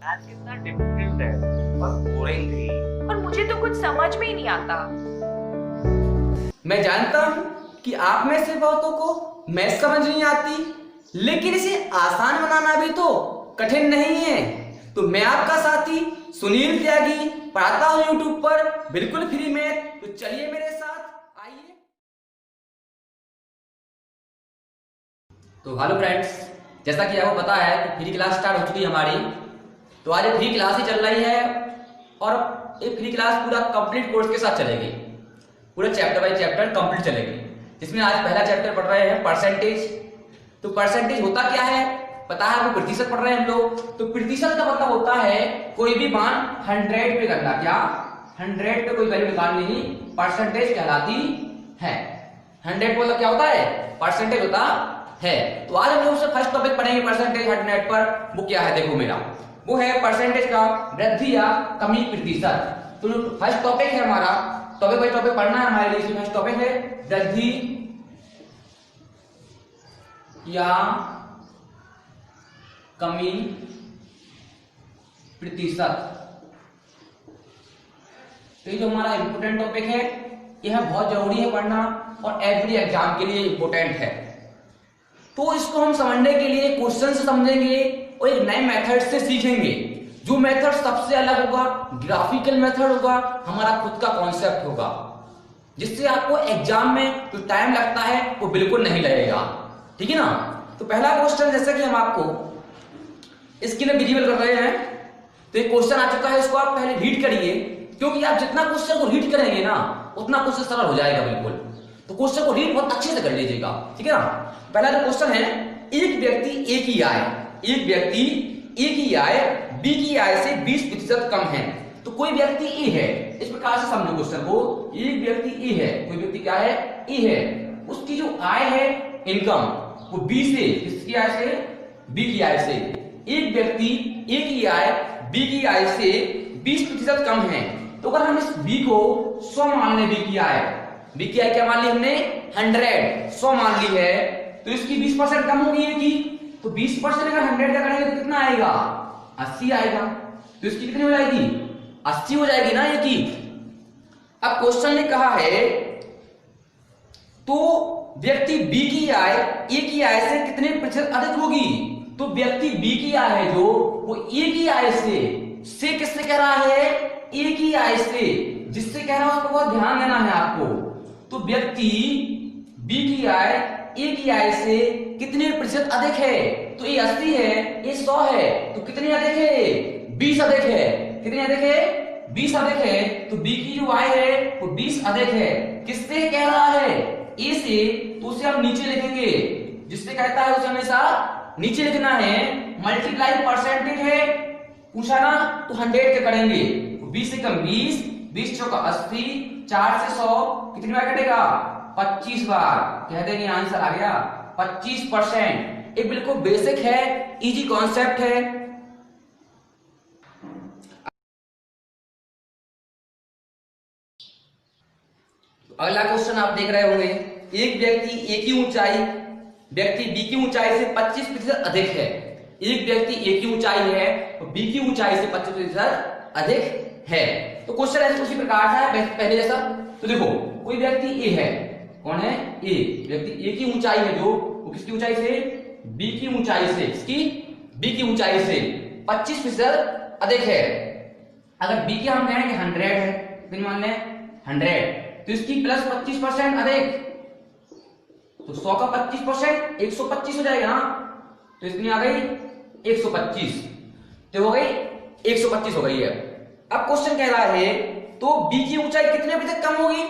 Math कितना difficult है और बोरिंग भी। और मुझे तो कुछ समझ में ही नहीं आता। मैं जानता हूँ कि आप में से बहुतों को मैथ समझ नहीं आती, लेकिन इसे आसान बनाना भी तो कठिन नहीं है। तो मैं आपका साथी सुनील त्यागी पढ़ाता हूँ यूट्यूब पर बिल्कुल फ्री मैथ। तो चलिए मेरे साथ आइए। तो हेलो फ्रेंड्स, जैसा कि आपको पता है कि फ्री क्लास स्टार्ट हो चुकी है हमारी। तो आज फ्री क्लास ही चल रही है और ये फ्री क्लास पूरा कंप्लीट कोर्स के साथ चलेगी। पूरा चैप्टर बाय चैप्टर कंप्लीट चलेगी, जिसमें आज पहला चैप्टर पढ़ रहे हैं परसेंटेज। तो परसेंटेज होता क्या है पता है आपको? प्रतिशत पढ़ रहे हैं हम लोग। तो प्रतिशत का मतलब होता है कोई भी मान 100 पे करना। क्या 100 पे कोई वैल्यू निकालनी ही परसेंटेज कहलाती है। 100 मतलब क्या होता है? परसेंटेज होता है। तो आज हम लोग से फर्स्ट टॉपिक पढ़ेंगे परसेंटेज 100 पर। वो क्या है देखो मेरा, वो है परसेंटेज का वृद्धि या कमी प्रतिशत। तो जो फर्स्ट टॉपिक है हमारा, टॉपिक बाय टॉपिक पढ़ना है हमारे लिए। फर्स्ट टॉपिक है वृद्धि या कमी प्रतिशत। तो ये जो हमारा इंपोर्टेंट टॉपिक है, यह बहुत जरूरी है पढ़ना और एवरी एग्जाम के लिए इंपोर्टेंट है। तो इसको हम समझने के लिए क्वेश्चन से समझेंगे और एक नए मेथड से सीखेंगे। जो मेथड सबसे अलग होगा, ग्राफिकल मेथड होगा, हमारा खुद का कॉन्सेप्ट होगा, जिससे आपको एग्जाम में जो टाइम लगता है वो बिल्कुल नहीं लगेगा। ठीक है ना? तो पहला क्वेश्चन जैसा कि हम आपको स्क्रीन में विजिबल कर रहे हैं, तो एक क्वेश्चन आ चुका है। इसको आप पहले रीड करिए, क्योंकि आप जितना क्वेश्चन को रीड करेंगे ना उतना क्वेश्चन सरल हो जाएगा बिल्कुल। तो क्वेश्चन को रीड बहुत अच्छे से कर लीजिएगा। ठीक है ना? पहला जो क्वेश्चन है, एक व्यक्ति ए की आय, एक व्यक्ति ए की आय बी की आय से 20% कम है। तो कोई व्यक्ति ए है, इस प्रकार से समझो क्वेश्चन को। एक व्यक्ति ए है, कोई व्यक्ति क्या है? ए है। उसकी जो आय है इनकम, वो बी से, किसकी आय से? बी की आय से। एक व्यक्ति ए की आय बी की आय से 20% कम है। तो अगर हम इस बी को 100 मान लें, बी की आय, बी की आय क्या मान ली हमने? 100 मान ली है। तो इसकी 20% कम होगी ये की। तो 20% अगर 100 का करेंगे तो कितना आएगा? 80 आएगा। तो इसकी कितनी हो जाएगी? 80 हो जाएगी ना ये की। अब क्वेश्चन ने कहा है तो व्यक्ति बी की आय ए की आय से कितने प्रतिशत अधिक होगी? तो व्यक्ति बी की आय है जो, वो ए की आय से किससे कह रहा है? ए की आय से। जिससे कह रहा है उसको बहुत ध्यान देना है आपको। तो व्यक्ति बी की आय ए की आय से कितने प्रतिशत अधिक है? तो ये 80 है, ये 100 है, तो कितनी अधिक है? 20 अधिक है। कितनी अधिक है? 20 अधिक है। तो बी की जो आय है वो 20 अधिक है। किससे कह रहा है? ए से। तो उसे हम नीचे लिखेंगे, जिससे कहता है उसे हमेशा नीचे लिखना है। मल्टीप्लाई परसेंटेज है पूछा ना, तो 100 के करेंगे। 20 से कम 20, 20 चौका 80, 4 से 100, कितनी बार कटेगा? 25 बार। कह देंगे आंसर आ गया 25%। ये बिल्कुल बेसिक है, इजी कॉन्सेप्ट है। अगला क्वेश्चन आप देख रहे होंगे, एक व्यक्ति ए की ऊंचाई व्यक्ति बी की ऊंचाई से 25% अधिक है। एक व्यक्ति ए की ऊंचाई है तो बी की ऊंचाई से 25% अधिक है। तो क्वेश्चन ऐसे उसी प्रकार है पहले जैसा। तो देखो, कोई व्यक्ति ए है, कौन है? ए। व्यक्ति ए की ऊंचाई है जो, वो किसकी ऊंचाई से? बी की ऊंचाई से। किसकी? बी की ऊंचाई से 25% अधिक है। अगर बी की हम कहेंगे 100 है, कितनी मान लें? 100। तो इसकी प्लस 25% अधिक, तो 100 का 25% 125 हो जाएगा ना। तो इसमें आ गई 125, तो हो गई 125 हो गई है। अब क्वेश्चन कह रहा है तो बी की ऊंचाई कितने प्रतिशत कम होगी?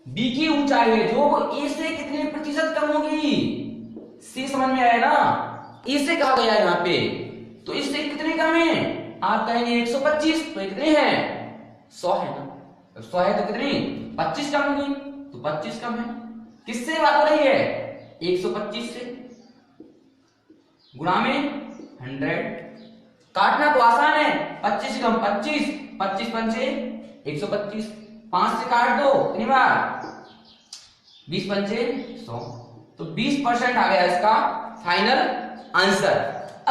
बी की ऊंचाई है जो, वो ए से कितने प्रतिशत कम होगी? सी समझ में आया ना? ए से कहा गया यहाँ पे, तो इससे कितने कम है? आप कहेंगे 125, तो कितने हैं? 100 है ना। 100 है तो कितनी? 25 कम होगी, तो 25 कम है। किससे बात हो रही है? 125 से। गुणा में 100। काटना तो आसान है, 25 से कम 25, 25 पंचे 125, 5 से काट दो कितनी बार? 20 पंचे 100। तो 20% आ गया इसका फाइनल आंसर।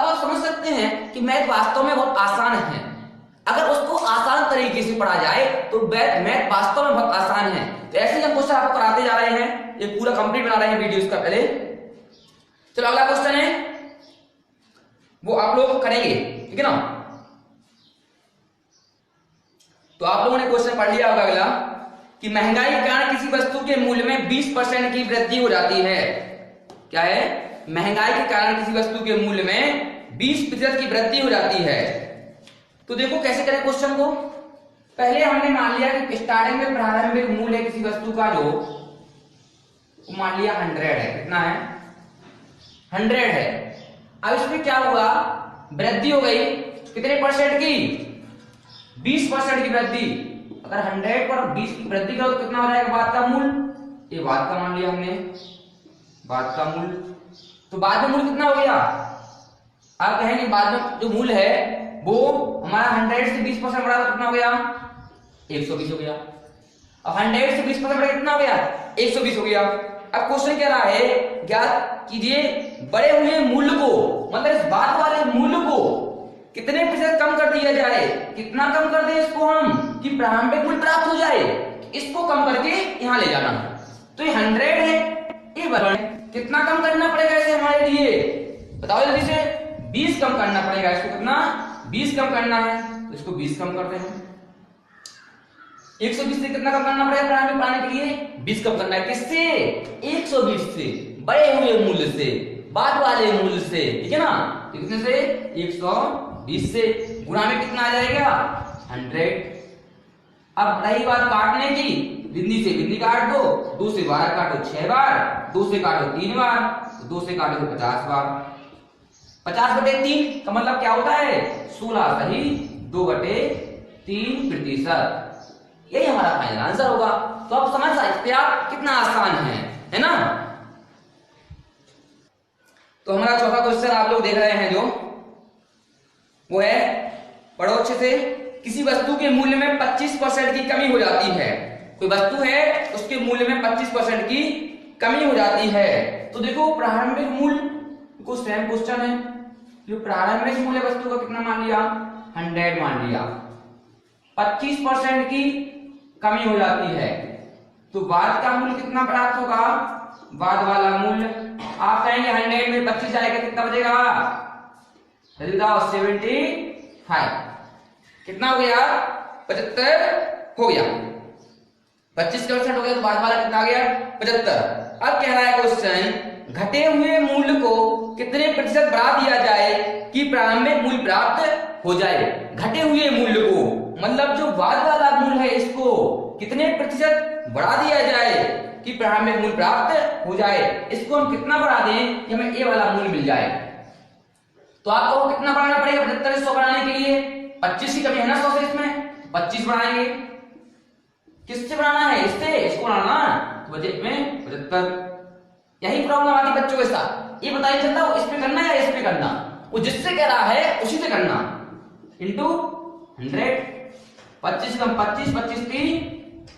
अब आप समझ सकते हैं कि मैथ वास्तव में बहुत आसान है। अगर उसको आसान तरीके से पढ़ा जाए तो मैथ वास्तव में बहुत आसान है। तो ऐसे ही हम क्वेश्चन आपको कराते जा रहे हैं, ये पूरा कंप्लीट बना रहे हैं वीडियो इसका पहले। चलो अगला क्वेश्चन है वो आप लोग करेंगे, ठीक है ना। तो आप लोगों ने क्वेश्चन पढ़ लिया होगा अगला कि महंगाई के कारण किसी वस्तु के मूल्य में 20% की वृद्धि हो जाती है। क्या है? महंगाई के कारण किसी वस्तु के मूल्य में 20% की वृद्धि हो जाती है। तो देखो कैसे करें क्वेश्चन को। पहले हमने मान लिया कि स्टार्टिंग में प्रारंभिक मूल्य है किसी वस्तु का जो मान लिया 100 है। कितना है? 100 है। अब इसमें क्या हुआ? वृद्धि हो गई कितने परसेंट की? 20% की वृद्धि। अगर 100 पर 20 की वृद्धि करो तो कितना हो जाएगा बाद का मूल्य? ये बाद का मान लिया हमने, बाद का मूल्य। तो बाद में मूल्य कितना हो गया? आप कहेंगे बाद में जो मूल्य है वो हमारा 100 से 20% बढ़ा तो कितना हो गया? 120 हो गया। अब 100 से 20% बढ़ा कितना हो गया? 120 हो गया। अब क्वेश्चन कह रहा है ज्ञात कीजिए बड़े हुए मूल्य को, मतलब इस बाद वाले मूल्य को कितने प्रतिशत कम कर दिया जाए। कितना कम कर दे इसको हम कि प्रारंभिक मूल्य प्राप्त हो जाए। इसको कम करके यहां ले जाना। तो ये 100 है, ये बराबर कितना कम करना पड़ेगा इसे हमारे लिए? बताओ जल्दी से। 20 कम करना पड़ेगा इसको। कितना? 20 कम करना है तो इसको 20 कम करते हैं। 120 से कितना कम करना पड़ेगा प्रारंभिक पाने के लिए? 20 कम करना है। किससे? 120 से, बड़े हुए मूल्य से, बाद वाले मूल्य से, ठीक है ना। कितने से? 120 से। गुणा में कितना आ जाएगा? 100। अब रही बात काटने की, बिंदी से बिंदी काट दो, 2 से 12 काटो 6 बार, 2 से काटो 3 बार, 2 से काटो 50 बार। 50/3 का मतलब क्या होता है? 16 सही 2/3%। यही हमारा फाइनल आंसर होगा। तो आप समझ सकते हैं आप कितना आसान है ना। तो हमारा चौथा क्वेश्चन आप लोग देख रहे हैं जो वो है, पढ़ो अच्छे से। किसी वस्तु के मूल्य में 25% की कमी हो जाती है। कोई वस्तु है उसके मूल्य में 25% की कमी हो जाती है। तो देखो प्रारंभिक मूल्य को सेम क्वेश्चन है। जो प्रारंभिक मूल्य वस्तु का कितना मान लिया? 100 मान लिया। 25% की कमी हो जाती है तो बाद का मूल्य कितना प्राप्त होगा? बाद वाला मूल्य आप कहेंगे 100 में 25 जाएगा कितना बचेगा? 75। कितना हो गया? 75 हो गया। 25% हो गया तो बाद वाला कितना आ गया? 75। अब कह रहा है क्वेश्चन घटे हुए मूल्य को कितने प्रतिशत बढ़ा दिया जाए कि प्रारंभिक मूल्य प्राप्त हो जाए। घटे हुए मूल्य को मतलब जो बाद वाला मूल्य है इसको कितने प्रतिशत बढ़ा दिया जाए कि प्रारंभिक मूल्य प्राप्त हो जाए। इसको हम कितना बढ़ा दें कि हमें ये वाला मूल्य मिल जाए। तो आपको कितना बढ़ाना पड़ेगा? 75 से 100 बढ़ाने के लिए 25 की कमी है ना 100 से, इसमें 25 बढ़ाएंगे। किससे बढ़ाना है? इससे। इसको बढ़ाना तो बजट में 75। यही प्रॉब्लम आती बच्चों के साथ। ये बताइए चलता वो इस पे करना या इस पे करना? वो जिससे कह रहा है उसी से करना। इंटू 100 25 कम 25 25 3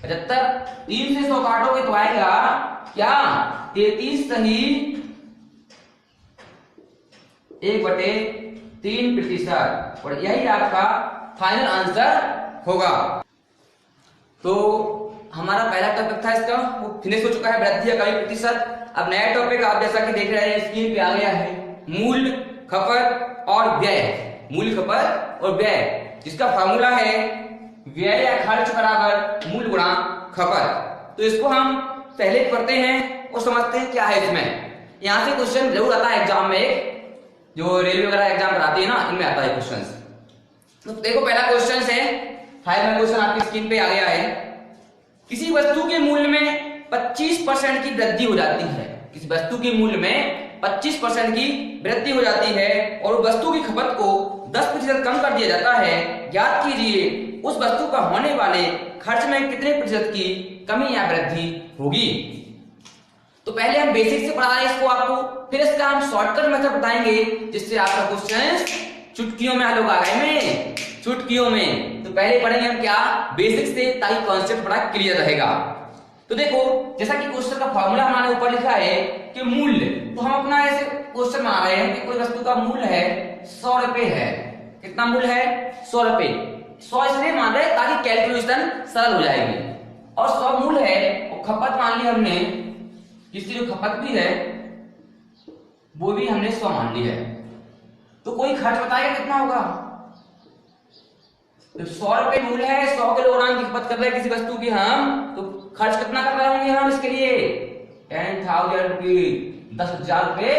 75। 3 से 100 काटोगे तो आएगा क्या? 33 सही 1/3%। और यही आपका फाइनल आंसर होगा। तो हमारा पहला टॉपिक था इसका वो फिनिश हो चुका है, वृद्धि या कमी प्रतिशत। अब नया टॉपिक आप जैसा कि देख रहे हैं स्क्रीन पे आ गया है, मूल्य, खपत और व्यय। मूल्य, खपत और व्यय, जिसका फार्मूला है व्यय या खर्च बराबर मूल्य गुणा खपत। तो इसको हम पहले पढ़ते हैं और समझते हैं क्या है इसमें। यहां से क्वेश्चन जरूर आता है एग्जाम में, जो रेलवे वगैरह एग्जाम कराती है ना, इनमें आता है क्वेश्चन। तो देखो पहला क्वेश्चन है, फाइनल क्वेश्चन आपकी स्क्रीन पे आ गया है। किसी वस्तु के मूल्य में 25% की वृद्धि हो जाती है। किसी वस्तु के मूल्य में 25% की वृद्धि हो जाती है और वस्तु की खपत को 10% कम कर दिया जाता है। ज्ञात कीजिए उस वस्तु पर होने वाले खर्च में कितने प्रतिशत की कमी या वृद्धि होगी। तो पहले हम बेसिक से पढ़ा रहे हैं इसको आपको, फिर इसका हम शॉर्टकट मेथड बताएंगे जिससे आपका क्वेश्चन चुटकियों में हल होगा। में चुटकियों में। तो पहले पढ़ेंगे हम क्या? बेसिक से, ताकि कॉन्सेप्ट बड़ा क्लियर रहेगा। तो तो देखो जैसा कि क्वेश्चन का फॉर्मूला हमारे ऊपर लिखा है कि मूल्य, तो हम अपना ऐसे क्वेश्चन बना रहे हैं कि कोई वस्तु का मूल्य है 100 रुपए है। कितना मूल्य है? 100 रुपए। 100 इसलिए मान रहे हैं ताकि कैलकुलेशन सरल हो जाएगी। और 100 मूल्य है और खपत मान ली हमने, इसकी जो खपत भी है वो भी हमने 100 मान ली है। तो कोई खर्च बताएगा कितना होगा? तो 100 रुपए मूल्य है, 100 किलोग्राम की खपत कर रहे हैं किसी वस्तु की हम, तो खर्च कितना कर रहे होंगे हम इसके लिए? 10,000 रुपये, 10,000 रुपए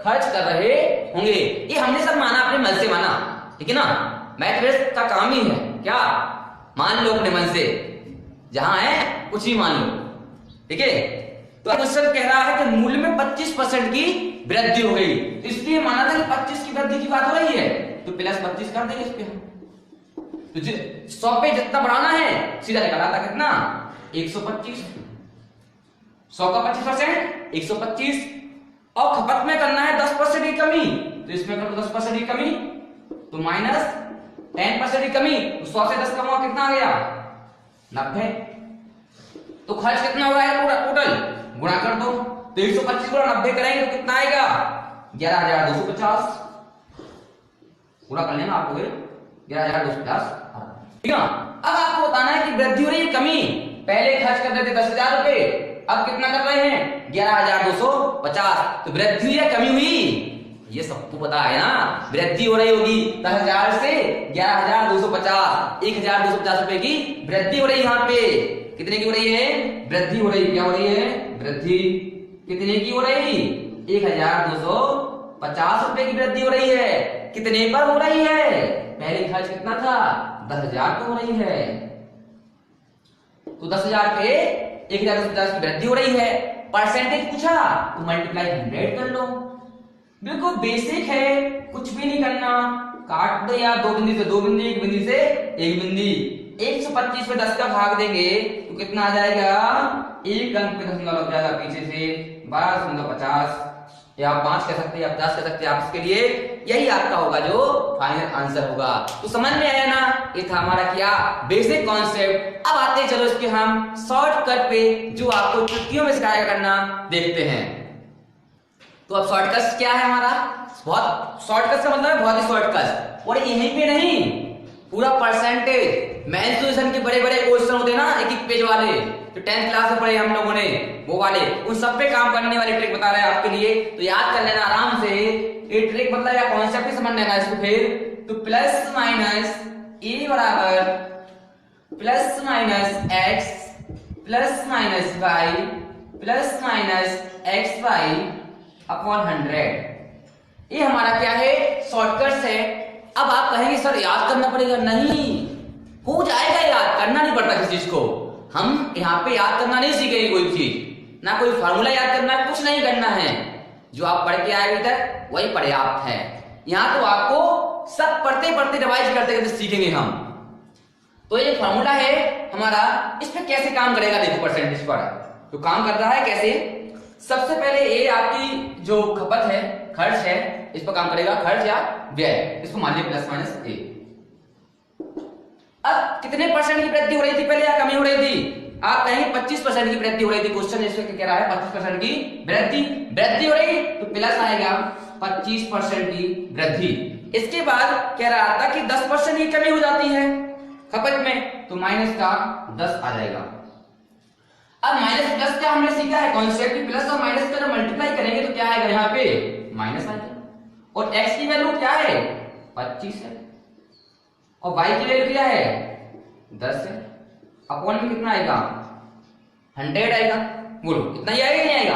खर्च कर रहे होंगे। ये हमने सब माना अपने मन से माना, ठीक है ना। मैथमेटिक्स का काम ही है क्या, मान लो अपने मन से, जहां है कुछ ही मान लो, ठीक है। तो क्वेश्चन कह रहा है कि मूल्य में 25% की वृद्धि हो गई, तो इसलिए माना था कि 25 की वृद्धि की बात हो रही है, तो प्लस 25 कर देंगे इस पे हम। तो 100 पे जितना बढ़ाना है सीधा निकल आता कितना? 125। 100 का 25% 125, और खपत में करना है 10% की कमी, तो इसमें कर दो 10% की कमी, तो माइनस 10% की कमी, तो 100 से 10 कम हुआ कितना आ गया? 90। तो खर्च कितना हो रहा है पूरा टोटल? गुणा कर दो, तो 125 गुणा 90 करेंगे तो कितना आएगा? 11,250। पूरा कर लेना आपको, 11,250, ठीक है। अब आपको बताना है कि वृद्धि हो रही है कमी, पहले खर्च कर रहे थे 10,000 रुपए, अब कितना कर रहे हैं? 11,250। तो वृद्धि या कमी हुई? ये सबको पता है ना, वृद्धि हो रही होगी 10,000 से 11,250, 1,250 रुपए की वृद्धि हो रही है। यहाँ पे कितने की हो रही है? वृद्धि हो रही है। क्या हो रही है? वृद्धि। कितने की हो रही? 1,250 रुपए की वृद्धि हो रही है। कितने पर हो रही है? पहले खर्च कितना था? 10,000 पे हो रही है, तो 10,000 पे 1,250 की वृद्धि हो रही है। परसेंटेज पूछा तो मल्टीप्लाई 100 कर लो, बिल्कुल बेसिक है, कुछ भी नहीं करना। काट दो या 2 बिंदी से 2 बिंदी, 1 बिंदी से 1 बिंदी। 125 पे 10 का भाग देंगे तो कितना आ जाएगा? एक अंक पे दशमलव लग जाएगा पीछे से, 12.50, या आप 5 कह सकते हैं, आप 10 कह सकते हैं। आप इसके लिए यही आपका होगा जो फाइनल आंसर होगा। तो समझ में आया ना, ये था हमारा क्या बेसिक कॉन्सेप्ट। अब आते चलो इसके हम शॉर्टकट पे, जो आपको छुट्टियों में सिखाया करना, देखते हैं। तो अब शॉर्टकट क्या है हमारा? बहुत शॉर्टकट का मतलब है बहुत ही शॉर्टकट, और यहीं पे नहीं, पूरा परसेंटेज मेंसुरेशन के बड़े बड़े क्वेश्चन होते हैं ना, एक एक पेज वाले, तो 10th क्लास में पढ़े हम लोगों ने, वो वाले, उन सब पे काम करने वाली ट्रिक बता रहे हैं आपके लिए। तो याद कर लेना आराम से, ये ट्रिक मतलब या कॉन्सेप्ट ही समझ लेना इसको। फिर तो प्लस माइनस ए बराबर plus minus X plus minus Y plus minus X Y upon 100। ये हमारा क्या है? शॉर्टकट्स है। अब आप कहेंगे सर याद करना पड़ेगा, नहीं हो जाएगा, याद करना नहीं पड़ता किसी चीज को। हम यहाँ पे याद करना नहीं सीखेंगे कोई चीज, ना कोई फार्मूला याद करना है, कुछ नहीं करना है। जो आप पढ़ के आए अभी तक वही पर्याप्त है। यहाँ तो आपको सब पढ़ते पढ़ते रिवाइज करते करते सीखेंगे हम। तो ये फार्मूला है हमारा, इस पे कैसे काम करेगा देखो परसेंटेज पर। तो काम कर रहा है कैसे? सबसे पहले ये आपकी जो खपत है, खर्च है, इस पर काम करेगा, खर्च या व्यय, इसको मान लिया प्लस माइनस ए। अब कितने परसेंट की वृद्धि हो रही थी पहले या कमी हो रही थी? आप कहेंगे 25% की वृद्धि हो रही थी। क्वेश्चन इसमें कह रहा है 25% की वृद्धि हो रही, तो प्लस आएगा 25% की वृद्धि। इसके बाद कह रहा था कि 10% की कमी हो जाती है खपत में, तो माइनस का 10 आ जाएगा। अब माइनस प्लस क्या हमने सीखा है कॉन्सेप्ट की, प्लस और माइनस का जब मल्टीप्लाई करेंगे तो क्या आएगा? यहाँ पे माइनस आएगा। और x की वैल्यू क्या है? 25 है, और y की वैल्यू क्या है? 10 है। अपॉन में कितना आएगा? 100 आएगा। बोलो कितना ही आएगा, नहीं आएगा?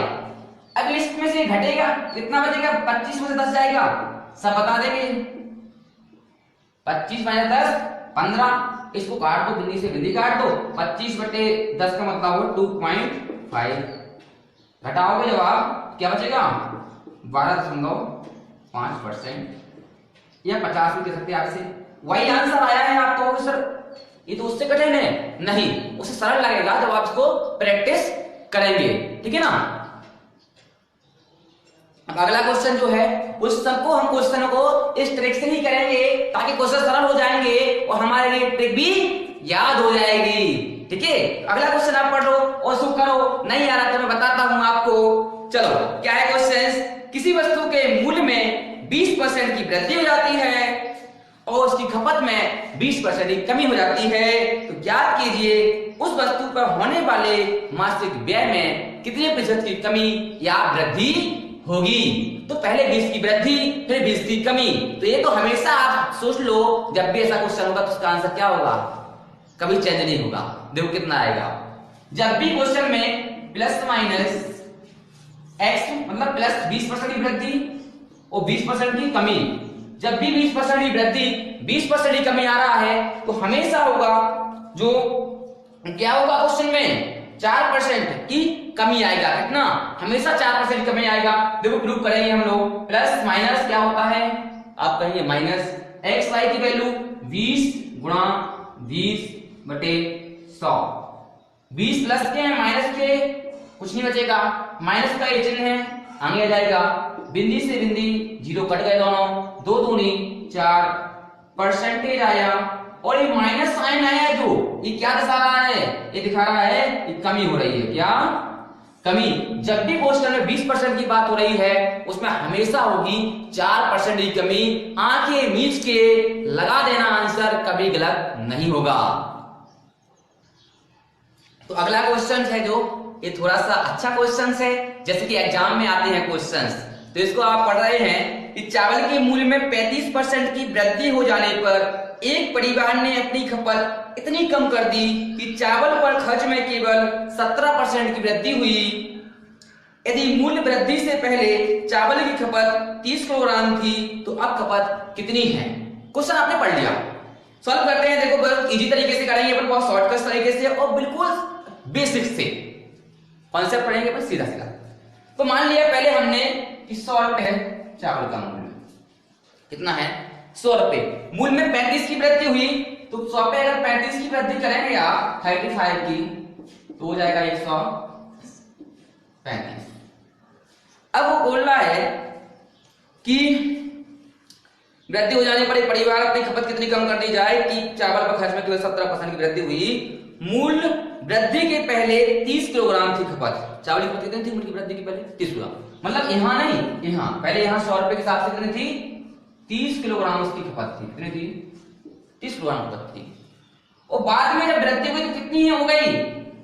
अब लिस्ट में से घटेगा, कितना बचेगा? 25 में से 10 जाएगा, सब बता देंगे। 25 माइनस 10 15, इसको काट दो, बिंदी से बिंदी काट दो, 25 बटे 10 का मतलब हो 2.5। घटाओगे जवाब क्या बचेगा? 12.5%, या 50 भी कह सकते हैं आपसे। वही आंसर आया है आपको। सर ये तो उससे कठिन है, नहीं, उससे सरल लगेगा जब आप इसको प्रैक्टिस करेंगे, ठीक है ना। अब अगला क्वेश्चन जो है, उस सबको हम क्वेश्चनों को इस ट्रिक से ही करेंगे ताकि क्वेश्चन सरल हो जाएंगे और हमारे लिए ट्रिक भी याद हो जाएगी। ठीक है। अगला क्वेश्चन आप पढ़ लो और उसको करो, नहीं आ रहा तो मैं बताता हूं आपको। चलो क्या है क्वेश्चन, किसी वस्तु के मूल्य में 20% की वृद्धि हो जाती है और उसकी खपत में 20% की कमी हो जाती है, तो ज्ञात कीजिए उस वस्तु पर होने वाले मासिक व्यय में कितने प्रतिशत की कमी या वृद्धि होगी। तो पहले 20 की वृद्धि फिर 20 की कमी, तो ये तो हमेशा आप सोच लो, जब भी ऐसा क्वेश्चन होगा तो उसका आंसर क्या होगा, कभी चेंज नहीं होगा। देखो कितना आएगा, जब भी क्वेश्चन में प्लस माइनस एक्स मतलब प्लस 20% की वृद्धि और 20% की कमी, जब भी 20% की वृद्धि 20% की कमी आ रहा है तो हमेशा होगा जो क्या होगा क्वेश्चन में 4% की कमी आएगा। कितना, हमेशा 4% की कमी आएगा। देखो प्रूव करेंगे हम लोग, प्लस माइनस क्या होता है, आप कहेंगे माइनस एक्स वाई की वैल्यू 20 गुणा 20/100, 20 प्लस के माइनस के कुछ नहीं बचेगा, माइनस का ये चिन्ह है आगे आ जाएगा, बिंदी से बिंदी जीरो कट गए दोनों, 2 दूनी 4 परसेंटेज आया और ये माइनस साइन आया, जो ये क्या दिखा रहा है, ये दिखा रहा है ये कमी हो रही है। क्या कमी, जब भी क्वेश्चन में 20% की बात हो रही है उसमें हमेशा होगी 4% की कमी। आंखें मीच के लगा देना, आंसर कभी गलत नहीं होगा। तो अगला क्वेश्चन है जो ये थोड़ा सा अच्छा क्वेश्चन है, जैसे कि एग्जाम में आते हैं क्वेश्चंस, तो इसको आप पढ़ रहे हैं कि चावल के मूल्य में 35% की वृद्धि हो जाने पर एक परिवार ने अपनी खपत इतनी कम कर दी कि चावल पर खर्च में केवल 17% की वृद्धि हुई। यदि मूल्य वृद्धि से पहले चावल की खपत 30 किलोग्राम थी तो अब खपत कितनी है। क्वेश्चन आपने पढ़ लिया, सॉल्व करते हैं। देखो बहुत इजी तरीके से करेंगे अपन, बहुत शॉर्टकट तरीके से और बिल्कुल बेसिक से कॉन्सेप्ट पढ़ेंगे अपन सीधा सीधा। तो मान लिया पहले हमने कि 100 रुपए है चावल का मूल्य, कितना है 100 रुपए, मूल्य में 35 की वृद्धि हुई, तो 100 पे अगर 35 की वृद्धि करेंगे आप 35 की तो हो जाएगा 135। अब वो बोल रहा है कि वृद्धि हो जाने पर एक परिवार अपनी खपत कितनी कम कर दी जाए कि चावल पर खर्च में केवल 17% की वृद्धि हुई। मूल्य वृद्धि के पहले 30 किलोग्राम थी खपत, चावल की खपत कितनी थी मूल्य की वृद्धि के पहले 30 किलोग्राम, मतलब यहां नहीं, यहां पहले यहां 100 रुपए के हिसाब से कितनी थी 30 किलोग्राम उसकी खपत थी, कितनी थी 30 किलोग्राम खपत थी। और बाद में जब वृद्धि हुई तो कितनी हो गई,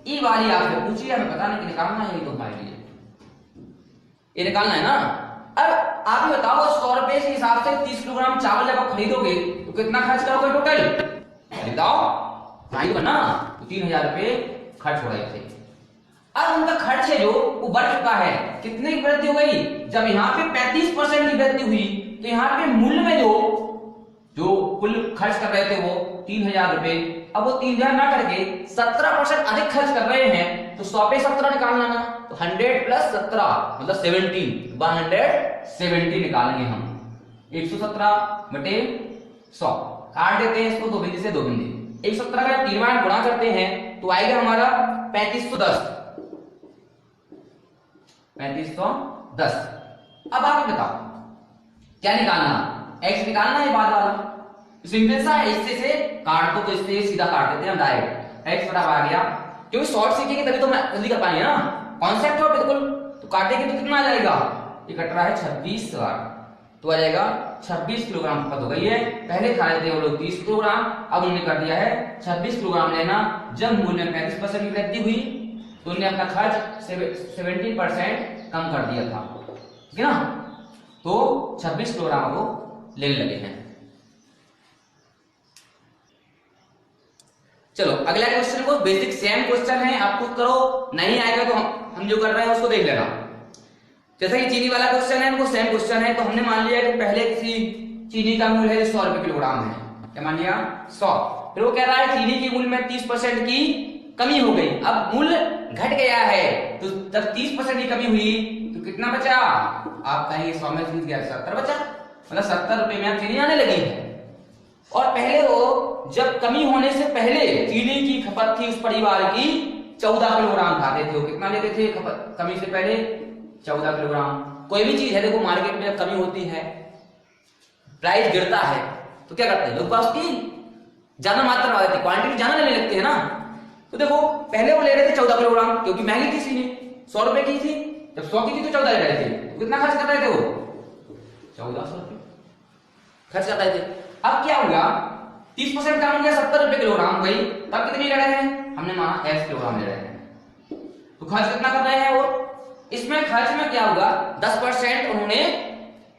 ये वाली आपसे पूछी है, हमें पता नहीं कि निकालना है, ये तो हमारे लिए ये निकालना है ना। अब आप ये बताओ 100 रुपए के हिसाब से 30 किलोग्राम चावल जब आप खरीदोगे तो कितना खर्च करोगे टोटल, बताओ भाई बना, तो 3000 रुपए खर्च हो रहे थे। अब उनका खर्च है जो वो बढ़ चुका है, कितने की वृद्धि हो गई, जब यहाँ पे 35% की वृद्धि हुई तो यहाँ पे मूल्य में जो कुल खर्च कर रहे थे वो 3000 रुपए, अब वो 3000 ना करके 17% अधिक खर्च कर रहे हैं, तो 100 पे 17 निकालना ना, तो 100 प्लस 17 मतलब 17, 170 निकालेंगे हम, 117/100 काट देते हैं इसको, दो बिंदी से दो बिंदी, 117 का 3 बार गुणा करते हैं तो आएगा हमारा 3510। अब आप बताओ क्या निकालना, एक्स निकालना है बाद वाला, सिंपल सा है, इससे से काट दो तो इससे सीधा काट देते हैं डायरेक्ट, एक्स बराबर आ गया, क्योंकि शॉर्ट सीखेंगे तभी तो मैं जल्दी कर पाएंगे ना, कॉन्सेप्ट हो बिल्कुल, तो काटेंगे तो कितना आ जाएगा, ये कट रहा है 26 बार, तो आ जाएगा 26 किलोग्राम खपत हो गई है। पहले खा रहे थे वो लोग 30 किलोग्राम, अब उन्होंने कर दिया है 26 किलोग्राम लेना। जब मूल्य में 35% की वृद्धि हुई तो उन्होंने अपना खर्च 70% कम कर दिया था, ठीक है ना, तो 26 किलोग्राम वो लेने लगे हैं। चलो अगला क्वेश्चन को बेसिक सेम क्वेश्चन है, आपको करो, नहीं आएगा तो हम जो कर रहे हैं उसको देख लेना। जैसा कि चीनी वाला क्वेश्चन है वो सेम क्वेश्चन है, तो हमने मान लिया कि पहले किसी चीनी का मूल्य है 100 रुपए किलोग्राम है, क्या मान लिया 100, फिर वो कह रहा है चीनी के मूल्य में 30% की कमी हो गई, अब मूल्य घट गया है, तो जब 30% की कमी हुई तो कितना बचा, आप कहेंगे 100 में 30 गया 70 बचा, मतलब 70 रुपए में अब चीनी आने लगी है। और पहले वो जब कमी होने से पहले चीनी की खपत थी उस परिवार की 14 किलोग्राम खाते थे, वो कितना लेते थे खपत कमी से पहले 14 किलोग्राम। कोई भी चीज है देखो मार्केट में जब कमी होती है, प्राइस गिरता है तो क्या करते हैं लोग उसकी ज्यादा मात्रा देते हैं, क्वांटिटी ज्यादा लेने लगते हैं ना, तो देखो पहले वो ले रहे थे 14 किलोग्राम, क्योंकि महंगी थी चीनी, 100 रुपए की थी, जब 100 की थी तो 14 ले रहे थे, तो कितना खर्च कर रहे थे वो? 1400 रुपए खर्च कर रहे थे। अब क्या हुआ, 30% कम हो गया, 70 रुपए किलोग्राम हो गई, तब कितनी ले रहे हैं? हमने माना x किलोग्राम ले रहे हैं, तो खर्च कितना कर रहे हैं वो? इसमें खर्च में क्या होगा, 10% उन्होंने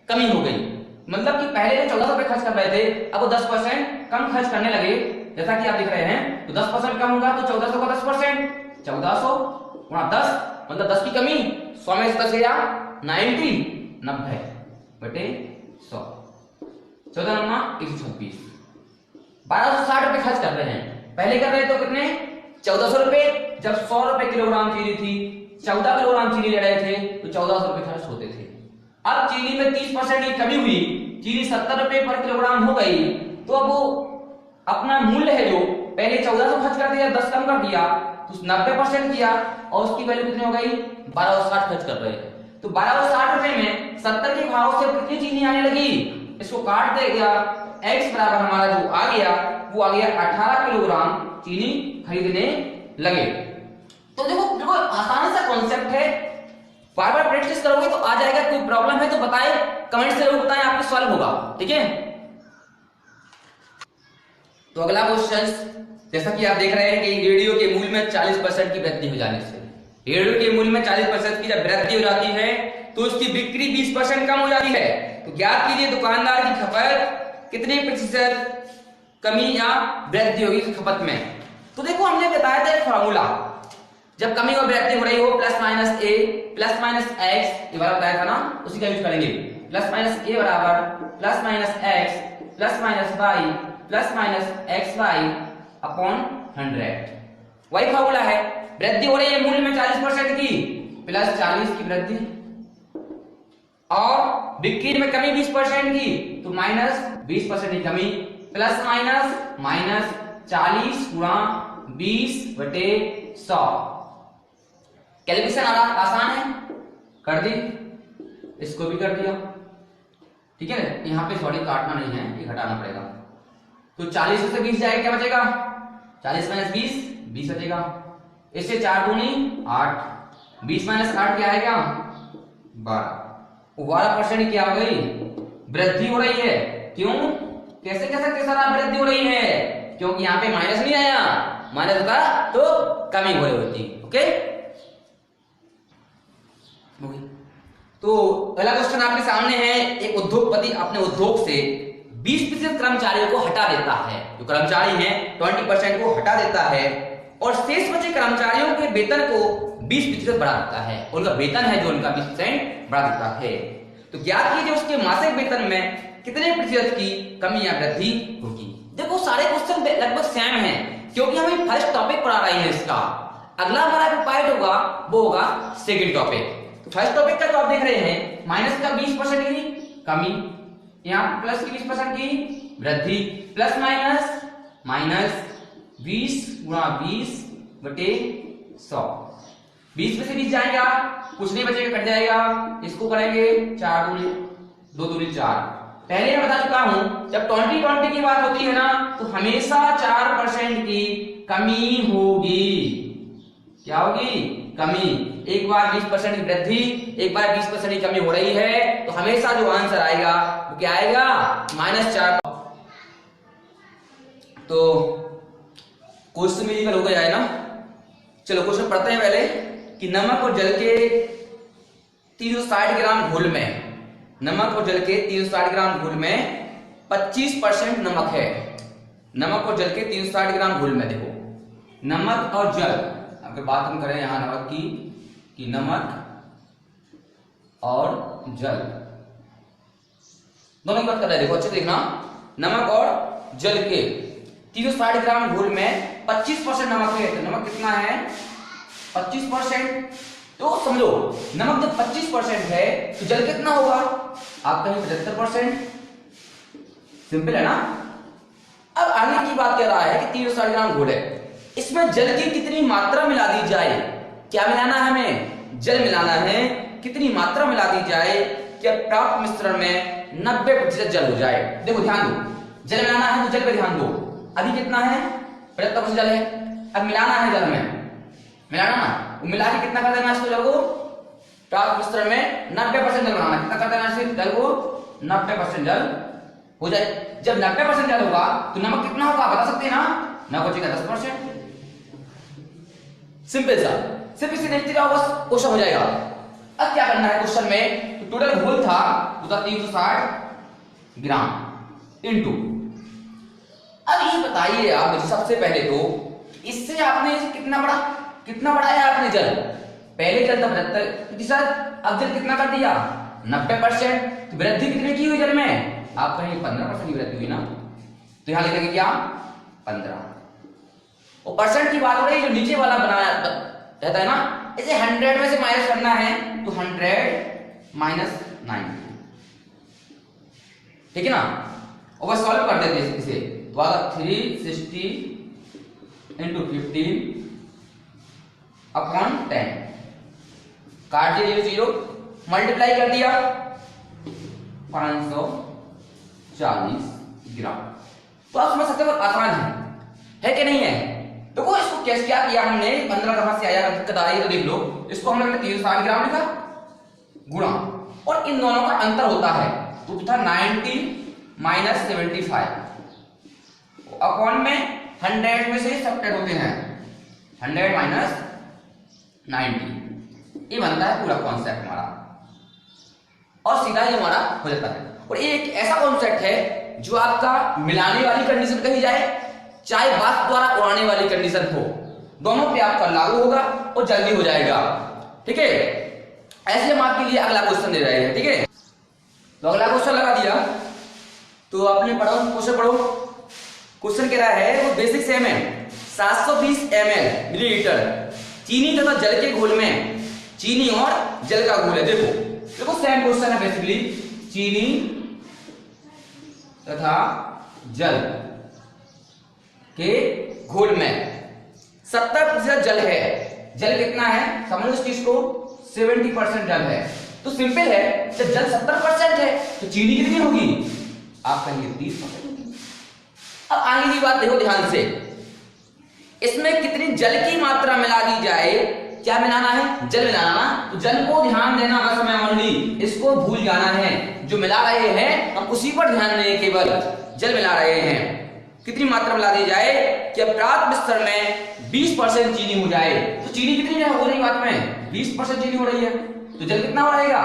कमी हो गई, मतलब कि पहले जो 1400 रुपए खर्च कर रहे थे अब वो 10% कम खर्च करने लगे, जैसा कि आप दिख रहे हैं। तो 10% कम होगा तो 1400 का 10%, 1400 गुणा 10 मतलब 10 की कमी, 100 में से 10 गया 90 बटे 100, 14 9 126, 1260 रुपए खर्च कर रहे हैं। पहले कर रहे तो कितने? 1400 रुपए, जब 100 रुपए किलोग्राम चीनी थी, 14 किलोग्राम चीनी ले रहे थे तो 1400 रुपए खर्च होते थे। अब चीनी में 30% की कमी हुई, चीनी 70 रुपए पर किलोग्राम हो गई, तो अब वो अपना मूल्य है जो पहले 1400 खर्च कर दिया, 10 कम कर दिया तो 90% किया, और उसकी वैल्यू कितनी हो गई? 1260 खर्च कर रहे हैं। तो 1260 रुपए में 70 के भाव से कितनी चीनी आने लगी? इसको काट देगा, x बराबर हमारा जो आ गया वो आ गया 18 किलोग्राम चीनी खरीदने लगे। तो देखो आसान सा कॉन्सेप्ट है, बार बार प्रैक्टिस करोगे तो आ जाएगा। कोई प्रॉब्लम है तो बताएं, कमेंट से जरूर बताएं, आपके सॉल्व होगा, ठीक है। तो अगला क्वेश्चन, जैसा कि आप देख रहे हैं कि रेडियो के मूल्य में 40% की वृद्धि हो जाने से, रेडियो के मूल्य में 40% की जब वृद्धि हो जाती है तो उसकी बिक्री 20% कम हो जाती है। तो ज्ञात कीजिए दुकानदार की खपत कितने प्रतिशत कमी या वृद्धि होगी खपत में। तो देखो हमने बताया था एक फॉर्मूला, जब कमी और वृद्धि हो रही हो प्लस माइनस ए प्लस माइनस एक्स, ये वाला बताया था ना, उसी का यूज करेंगे। प्लस माइनस ए बराबर plus minus X plus minus Y plus minus X Y upon 100, वही फॉर्मूला है। वृद्धि हो रही है मूल्य में 40% की, प्लस 40 की वृद्धि, और बिक्री में कमी 20% की तो माइनस 20% की कमी, प्लस माइनस माइनस 40 गुणा 20 बटे 100। कैलकुलेशन आसान है, कर दी, इसको भी कर दिया, ठीक है। यहाँ पे सॉरी काटना नहीं है, ये घटाना पड़ेगा। तो 40 से 20 जाएगा, क्या बचेगा? 40 माइनस 20 20 बचेगा। इससे 4 दूनी 8, 20 माइनस 8 क्या आएगा? 12% क्या हो गई? वृद्धि हो रही है। क्यों? कैसे कह सकते सर आप वृद्धि हो रही है? क्योंकि यहाँ पे माइनस नहीं आया, माइनस होता तो कमी हो रही होती। ओके, तो अगला क्वेश्चन आपके सामने है, एक उद्योगपति अपने उद्योग से 20% कर्मचारियों को हटा देता है, जो कर्मचारी हैं 20% को हटा देता है, और शेष बचे कर्मचारियों के वेतन को 20% बढ़ा देता है। उनका वेतन है जो उनका 20% बढ़ा देता है। तो ज्ञात कीजिए उसके मासिक वेतन में कितने प्रतिशत की कमी या वृद्धि होगी। देखो सारे क्वेश्चन लगभग सेम हैं, क्योंकि हमें फर्स्ट टॉपिक पढ़ा रही है इसका। अगला हमारा जो पार्ट होगा वो होगा सेकंड टॉपिक। तो फर्स्ट टॉपिक का जो आप देख रहे हैं, माइनस का 20% की कमी, यहाँ प्लस की 20% की वृद्धि, प्लस माइनस माइनस 20 गुणा 20 बटे 100, 20 में से 20 जाएगा, कुछ नहीं बचेगा, कट जाएगा। इसको करेंगे 4 दूनी 2 दूनी 4। पहले मैं बता चुका हूं, जब 2020 की बात होती है ना, तो हमेशा 4% की कमी होगी। क्या होगी? कमी। एक बार 20% की वृद्धि, एक बार 20% की कमी हो रही है, तो हमेशा जो आंसर आएगा वो क्या आएगा? -4। तो क्वेश्चन में हो गया है ना। चलो क्वेश्चन पढ़ते हैं पहले कि नमक और जल के 360 ग्राम घोल में, नमक और जल के 360 ग्राम घोल में 25% नमक है। नमक और जल के 360 ग्राम घोल में, देखो नमक और जल, अगर बात हम करें यहां नमक की, कि नमक और जल दोनों की बात कर रहे हैं। देखो अच्छे देखना, नमक और जल के 360 ग्राम घोल में 25% नमक है। तो नमक कितना है? 25%। तो समझो नमक जब 25% है तो जल कितना होगा? आप कहीं 75%। सिंपल है ना। अब आगे की बात कर रहा है कि 360 ग्राम घोल है, इसमें जल की कितनी मात्रा मिला दी जाए। क्या मिलाना है हमें? जल मिलाना है। कितनी मात्रा मिला दी जाए कि प्राप्त मिश्रण में 90% जल हो जाए। देखो ध्यान दो, जल मिलाना है तो जल पे ध्यान दो। अभी कितना है? 75% जल है, अब मिलाना है जल में, मिलाना ना, वो मिला के कितना कर देना इसको जल को, प्राप्त मिश्रण में 90% जल बनाना, कितना कर देना इसे जल को, 90% जल हो जाए। जब 90% जल होगा तो नमक कितना होगा बता सकते हैं ना, नमक बचेगा 10%। सिंपल सा, सिर्फ इसे देखते जाओ बस क्वेश्चन हो जाएगा। अब क्या करना है क्वेश्चन में, तो टोटल घोल था 360 ग्राम इनटू, अब ये बताइए आप मुझे सबसे पहले तो इससे आपने कितना बढ़ाया आपने जल, पहले जल था 75%, अब जल कितना कर दिया 90%, तो वृद्धि कितनी की हुई जल में, आप कहेंगे 15% की वृद्धि हुई ना, तो यहां लिखेंगे क्या 15। और परसेंट की बात हो रही है, जो नीचे वाला बनाया रहता है ना, इसे 100 में से माइनस करना है, तो 100 माइनस 90, ठीक है ना। और बस सॉल्व कर देते हैं इसे, तो आगा 360 इंटू 15 अपॉन 10, काट दिया 0 मल्टीप्लाई कर दिया 540 ग्राम। तो आप समझ सकते हो आसान है कि नहीं है। देखो इसको कैसे क्या किया हमने, 15 कहां से आया, दिक्कत आ रही है तो देख लो, इसको हमने 360 ग्राम लिखा गुणा, और इन दोनों का अंतर होता है, तो था 90 माइनस 75 अपॉन में 100 में से सब्ट्रैक्ट होते हैं, 100 माइनस 90, ये बनता है पूरा कॉन्सेप्ट हमारा, और सीधा ही हमारा हो जाता है। और ये एक ऐसा कॉन्सेप्ट है जो आपका मिलाने वाली कंडीशन कही जाए, चाहे वाष्प द्वारा उड़ाने वाली कंडीशन हो, दोनों पे आपका लागू होगा और जल्दी हो जाएगा, ठीक है। ऐसे हम आपके लिए अगला क्वेश्चन दे रहे हैं, ठीक है। तो अगला क्वेश्चन लगा दिया, तो आपने पढ़ो, क्वेश्चन पढ़ो। क्वेश्चन कह रहा है वो बेसिक सेम है, 720 ml मिलीलीटर चीनी तथा जल के घोल में, चीनी और जल का घोल है, देखो सेम क्वेश्चन है बेसिकली, चीनी तथा जल के घोल में 70% जल है, जल कितना है समझो इस चीज को, 70% जल है। तो सिंपल है, जब जल 70% है तो चीनी कितनी होगी, आप कहेंगे 30%। अब आगे की बात देखो ध्यान से, इसमें कितनी जल की मात्रा मिला दी जाए, क्या मिलाना है, जल मिलाना ना, तो जल को ध्यान देना बस हमें ओनली, इसको भूल जाना है, जो मिला रहे हैं हम उसी पर ध्यान दें, केवल जल मिला रहे हैं। कितनी मात्रा मिला दी जाए कि प्राप्त मिश्रण में 20% चीनी हो जाए, तो चीनी कितनी हो रही बात में 20% चीनी हो रही है, तो जल कितना हो रहेगा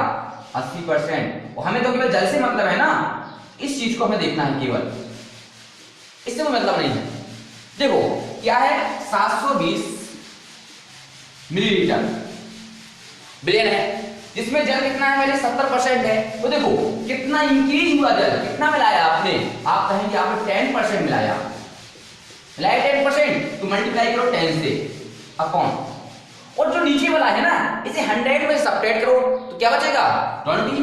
80%। और हमें तो केवल जल से मतलब है ना, इस चीज को हमें देखना है केवल, इससे कोई मतलब नहीं है। देखो क्या है 720 मिलीलीटर बिलियन है, जिसमें जल कितना है पहले 70% है, तो देखो कितना इंक्रीज हुआ जल, कितना मिलाया आपने, आप कहेंगे आपने 10% मिलाया 10%, तो मल्टीप्लाई करो 10 से अपॉन, और जो नीचे वाला है ना इसे 100 में सब्ट्रैक्ट करो, तो क्या बचेगा 20।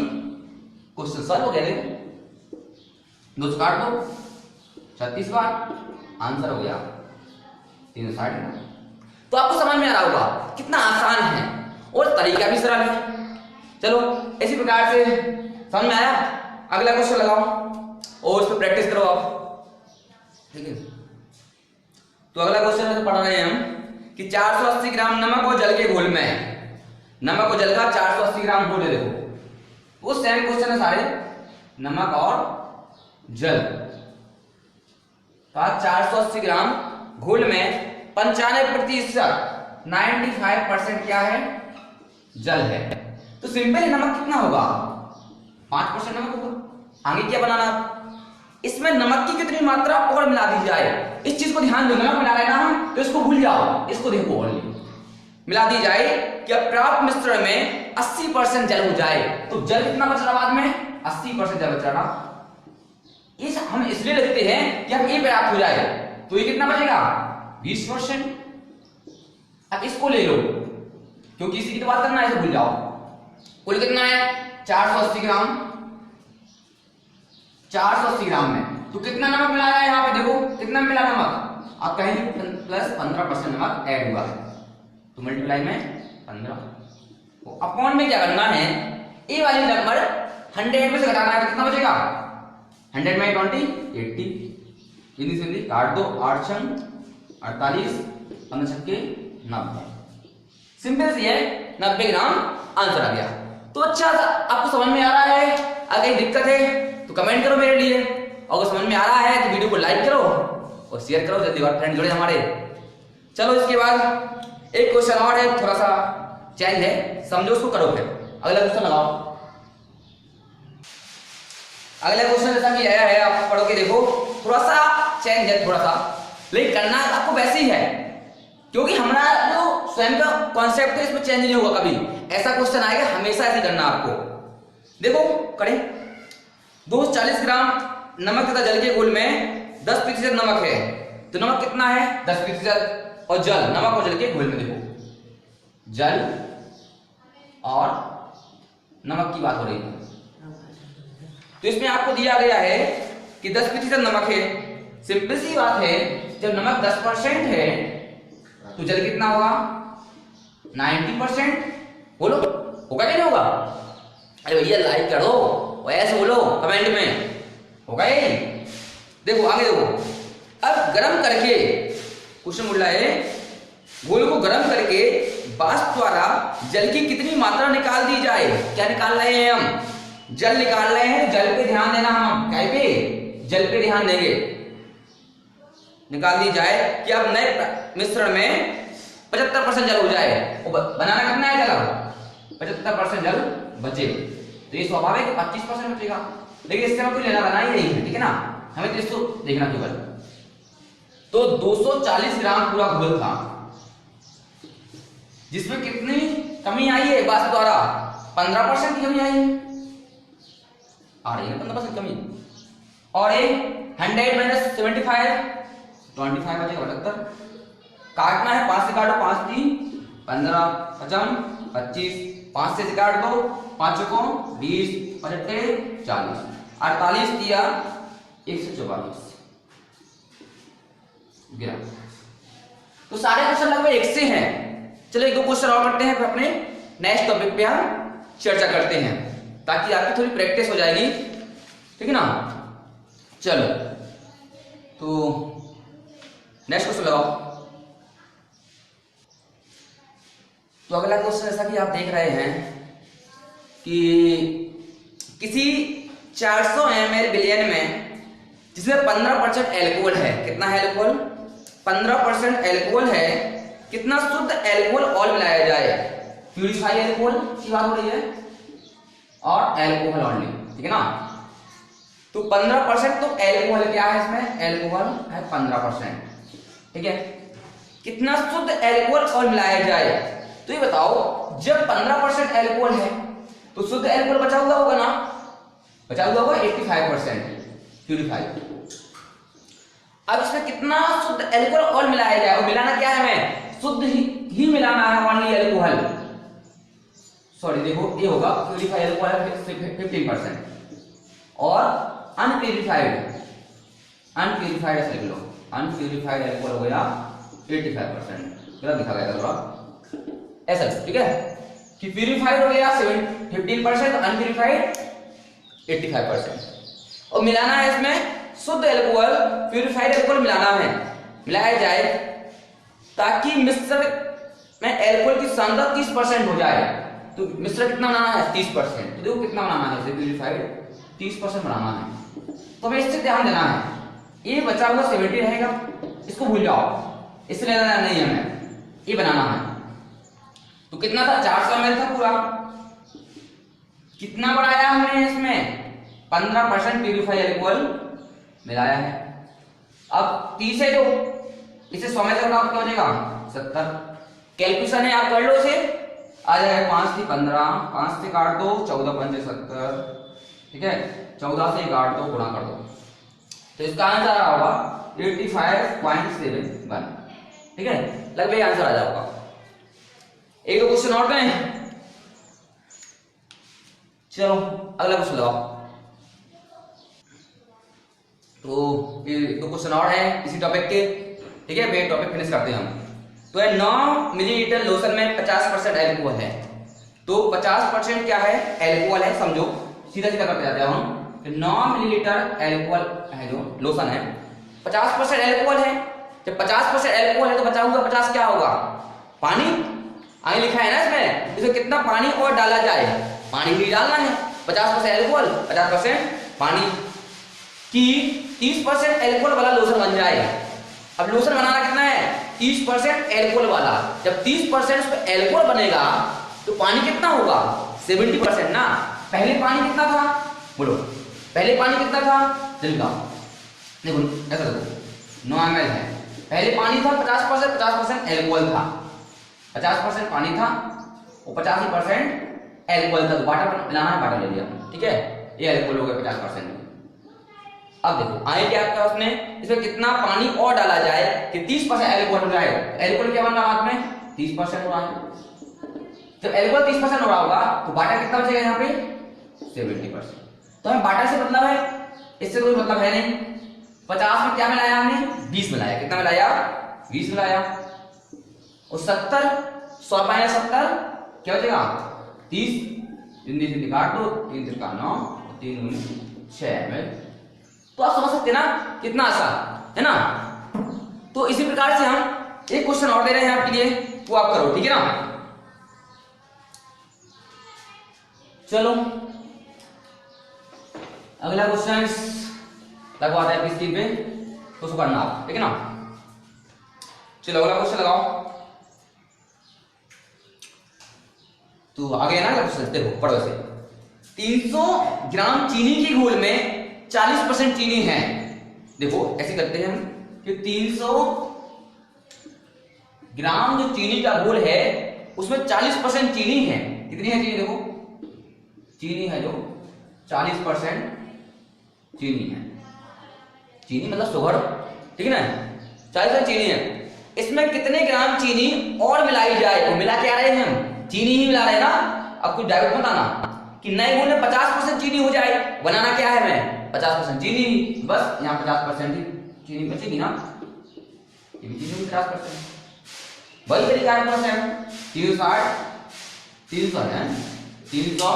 क्वेश्चन सॉल्व हो गया, देखो 2 से काट दो 36 बार, आंसर हो गया 360। तो आपको समझ में आ रहा होगा कितना आसान है और तरीका भी सरल है। चलो इसी प्रकार से समझ में आया, अगला क्वेश्चन लगाओ और उस पर प्रैक्टिस करो आप, ठीक है। तो अगला क्वेश्चन पढ़ रहे हैं हम कि 480 ग्राम नमक और जल के घोल में, नमक और जल का 480 ग्राम घोल है, देखो वो सेम क्वेश्चन है सारे, नमक और जल का 480 ग्राम घोल में 95% 95% क्या है जल है, तो सिंपल नमक कितना होगा 5% नमक होगा। आगे क्या बनाना, इसमें नमक की कितनी मात्रा और मिला दी जाए, इस चीज को ध्यान दो, नमक मिला रहे ना हम, तो इसको भूल जाओ, इसको देखो ओनली मिला दी जाए कि प्राप्त मिश्रण में 80% जल हो जाए, तो जल कितना बच रहा बाद में 80% जल बच रहा। ये हम इसलिए लिखते हैं कि हम ये प्राप्त हो जाए, तो ये कितना बचेगा 20%। अब इसको ले लो, क्योंकि इसी की तो बात करना है, इसे भूल जाओ। कुल कितना है 480 ग्राम, 480 ग्राम में तो कितना नमक मिलाया है, यहाँ पे देखो कितना मिला नमक, आप कहेंगे प्लस 15% नमक ऐड हुआ है, तो मल्टीप्लाई में 15, तो अपॉन में क्या करना है, ए वाली नंबर 100 में से घटाना है, कितना बचेगा 100 में 20 80, सीधी सीधी काट दो, 8 छंग 48 15 छक्के 90, सिंपल सी है, 90 ग्राम आंसर आ गया। तो अच्छा आपको समझ में आ रहा है? अगर कहीं दिक्कत है तो कमेंट करो मेरे लिए, और अगर समझ में आ रहा है तो वीडियो को लाइक करो और शेयर करो, जल्दी और फ्रेंड जुड़े हमारे। चलो इसके बाद एक क्वेश्चन और है, थोड़ा सा चेंज है, समझो उसको, करो फिर अगला क्वेश्चन लगाओ। अगला क्वेश्चन जैसा कि आया है आप पढ़ो के देखो, थोड़ा सा चेंज है थोड़ा सा, लेकिन करना आपको वैसे ही है, क्योंकि हमारा जो स्वयं का कॉन्सेप्ट है इसमें चेंज नहीं होगा कभी। ऐसा क्वेश्चन आएगा हमेशा ऐसे करना आपको। देखो करें, 240 ग्राम नमक तथा जल के घोल में 10% नमक है, तो नमक कितना है? 10%। और जल, नमक और जल के घोल में देखो, जल और नमक की बात हो रही है, तो इसमें आपको दिया गया है कि 10% नमक है। सिंपल सी बात है, जब नमक 10% है तो जल कितना होगा? 90%। बोलो होगा क्या नहीं होगा? अरे भैया लाइक करो और ऐसे बोलो कमेंट में, होगा ये? देखो आगे देखो, अब गरम करके क्वेश्चन बोल रहा है, घोल को गरम करके वाष्प द्वारा जल की कितनी मात्रा निकाल दी जाए? क्या निकाल रहे हैं हम? जल निकाल रहे हैं, जल पे ध्यान देना, हम क्या पे? जल पे ध्यान देंगे। निकाल दी जाए कि अब नए मिश्रण में 75% जल हो जाए, बनाना कितना है जल? 75% जल बचे, तो ये स्वाभाविक 25% बचेगा, लेकिन इससे हमें कोई लेना देना ही नहीं है, ठीक है ना, हमें तो इसको देखना केवल। तो 240 ग्राम पूरा घोल था, जिसमें कितनी कमी आई है वाष्प द्वारा? 15% की कमी आई है, आ रही है 15% कमी। और ये 100 माइनस 75, 25 बचेगा 78। काटना है, 5 से काटो, 5 3 15 55 25, 5 से काट दो, 5 को 20 55 40, 48 दिया 144 ग्राम। तो सारे क्वेश्चन लगभग एक से हैं। चलो एक दो क्वेश्चन और करते हैं, फिर अपने नेक्स्ट टॉपिक पे हम चर्चा करते हैं, ताकि आपकी थोड़ी प्रैक्टिस हो जाएगी, ठीक है ना। चलो तो नेक्स्ट क्वेश्चन लगाओ। तो अगला क्वेश्चन जैसा कि आप देख रहे हैं कि किसी 400 ml विलयन में जिसमें 15% एल्कोहल है, कितना है एल्कोहल? 15% एल्कोहल है, कितना शुद्ध एल्कोहल और मिलाया जाए? प्यूरिफाई एल्कोहल की बात हो रही है और एल्कोहल ओनली, ठीक है ना। तो 15% तो एल्कोहल क्या है इसमें? एल्कोहल है 15%, ठीक है। कितना शुद्ध एल्कोहल और मिलाया जाए? तो ये बताओ, जब 15% एल्कोहल है तो शुद्ध एल्कोहल बचा हुआ होगा ना, बचा हुआ होगा 85% प्यूरिफाइड। अब इसमें कितना शुद्ध एल्कोहल और मिलाया जाए? और मिलाना क्या है हमें? शुद्ध ही मिलाना है, ओनली एल्कोहल, सॉरी देखो ये होगा प्यूरिफाइड एल्कोहल है 15% और अनप्यूरिफाइड ऐसे लिख लो, अनप्यूरिफाइड एल्कोहल हो गया 85%, गलत लिखा गया था थोड़ा ऐसा, ठीक है, कि प्यूरिफाइड हो गया 15%, अनप्यूरिफाइड 85%। और मिलाना है इसमें शुद्ध एल्कोहल, प्यूरिफाइड एल्कोहल मिलाना है, मिलाया जाए ताकि मिश्रण में एल्कोहल की सांद्रता 30% हो जाए। तो मिश्रण कितना बनाना है? 30%। तो देखो कितना बनाना है, प्यूरिफाइड 30% बनाना है, तो हमें इससे ध्यान देना है। ये बचा हुआ 70 रहेगा, इसको भूल जाओ, इससे लेना नहीं है हमें, ये बनाना है। तो कितना था? 400 ml था पूरा, कितना बढ़ाया हमने इसमें? 15% प्यूरिफाइड एल्कोहल मिलाया है। अब 30 है जो, इसे 100 में से घटाओ क्या हो जाएगा? 70। कैलकुलेशन है, आप कर लो इसे, आ जाएगा 5 3 15, 5 से काट दो 14 5 70, ठीक है, 14 से काट दो, गुणा कर दो, तो इसका आंसर आ होगा 85.71, ठीक है, लगभग आंसर आ जाएगा। एक दो क्वेश्चन और करें, चलो अगला क्वेश्चन लगाओ। तो ये दो क्वेश्चन और है इसी टॉपिक के, ठीक है, वे टॉपिक फिनिश करते हैं हम। तो है 9 मिलीलीटर लोशन में 50% एल्कोहल है, तो 50% क्या है? एल्कोहल है, समझो सीधा सीधा करते जाते हैं हम। 9 मिलीलीटर एल्कोहल है जो लोशन है, 50% एल्कोहल है, जब 50% एल्कोहल है तो बचा हुआ 50 क्या होगा? पानी। आगे लिखा है ना इसमें, इसमें कितना पानी और डाला जाए, पानी भी डालना है। 50% एल्कोहल 50% पानी की 30% एल्कोहल वाला लोशन बन जाए। अब लोशन बनाना कितना है? 30% एल्कोहल वाला। जब 30% उसमें एल्कोहल बनेगा तो पानी कितना होगा? 70% ना। पहले पानी कितना था? बोलो, पहले पानी कितना था? जल्दी देखो, ऐसा देखो 9 ml है। पहले पानी था 50% एल्कोहल था। 50% पानी था और 85% एल्कोहल था। तो वाटर मिलाना है, वाटर ले लिया, ठीक है, ये एल्कोहल हो गया 50%। अब देखो आए क्या आपका उसमें, इसमें कितना पानी और डाला जाए कि 30% एल्कोहल हो जाए। एल्कोहल क्या बनना बाद में? 30% हो रहा है। जब एल्कोहल 30% हो रहा होगा तो वाटर कितना बचेगा यहाँ पे? 70%। तो हमें वाटर से मतलब है, इससे कोई मतलब है नहीं। 50 में क्या मिलाया हमने? 20 मिलाया। कितना मिलाया? 20 मिलाया। और 70 100 पाया 70 क्या बचेगा? 30 जिंदगी काट दो, 3 3 9 3 6 में। तो आप समझ सकते हैं ना कितना आसान है ना। तो इसी प्रकार से हम एक क्वेश्चन और दे रहे हैं आपके लिए, वो आप करो, ठीक है ना। चलो अगला क्वेश्चन लगवाते हैं आपकी स्क्रीन पे, तो उसको करना आप, ठीक है ना। चलो अगला क्वेश्चन लगाओ। तो आगे है ना क्वेश्चन, देखो पढ़ो इसे। 300 ग्राम चीनी की घोल में 40% चीनी है। देखो ऐसे करते हैं हम कि 300 ग्राम जो चीनी का घोल है उसमें 40% चीनी है। कितनी है चीनी? देखो चीनी है जो 40% चीनी है। चीनी मतलब शुगर, ठीक है ना। 40% चीनी है। इसमें कितने ग्राम चीनी और मिलाई जाए? तो मिला क्या रहे हैं हम? चीनी ही मिला रहे हैं ना। अब कुछ डाउट मत आना कि नए घोल में 50% चीनी हो जाए। बनाना क्या है हमें? 50% चीनी, बस यहाँ 50% ही चीनी बचेगी ना, ये भी चीनी 50%। वही तरीका है प्लस है 360 300 है 300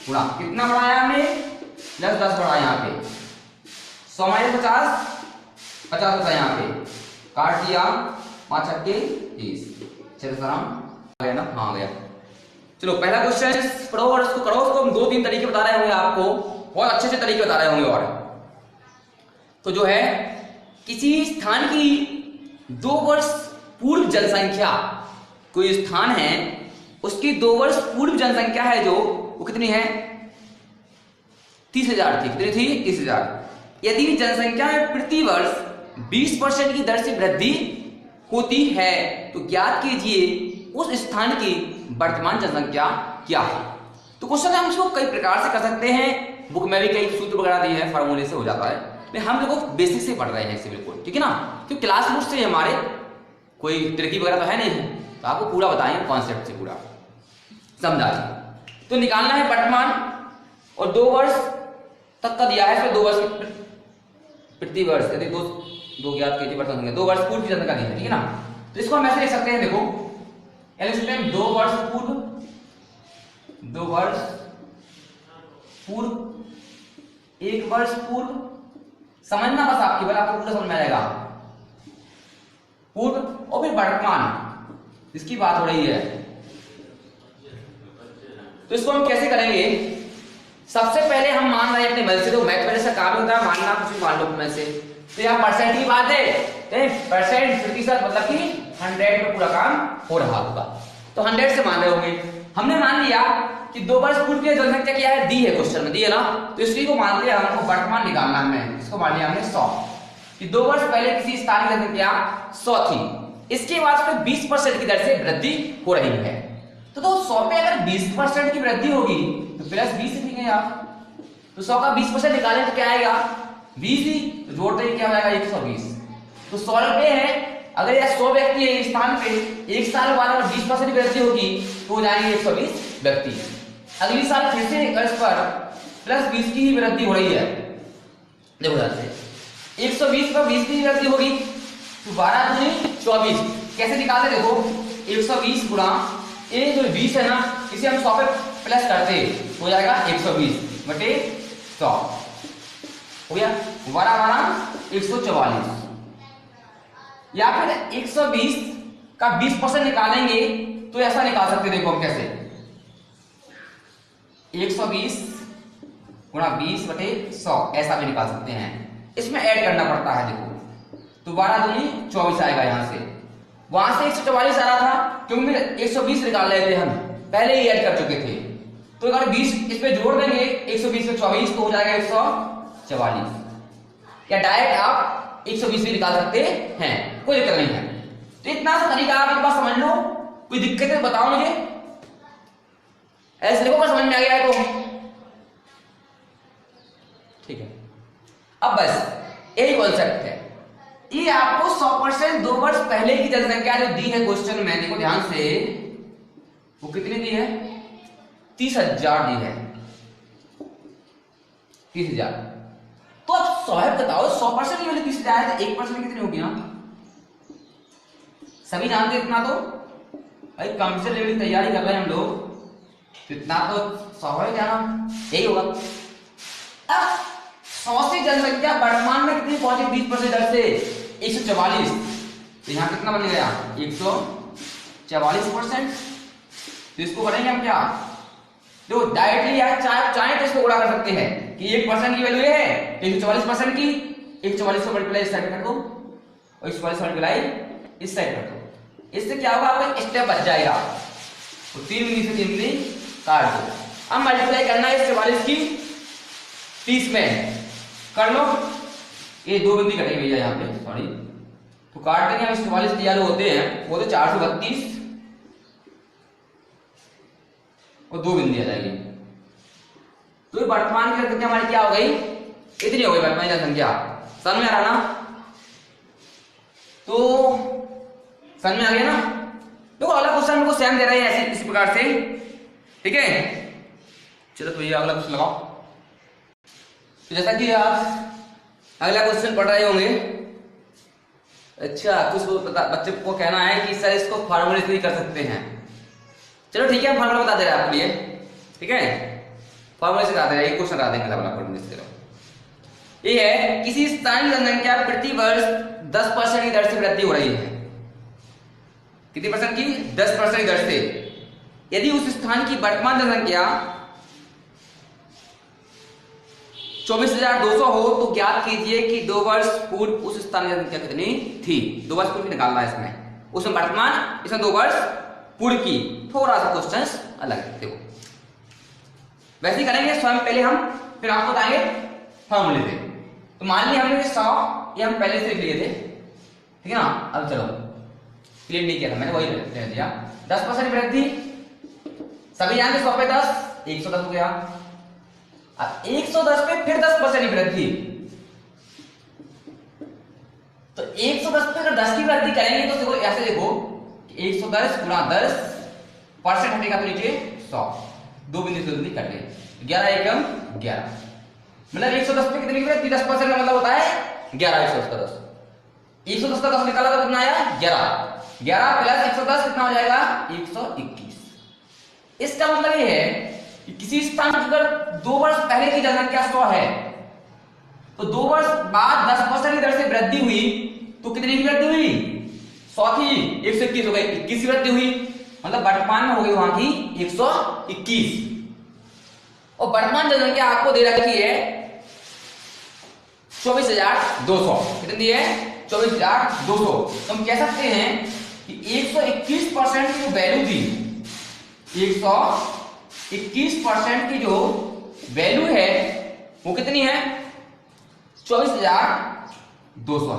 गुणा कितना बढ़ाया हमने? प्लस 10 बढ़ाया यहाँ पे 100 माइनस 50 होता है यहाँ पे, काट दिया 5 छक्के 30 आ गया ना। हाँ आ गया। चलो पहला क्वेश्चन पढ़ो और इसको करो। उसको हम 2-3 तरीके बता रहे होंगे आपको, बहुत अच्छे से तरीके बता रहे होंगे। और तो जो है किसी स्थान की 2 वर्ष पूर्व जनसंख्या, कोई स्थान है उसकी 2 वर्ष पूर्व जनसंख्या है जो वो कितनी है? 30,000 थी। कितनी थी? 30,000। यदि जनसंख्या में प्रति वर्ष 20% की दर से वृद्धि होती है तो ज्ञात कीजिए उस स्थान की वर्तमान जनसंख्या क्या है। तो क्वेश्चन हम इसको कई प्रकार से कर सकते हैं। बुक में भी कई सूत्र वगैरह दिए हैं, फार्मूले से हो जाता है, लेकिन हम लोग बेसिक से पढ़ रहे हैं इसे बिल्कुल, ठीक है ना। क्योंकि क्लास नोट से हमारे कोई ट्रिकी वगैरह तो है नहीं, तो आपको पूरा बताएंगे कॉन्सेप्ट से पूरा समझा। तो निकालना है वर्तमान और 2 वर्ष तक का दिया है इसमें। 2 वर्ष प्रति वर्ष यदि दो ज्ञात कीजिए वर्तमान संख्या 2 वर्ष पूर्व की जनसंख्या दी है, ठीक है ना। तो इसको हम ऐसे लिख सकते हैं, देखो 2 वर्ष पूर्व 2 वर्ष पूर्व 1 वर्ष पूर्व, समझना बस आपकी बात, आपको पूरा समझ में आएगा। पूर्व और फिर वर्तमान इसकी बात हो रही है। तो इसको हम कैसे करेंगे? सबसे पहले हम मान रहे हैं अपने मन से, तो मैथ से काम होता है मानना, कुछ भी मान लो अपने से। तो यहाँ परसेंट की बात है, परसेंट प्रतिशत मतलब कि 100 में पूरा काम हो रहा होगा, तो 100 से मान रहे होंगे। हमने मान लिया कि 2 वर्ष पूर्व की जनसंख्या क्या है, दी है क्वेश्चन में, दी है ना। तो इसकी को मान लिया हमको वर्तमान निकालना है, इसको मान लिया हमने 100 कि 2 वर्ष पहले किसी स्थान की जनसंख्या 100 थी। इसके बाद फिर 20% की दर से वृद्धि हो रही है। तो 100 पे अगर 20% की वृद्धि होगी तो प्लस 20 लिखेंगे आप। तो 100 का 20% निकालें तो क्या आएगा? 20 ही, तो जोड़ते ही क्या हो जाएगा? 120। तो 100 रुपए है। अगर यह 100 व्यक्ति है इस स्थान पे, 1 साल बाद अगर 20% वृद्धि होगी तो हो जाएंगे 120 व्यक्ति। अगली साल फिर से इस पर प्लस 20 की ही वृद्धि हो रही है। देखो ध्यान से 120 पर 20 की वृद्धि होगी तो 12 दूनी 24। कैसे निकालते? देखो 120 गुणा ये जो 20 है ना, इसे हम 100 पे प्लस करते हो जाएगा 120 बटे 100 हो गया। 12 12 144 या फिर 120 का 20% निकालेंगे तो ऐसा निकाल सकते हैं, देखो हम कैसे, 120 गुणा 20/100 ऐसा भी निकाल सकते हैं। इसमें ऐड करना पड़ता है, देखो तो 12 दूनी 24 आएगा, यहां से वहां से 144 आ रहा था क्योंकि 120 निकाल रहे थे, हम पहले ही ऐड कर चुके थे। तो अगर 20 इसमें जोड़ देंगे 120 में 24 तो हो जाएगा 144, या डायरेक्ट आप 120 भी निकाल सकते हैं, कोई दिक्कत नहीं है। तो इतना सा तरीका आप एक बार समझ लो, कोई दिक्कत है बताओ मुझे, ऐसे देखो समझ में आ गया है तो ठीक है। अब बस यही कॉन्सेप्ट है, ये आपको 100% 2 वर्ष पहले की जनसंख्या जो दी है क्वेश्चन में, देखो ध्यान से, वो कितनी दी है, 30,000 दी है, 30,000। तो अब स्वाभाविक बताओ 100% की वैल्यू 30,000 है तो 1% कितनी होगी, हाँ सभी जानते इतना, तो भाई कंप्यूटर लेवल की तैयारी कर रहे हैं हम लोग, तो इतना तो स्वाभाविक है ना, यही होगा। अब 100 से जनसंख्या वर्तमान में कितनी पहुंची 20% दर से, 144, तो यहाँ कितना बन गया 144%। तो इसको करेंगे हम क्या, जो डायरेक्टली या चाहे तो इसको गुणा कर सकते हैं कि 1% की वैल्यू है 144% की, 144 को मल्टीप्लाई इस साइड कर दो और 144 मल्टीप्लाई इस साइड कर दो, इससे क्या होगा आपका स्टेप बच जाएगा। तो 3 मिली से 3 मिली काट दो, अब मल्टीप्लाई करना है 44 की 30 में, कर लो, ये 2 बिंदी कटेंगे भैया यहाँ पे, सॉरी, तो काट देंगे हम 44 तैयार होते हैं, वो तो 432 और 2 बिंदी आ जाएगी। तो ये वर्तमान की जनसंख्या हमारी क्या हो गई, इतनी हो गई वर्तमान जनसंख्या, समझ में आ रहा ना, तो समझ में आ गया ना। देखो अगला क्वेश्चन हमको सेम दे रहे हैं ऐसे इस प्रकार से, ठीक है। चलो तो ये अगला क्वेश्चन लगाओ। तो जैसा कि आप अगला क्वेश्चन पढ़ रहे होंगे, अच्छा कुछ बच्चे को कहना है कि सर इसको फार्मूले से ही कर सकते हैं, चलो ठीक है, फार्मूला बता दे रहे हैं आपके लिए, ठीक है, फार्मूले से बता दे रहे हैं, एक क्वेश्चन बता देंगे। ये है किसी स्थान की जनसंख्या प्रति वर्ष 10% की दर से वृद्धि हो रही है, कितनी परसेंट की, 10% की दर से। यदि उस स्थान की वर्तमान जनसंख्या 24,200 हो तो ज्ञात कीजिए कि 2 वर्ष पूर्व उस स्थान की जनसंख्या कितनी थी। 2 वर्ष पूर्व निकालना है इसमें, उसमें वर्तमान, इसमें 2 वर्ष पूर्व की। थोड़ा सा क्वेश्चन अलग है, देखो वैसे ही करेंगे स्वयं पहले हम, फिर आपको बताएंगे फॉर्मूले से। तो मान ली हमने 100 ये हम पहले से लिख लिए थे, ठीक है ना। अब चलो क्लियर नहीं किया था मैंने, वही ले दिया, 10% वृद्धि, सभी जानते 100 पे 10 110 हो गया। अब 110 पे फिर 10% की वृद्धि, तो 110 पे अगर 10 की वृद्धि करेंगे तो देखो ऐसे, देखो 110 गुणा 10% हटेगा तो नीचे 100, 2 बिंदु से कट गए, 11 एकम 11, मतलब 110 पे कितनी वृद्धि, 10% का मतलब होता है 11, 110 का 10, 110 का 10 निकाला तो कितना आया 11, 11 प्लस 110 कितना हो जाएगा 121। इसका मतलब ये है कि किसी स्थान की अगर 2 वर्ष पहले की जनसंख्या 100 है तो 2 वर्ष बाद 10% की दर से वृद्धि हुई तो कितनी की वृद्धि हुई, 100 थी 121 हो गई, 21 की वृद्धि हुई, मतलब वर्तमान में हो गई वहां की 121। और वर्तमान जनसंख्या आपको दे रखी है 24,200, कितनी दी है 24,200। तो हम कह सकते हैं कि 121% की जो वैल्यू थी, 121% की जो वैल्यू है वो कितनी है 24,200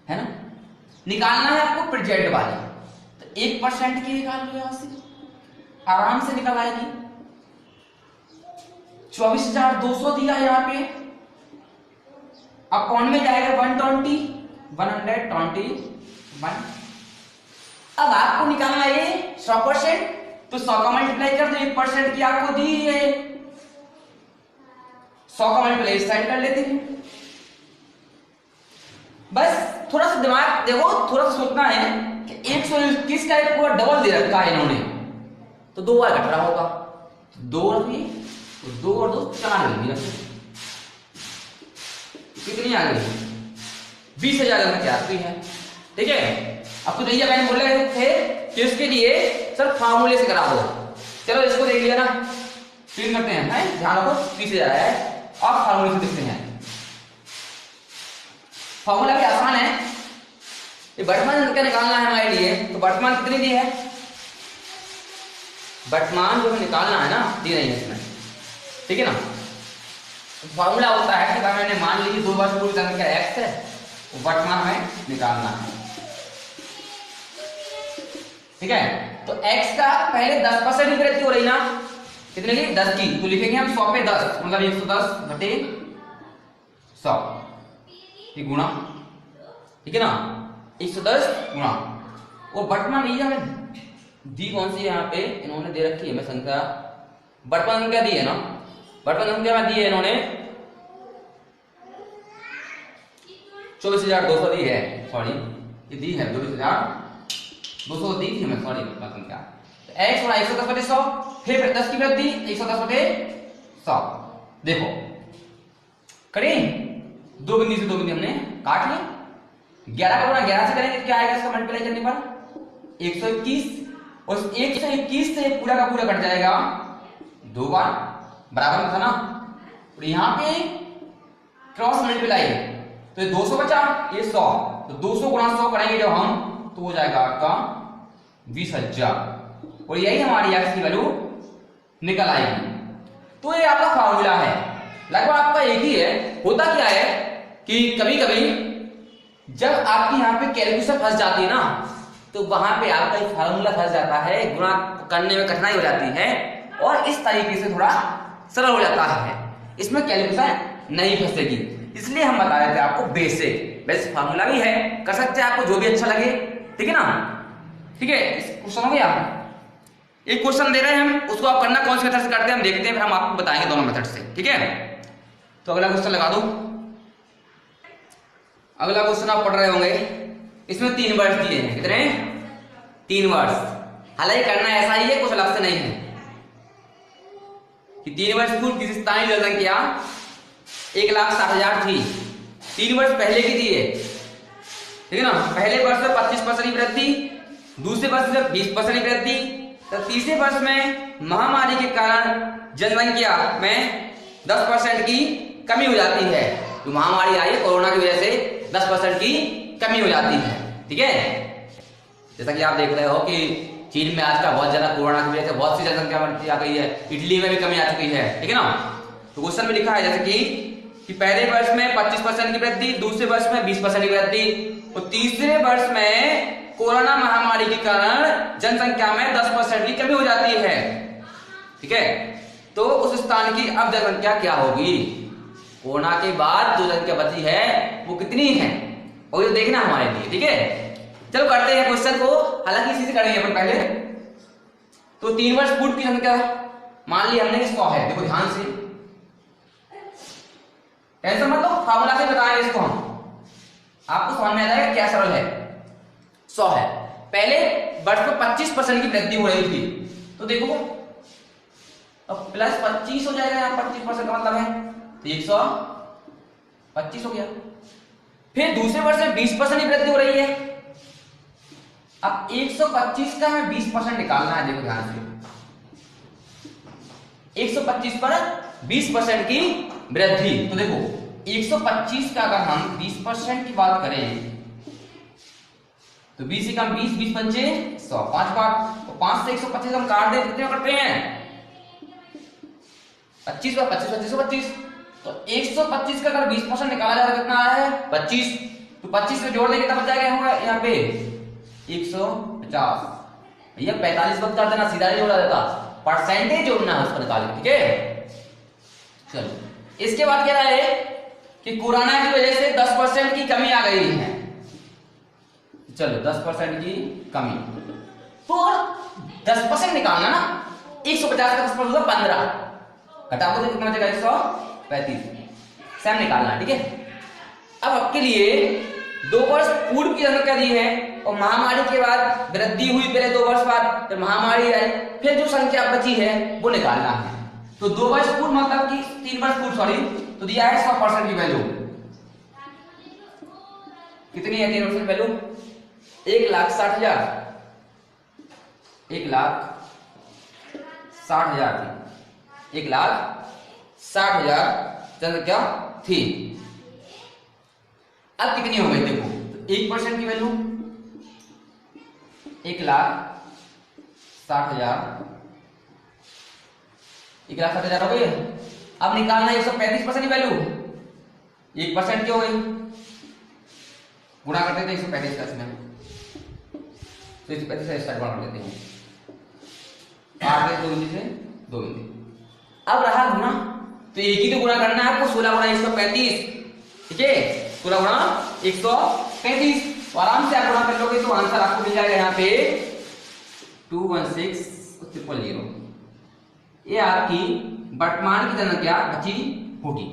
है ना। निकालना है आपको प्रेजेंट वाली, तो 1% की निकाल लो, यहां से आराम से निकल आएगी। 24,200 दिया है यहाँ पे, अब कौन में जाएगा 121। अब आपको निकालना है 100%, तो 100 का मल्टीप्लाई कर दो, 1% की आपको दी है, 100 का मल्टीप्लाई इस साइड कर लेते हैं। बस थोड़ा सा दिमाग देखो, थोड़ा सा सोचना है कि 121 का एक पूरा डबल दे रखा है इन्होंने, तो 2 बार घट रहा होगा, 2 रखिए तो 2 और 2 4 मिलेंगे, कितनी आ गई 20,000 जनसंख्या आती है। ठीक है, अब तो भैया मैंने बोले थे कि इसके लिए सर फार्मूले से करा दो। चलो इसको देख लिया ना, फिर करते हैं, ध्यान रखो 20,000 है। अब फार्मूले से देखते हैं। फार्मूला भी आसान है, ये वर्तमान जनसंख्या निकालना है हमारे लिए। तो वर्तमान कितनी दी है, वर्तमान जो निकालना है ना, दी नहीं है इसमें। ठीक है ना, फार्मूला होता है कि मैंने मान लीजिए 2 वर्ष पूर्व जनसंख्या x है, वर्तमान हमें निकालना है। ठीक है, तो x का पहले 10% की वृद्धि हो रही ना, कितने की, 10 की, तो लिखेंगे हम 100 पे 10, मतलब 110 बटे 100 गुणा। ठीक है ना, 110 गुणा। और वर्तमान ये हमें दी कौन सी है, यहाँ पे इन्होंने दे रखी है मैं संख्या, वर्तमान संख्या दी है ना, वर्तमान संख्या में दी है इन्होंने 24,200 दी है, सॉरी ये दी है 24,200 दी थी हमें, सॉरी संख्या। तो x बड़ा 110 बटे 100, फिर 10 की वृद्धि 110 बटे 100। देखो करें, 2 बिंदु से 2 बिंदु हमने काट ली। 11 का गुणा 11 से करेंगे क्या आएगा, इसका मल्टीप्लाई करने पर 121, और 121 से पूरा का पूरा कट जाएगा 2 बार, बराबर में था ना। और यहाँ पे क्रॉस मल्टीप्लाई, तो ये 200 बचा, ये 100, तो 200 गुणा 100 करेंगे जब हम, तो हो जाएगा आपका 20,000, और यही हमारी x की वैल्यू निकल आएगी। तो ये आपका फार्मूला है, लगभग आपका एक ही है। होता क्या है कि कभी कभी जब आपकी यहाँ पे कैलकुलेशन फंस जाती है ना, तो वहां पे आपका एक फार्मूला फंस जाता है, गुणा करने में कठिनाई हो जाती है, और इस तरीके से थोड़ा सरल हो जाता है, इसमें कैलकुलेशन नहीं फंसेगी। इसलिए हम बता रहे थे आपको बेसिक फार्मूला भी है, कर सकते हैं आपको जो भी अच्छा लगे। ठीक है ना, ठीक है, इस क्वेश्चन हो गया। एक क्वेश्चन दे रहे हैं हम, उसको आप करना कौन से मेथड से करते हैं हम देखते हैं, फिर हम आपको बताएंगे दोनों मेथड से। ठीक है, तो अगला क्वेश्चन लगा दो। अगला क्वेश्चन आप पढ़ रहे होंगे, इसमें 3 वर्ष दिए हैं, कितने, 3 वर्ष। हालांकि करना ऐसा ही है, कुछ अलग से नहीं है, कि 3 वर्ष पूर्व की स्थानीय जनसंख्या 1,60,000 थी, 3 वर्ष पहले की दी है। ठीक है ना, पहले वर्ष में 25% की वृद्धि, दूसरे वर्ष में 20% की वृद्धि, तो तीसरे वर्ष में महामारी के कारण जनसंख्या में 10% की कमी हो जाती है। तो महामारी आई है, कोरोना की वजह से 10% की कमी हो जाती है। ठीक है, जैसा कि आप देख रहे हो कि चीन में आजकल बहुत ज्यादा कोरोना की वजह से बहुत सी जनसंख्या बढ़ती आ गई है, इटली में भी कमी आ चुकी है। ठीक है ना, तो क्वेश्चन में लिखा है जैसे कि पहले वर्ष में 25% की वृद्धि, दूसरे वर्ष में 20% की वृद्धि, और तीसरे वर्ष में कोरोना महामारी के कारण जनसंख्या में 10% की कमी हो जाती है। ठीक है, तो उस स्थान की अब जनसंख्या क्या होगी, कोरोना के बाद जो जनसंख्या बची है वो कितनी है, और ये देखना हमारे लिए। ठीक है, चलो करते हैं क्वेश्चन को, हालांकि इसी से करेंगे अपन पहले। तो 3 वर्ष पूर्व की संख्या मान ली हमने 100 है, देखो ध्यान से, टेंशन मत लो, फार्मूला से बताएंगे इसको हम, आपको समझ में आ जाएगा क्या सरल है। 100 है, पहले वर्ष में 25% की वृद्धि हो रही थी, तो देखो अब प्लस 25 हो जाएगा, यहाँ 25% का मतलब है, तो 125 हो गया। फिर दूसरे वर्ष में 20% की वृद्धि हो रही है, अब 125 का हमें 20% निकालना है, देखो ध्यान से, 125 पर 20% की वृद्धि, तो देखो 125 का अगर हम 20% की बात करें तो 20 से कम 20, 20 पंचे 100, 5 बार, तो 5 से 125 हम काट दे, कितने करते हैं 25 बार 25, 25 25, तो 125 का अगर 20% निकाला जाए तो कितना आया है 25, तो 25 से जोड़ देंगे तब बच जाएगा होगा यहाँ पे 150, भैया 45 वक्त कर देना, सीधा नहीं जोड़ा जाता, परसेंटेज जोड़ना है उसको निकाल के। ठीक है, चलो इसके बाद कह रहा है कि कोरोना की वजह से 10% की कमी आ गई है, चलो 10% की कमी, तो अगर 10% निकालना ना, 150 का 10% होगा 15, घटा को कितना बचेगा 135, सेम निकालना है। ठीक है, अब आपके लिए 2 वर्ष पूर्व की जनसंख्या दी है और महामारी के बाद वृद्धि हुई, पहले 2 वर्ष बाद फिर महामारी आई, फिर जो संख्या बची है वो निकालना है। तो 2 वर्ष पूर्व मतलब कि 3 वर्ष पूर्व, सॉरी, तो दिया है 100% की वैल्यू, कितनी है 3% वैल्यू? 1,60,000, 1,60,000 थी, 1,60,000 जनसंख्या थी। अब कितनी हो गई देखो, 1% की वैल्यू 1,60,000, 1,60,000 हो गई। अब निकालना 135% की वैल्यू, 1% की हो गई, गुणा करते थे 135 का इसमें, तो 135 से स्टार्ट कर लेते हैं, 8 2 बिंदी से 2 बिंदी। अब रहा गुणा, तो एक ही तो गुणा करना है आपको, 16 गुणा 135, ठीक है, 16 गुणा 135, तो आराम से आप गुणा कर लोगे तो आंसर आपको मिल जाएगा यहाँ पे 216,000। ये आपकी वर्तमान की जनसंख्या बची होगी।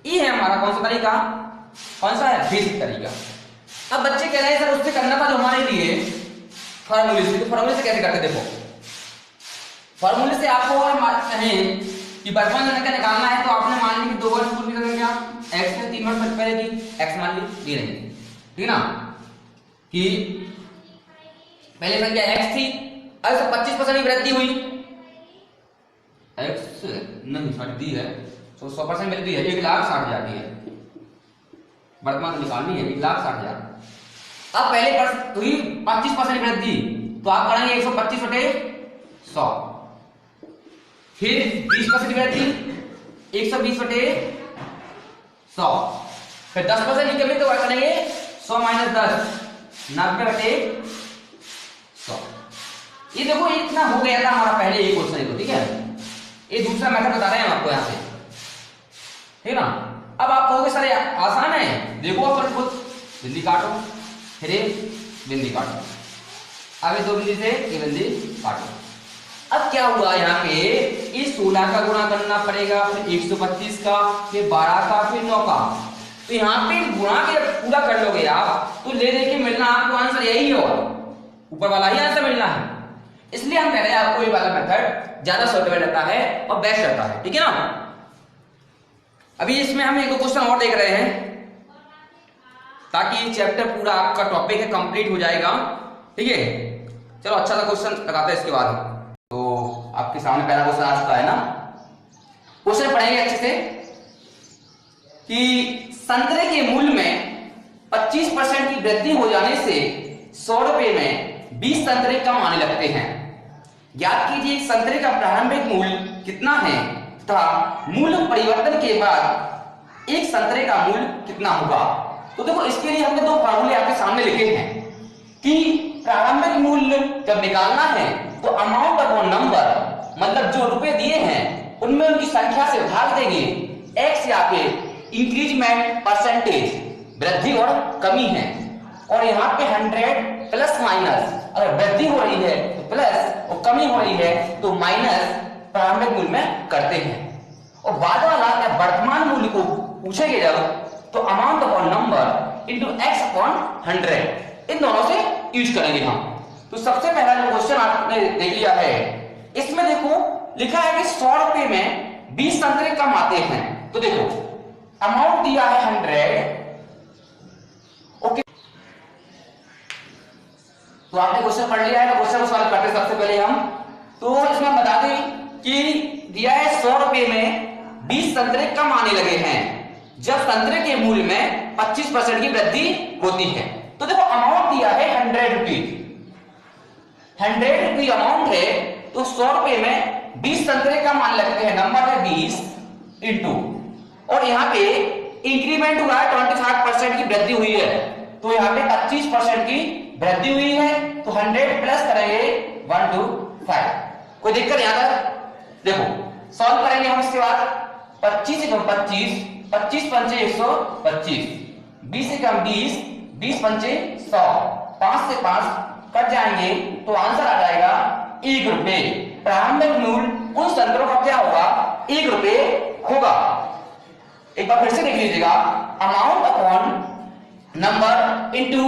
ये है हमारा कौन सा तरीका, कौन सा है, बेसिक तरीका। अब बच्चे कह रहे हैं सर उससे करना था जो हमारे लिए फॉर्मूले से, तो फॉर्मूले से कैसे करते देखो, फॉर्मूले से आपको अगर कहें कि वर्तमान जनसंख्या निकालना है तो आपने मान ली कि 2 वर्ष पूर्व की जनसंख्या x में 3 वर्ष पहले की x मान ली, ये नहीं, ठीक है ना, कि पहले संख्या x थी, अब 25% की वृद्धि हुई, x नहीं दी है तो 100% वृद्धि है, 1,60,000 की है, वर्तमान तो निकालनी है 1,60,000। अब पहले हुई 25% वृद्धि, तो आप करेंगे 125/100, फिर 20% वृद्धि 120/100, फिर 10% की कमी तो करेंगे 100 - 10 90/100। ये देखो इतना हो गया था हमारा पहले एक क्वेश्चन तो, ठीक है, ये दूसरा मेथड बता रहे हैं हम आपको यहाँ से, ठीक है ना। अब आप कहोगे सर आसान है, देखो आप खुद बिंदी काटो, फिर बिंदी काटो, आगे 2 बिंदी से एक बिंदी काटो। अब क्या हुआ यहाँ पे, इस 16 का गुणा करना पड़ेगा, फिर 125 का, फिर 12 का, फिर 9 का, तो यहाँ पे गुणा के पूरा कर लोगे आप तो ले लेके मिलना आपको आंसर यही होगा, ऊपर वाला ही आंसर मिलना है। इसलिए हम कह रहे हैं आपको ये वाला मेथड ज्यादा सूटेबल रहता है और बेस्ट रहता है, ठीक है ना। अभी इसमें हम एक दो क्वेश्चन और देख रहे हैं ताकि ये चैप्टर पूरा आपका टॉपिक है कंप्लीट हो जाएगा, ठीक है। चलो अच्छा सा क्वेश्चन लगाते हैं इसके बाद। तो आपके सामने पहला क्वेश्चन आ चुका है ना, क्वेश्चन पढ़ेंगे अच्छे से कि संतरे के मूल्य में 25% की वृद्धि हो जाने से 100 रुपए में 20 संतरे कम आने लगते हैं। ज्ञात कीजिए संतरे का प्रारंभिक मूल्य कितना है तथा मूल्य परिवर्तन के बाद एक संतरे का मूल्य कितना होगा। तो देखो इसके लिए हमने 2 फार्मूले आपके सामने लिखे हैं कि प्रारंभिक मूल्य जब निकालना है तो अमाउंट अपॉन नंबर, मतलब जो रुपए दिए हैं उनमें उनकी संख्या से भाग देंगे, एक्स या फिर इंक्रीजमेंट परसेंटेज वृद्धि और कमी है, और यहाँ पे 100 प्लस माइनस, अगर वृद्धि हो रही है तो प्लस और कमी हो रही है तो माइनस प्रारंभिक मूल्य में करते हैं। और बाद वाला या वर्तमान मूल्य को पूछेंगे जब तो amount upon number into x upon 100, इन दोनों से यूज करेंगे हम। तो सबसे पहला जो क्वेश्चन आपने देख लिया है, इसमें देखो लिखा है कि 100 रुपए में 20 संतरे कम आते हैं। तो देखो अमाउंट दिया है 100, ओके, तो आपने क्वेश्चन पढ़ लिया है, तो क्वेश्चन को सॉल्व करते सबसे पहले हम। तो इसमें बता दें कि दिया है 100 रुपए में 20 संतरे कम आने लगे हैं जब संतरे के मूल्य में 25% की वृद्धि होती है। तो देखो अमाउंट दिया है 100 रुपीज, 100 रुपीज अमाउंट है, तो 100 रुपए में 20 संतरे कम आने लगते हैं, नंबर है 20 इंटू, और यहाँ पे इंक्रीमेंट हुआ है 25% की वृद्धि हुई है, तो यहाँ पे 25% की वृद्धि हुई है, तो 100 प्लस करेंगे 125। कोई दिक्कत यहाँ तक? देखो सॉल्व करेंगे हम इसके बाद 25 से कम 25, 25 पंचे 125, 20 से कम 20, 20 पंचे 100, 5 से 5 कट जाएंगे तो आंसर आ जाएगा 1 रुपए। प्रारंभिक मूल्य उन संतरों का क्या होगा? 1 रुपए होगा। एक बार फिर से देख लीजिएगा, amount upon number into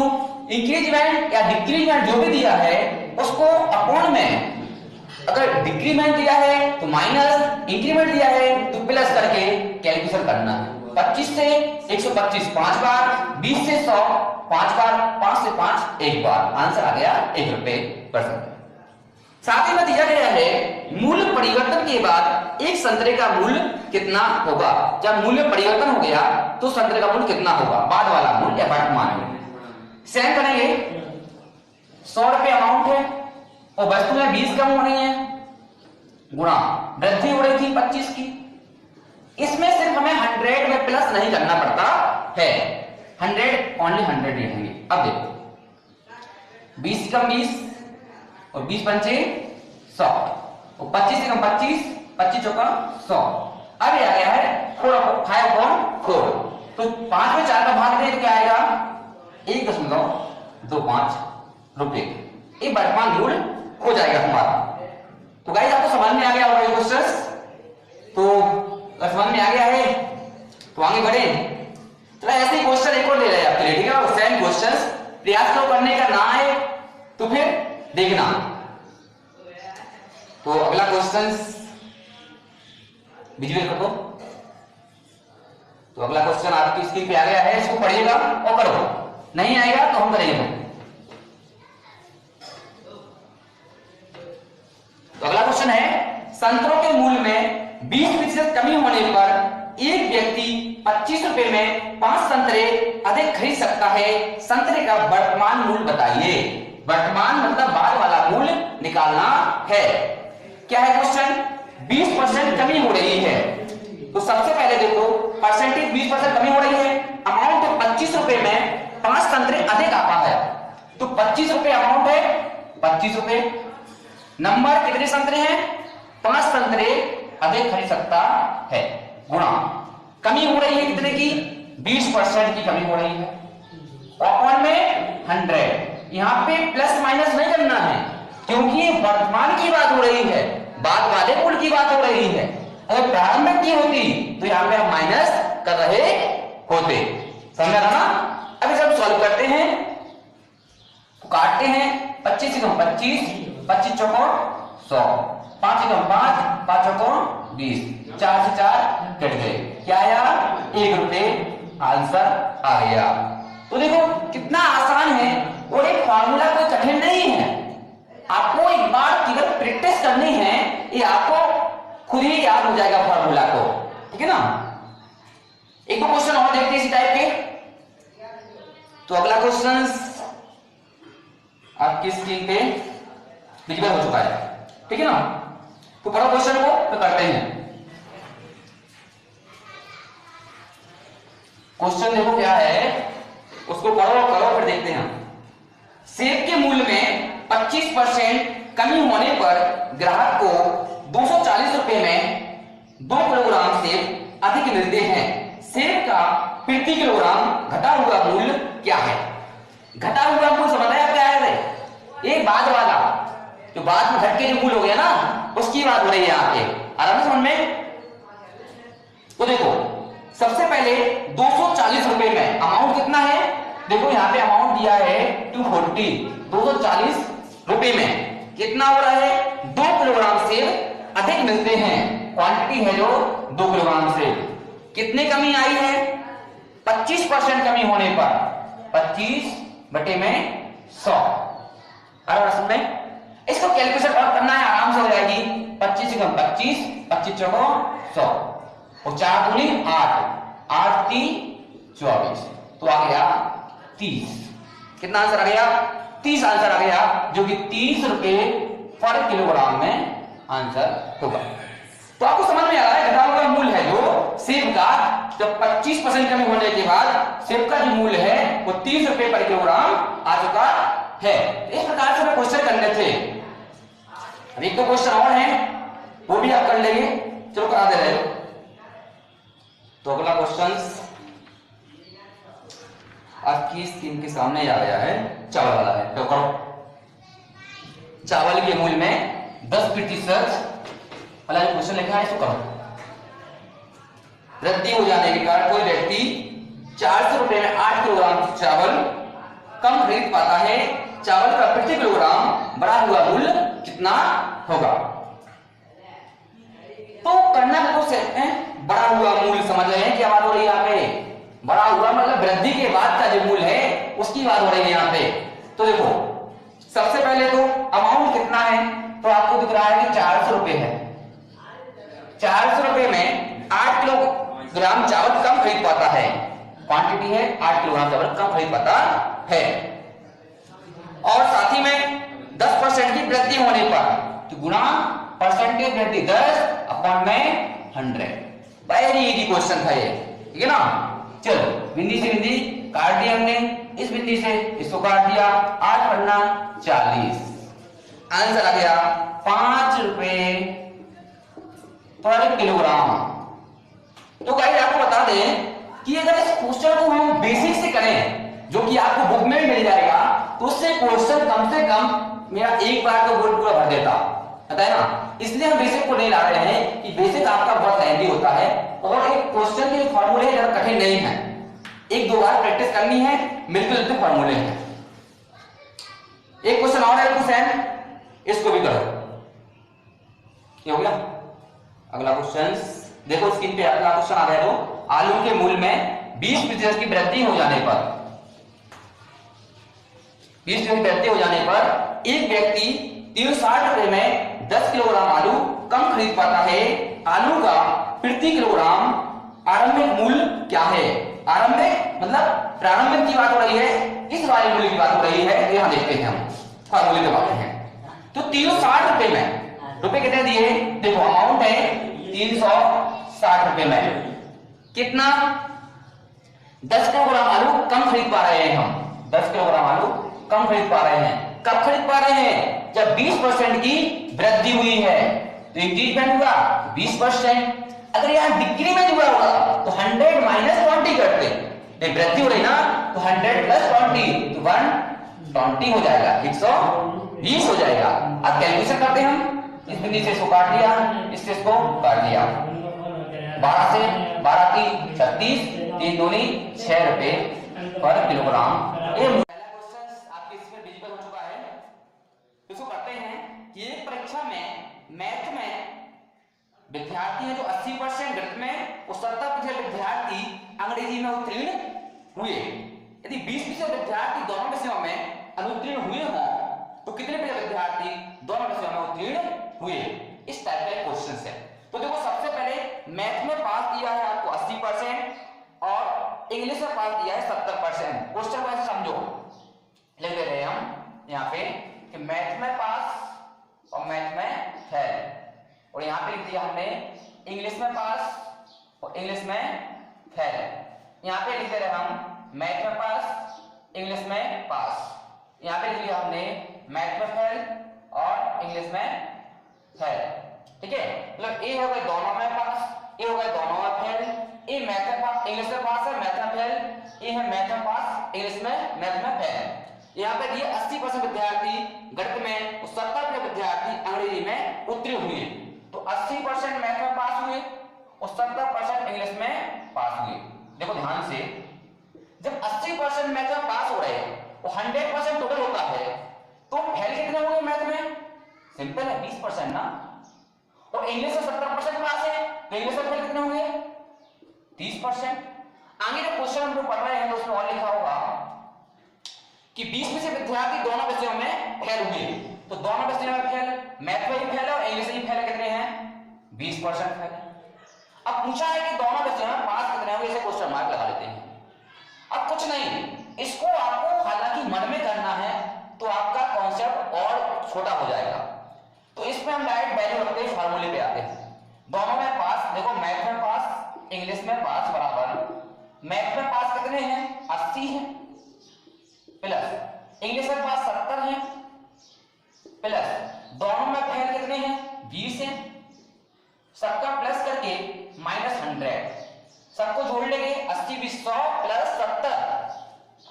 increment या डिक्रीजमेंट जो भी दिया है उसको अपॉन में, अगर डिक्रीमेंट दिया है तो माइनस, इंक्रीमेंट दिया है तो प्लस करके कैलकुलेशन करना है। 25 से 125 5 बार, 20 से 100 5 बार, 5 से 5 1 बार। आंसर आ गया 1 रुपए पर संतरे। साथ ही में दिया गया है मूल्य परिवर्तन के बाद एक संतरे का मूल्य कितना होगा। जब मूल्य परिवर्तन हो गया तो संतरे का मूल्य कितना होगा, बाद वाला मूल्य या वर्तमान मूल्य। सेम करेंगे, 100 रुपए अमाउंट है और वस्तु में 20 कम हो रही है, गुणा वृद्धि हो रही थी 25 की। इसमें सिर्फ हमें 100 में प्लस नहीं करना पड़ता है, 100 ओनली 100 रहेंगे। अब देखो 20 कम 20 और 20 पंचे 100 और 25 से कम 25, 25 चौका 100। अब ये आ गया है 5/4, तो 5 में 4 का भाग दें तो क्या आएगा 1.25 रुपए। ये वर्तमान मूल्य हो जाएगा हमारा। तो गाइस आपको समझ में आ गया होगा ये क्वेश्चन। तो अगर समझ में आ गया है तो आगे बढ़े। चलो ऐसे ही क्वेश्चन एक और ले रहे हैं आपके लिए, ठीक है। सेम क्वेश्चन प्रयास करो करने का, ना आए तो फिर देखना। तो अगला क्वेश्चन विजुअल कर दो। तो अगला क्वेश्चन आपकी स्क्रीन पे आ गया है, इसको पढ़िएगा और करो, नहीं आएगा तो हम करेंगे। तो अगला क्वेश्चन है संतरों के मूल्य में 20% कमी होने पर एक व्यक्ति 25 रुपए में 5 संतरे अधिक खरीद सकता है। संतरे का वर्तमान मूल्य बताइए। वर्तमान मतलब बाद वाला मूल्य निकालना है। क्या है क्वेश्चन, 20% कमी हो रही है। तो सबसे पहले देखो परसेंटेज 20% कमी हो रही है, अमाउंट 25 रुपए में 5 संतरे अधिक आता है। तो 25 रुपए अमाउंट है, 25 रुपए, नंबर कितने संतरे हैं, 5 संतरे अधिक खरीद सकता है, गुणा कमी हो रही है कितने की, 20% की कमी हो रही है, अपॉन में 100। यहां पे प्लस माइनस नहीं करना है क्योंकि ये वर्तमान की बात हो रही है, बाद वाले मूल्य की बात हो रही है। अगर प्रारंभिक की होती तो यहां पे हम माइनस कर रहे होते। समझा ना। अब इसे हम सॉल्व करते हैं, तो काटते हैं 25 से कम 25, 25 चौको 100, 5 से कम 5, 5 चौको 20, 4 से 4 कट गए, क्या आया 1 रुपए। आंसर आ गया। तो देखो कितना आसान है और एक फार्मूला कोई कठिन नहीं है। आपको एक बार केवल प्रैक्टिस करनी है, ये आपको खुद ही याद हो जाएगा फार्मूला को, ठीक है ना। एक दो क्वेश्चन और देखते हैं इसी टाइप के। तो अगला क्वेश्चन आपकी स्क्रीन पे विजिबल हो चुका है, ठीक है ना। तो पढ़ो क्वेश्चन को तो करते हैं। क्वेश्चन देखो क्या है, उसको पढ़ो करो फिर देखते हैं। सेब के मूल्य में 25% कमी होने पर ग्राहक को 240 रुपए में 2 किलोग्राम सेब अधिक मिलते हैं। सेब का प्रति किलोग्राम घटा हुआ मूल्य क्या है। घटा हुआ मूल्य समझ आया क्या है, एक बाद वाला जो बाद में घट के जो मूल्य हो गया ना, उसकी बात हो रही है यहाँ पे, आराम से समझ में। तो देखो सबसे पहले 240 रुपए में अमाउंट कितना है, देखो यहाँ पे अमाउंट दिया है 240, 240 रुपए में कितना हो रहा है, 2 किलोग्राम सेब अधिक मिलते हैं। क्वांटिटी है जो 2 किलोग्राम सेब। कितने कमी आई है, 25% कमी होने पर 25 बटे में 100। आराम में इसको कैलकुलेशन और करना है, आराम से हो जाएगी। 25 से कम 25, 25 चौको 100 और 4 दूनी 8, 8 3 24, तो आ गया 30। कितना आंसर आ गया, 30 आंसर आ गया, जो कि 30 रुपए पर किलोग्राम में आंसर होगा। तो आपको समझ में आ रहा है घटा हुआ मूल्य है जो सेब का, जब 25% कमी होने के बाद सेब का जो मूल्य है वो 30 रुपए पर किलोग्राम आ चुका है। इस प्रकार से क्वेश्चन करने थे। अब एक दो क्वेश्चन और हैं वो भी आप कर लेंगे, चलो करा दे रहे हो। तो अगला क्वेश्चन आपकी स्क्रीन के सामने आ गया है, चावल वाला है। तो करो, चावल के मूल्य में 10% वाला जो क्वेश्चन लिखा है इसको करो। वृद्धि हो जाने के कारण कोई व्यक्ति 400 रुपए में 8 किलोग्राम चावल कम खरीद पाता है। चावल का प्रति किलोग्राम बढ़ा हुआ मूल्य कितना होगा। तो करना बिल्कुल सेम है, बढ़ा हुआ मूल समझ रहे हैं क्या बात हो रही है यहाँ पे? बढ़ा हुआ मतलब वृद्धि के बाद का जो मूल है उसकी बात हो रही है यहाँ पे। तो देखो सबसे पहले तो अमाउंट कितना है, तो आपको दिख रहा है कि 400 रुपए है। 400 रुपए में 8 किलोग्राम चावल कम खरीद पाता है, क्वांटिटी है 8 किलोग्राम चावल कम खरीद पाता है। और साथ ही में 10% की वृद्धि होने पर तो गुणा परसेंटेज वृद्धि 10 अपॉन में 100। वेरी इजी क्वेश्चन था ये, ठीक है ना। चलो बिंदी से बिंदी काट दिया हमने, इस बिंदी से इसको काट दिया, 8 पन्ना 40, आंसर आ गया 5 रुपए पर किलोग्राम। तो गाइस आपको बता दें कि अगर इस क्वेश्चन को हम बेसिक से करें जो कि आपको बुक में मिल जाएगा, तो उससे क्वेश्चन कम से कम मेरा एक बार का बोर्ड पूरा भर देता, पता है ना। इसलिए हम बेसिक को नहीं ला रहे हैं कि बेसिक आपका बहुत लेंथी होता है और एक क्वेश्चन के फॉर्मूले ज्यादा कठिन नहीं है, एक दो बार प्रैक्टिस करनी है, मिलते जुलते फॉर्मूले हैं। एक क्वेश्चन और है क्वेश्चन, इसको भी करो। क्या हो गया? अगला क्वेश्चन देखो स्क्रीन पे, अगला क्वेश्चन आ गया। तो आलू के मूल्य में 20% की वृद्धि हो जाने पर 20% की वृद्धि हो जाने पर एक व्यक्ति 360 रुपए में 10 किलोग्राम आलू कम खरीद पाता है। आलू का प्रति किलोग्राम आरंभिक मूल्य क्या है? आरंभिक मतलब प्रारंभिक की बात हो रही है, इस वाले मूल्य की बात हो रही है, यहां देखते हैं हम फार्मूले के बारे में। तो 360 रुपए में रुपए कितने दिए? देखो अमाउंट है 360 रुपए में कितना? 10 किलोग्राम आलू कम खरीद पा रहे हैं हम, 10 किलोग्राम आलू कम खरीद पा रहे हैं। कब खरीद पा रहे हैं? जब 20% की वृद्धि हुई है। तो इंक्रीजमेंट हुआ 20%। अगर यहां डिग्री में हुआ होगा तो 100 माइनस 20 करते, वृद्धि हो रही ना, तो 100 प्लस 20 तो 120 हो जाएगा, 120 हो जाएगा। अब कैलकुलेशन करते हैं हम, इस बिंदु से इसको काट दिया, इससे इसको काट दिया, 12 से 12 की 36, 3 दूनी 6 रुपए पर किलोग्राम। ये पहला क्वेश्चन आपके इसमें डिजिटल हो चुका है। इसको करते हैं कि एक परीक्षा में मैथ में विद्यार्थी है जो 80%, गणित में वो 70% विद्यार्थी अंग्रेजी में उत्तीर्ण हुए। यदि 20% विद्यार्थी दोनों विषयों में अनुत्तीर्ण हुए हों तो कितने विद्यार्थी दोनों विषयों में उत्तीर्ण हुए? इस टाइप का क्वेश्चन है। तो देखो सबसे पहले मैथ में पास दिया है आपको 80% और इंग्लिश में पास दिया है 70%। क्वेश्चन को ऐसे समझो, लिख दे रहे हैं हम यहाँ पे कि मैथ में पास और मैथ में फेल, और यहाँ पे लिख दिया हमने इंग्लिश में पास और इंग्लिश में फेल। यहाँ पे लिख दे रहे हम मैथ में पास, इंग्लिश में पास। यहाँ पे लिख दिया हमने मैथ में फेल और इंग्लिश में फेल, ठीक है। मतलब ए हो गए दोनों में पास, ए हो गए दोनों में फेल। ए मैथ में पास, इंग्लिश में पास है, मैथ में फेल। ए है मैथ में पास, इंग्लिश में मैथ में फेल। यहाँ पे दिए 80% विद्यार्थी गणित में, 70% विद्यार्थी अंग्रेजी में उत्तीर्ण हुए। तो 80% मैथ में पास हुए और 70% इंग्लिश में पास हुए। देखो ध्यान से, जब 80% मैथ में पास हो रहे हैं और 100% टोटल होता है तो फेल कितने होंगे मैथ में? सिंपल है 20% ना। और इंग्लिश में 70% पास है तो इंग्लिश में फेल कितने होंगे? 30%। आगे जब क्वेश्चन हम पढ़ रहे हैं तो उसमें और लिखा होगा कि 20 में से विद्यार्थी दोनों विषयों में फेल हुए, तो दोनों विषयों में फेल, मैथ में ही फेल और इंग्लिश में ही फेल कितने हैं? 20% फेल। अब पूछा है कि दोनों विषयों में पास कितने होंगे, इसे क्वेश्चन मार्क लगा लेते हैं। अब कुछ नहीं, इसको आपको हालांकि मन में करना है तो आपका कॉन्सेप्ट और छोटा हो जाएगा। तो इसमें हम डायरेक्ट वैल्यू रखते हैं, फार्मूले पे आते हैं। दोनों में पास, देखो मैथ में पास, इंग्लिश में पास बराबर मैथ में पास कितने हैं? 80 है, प्लस इंग्लिश में पास 70 है, प्लस दोनों में फेल कितने हैं? 20 है। सबका प्लस करके माइनस 100, सबको जोड़ लेंगे 80 20 100 प्लस 70,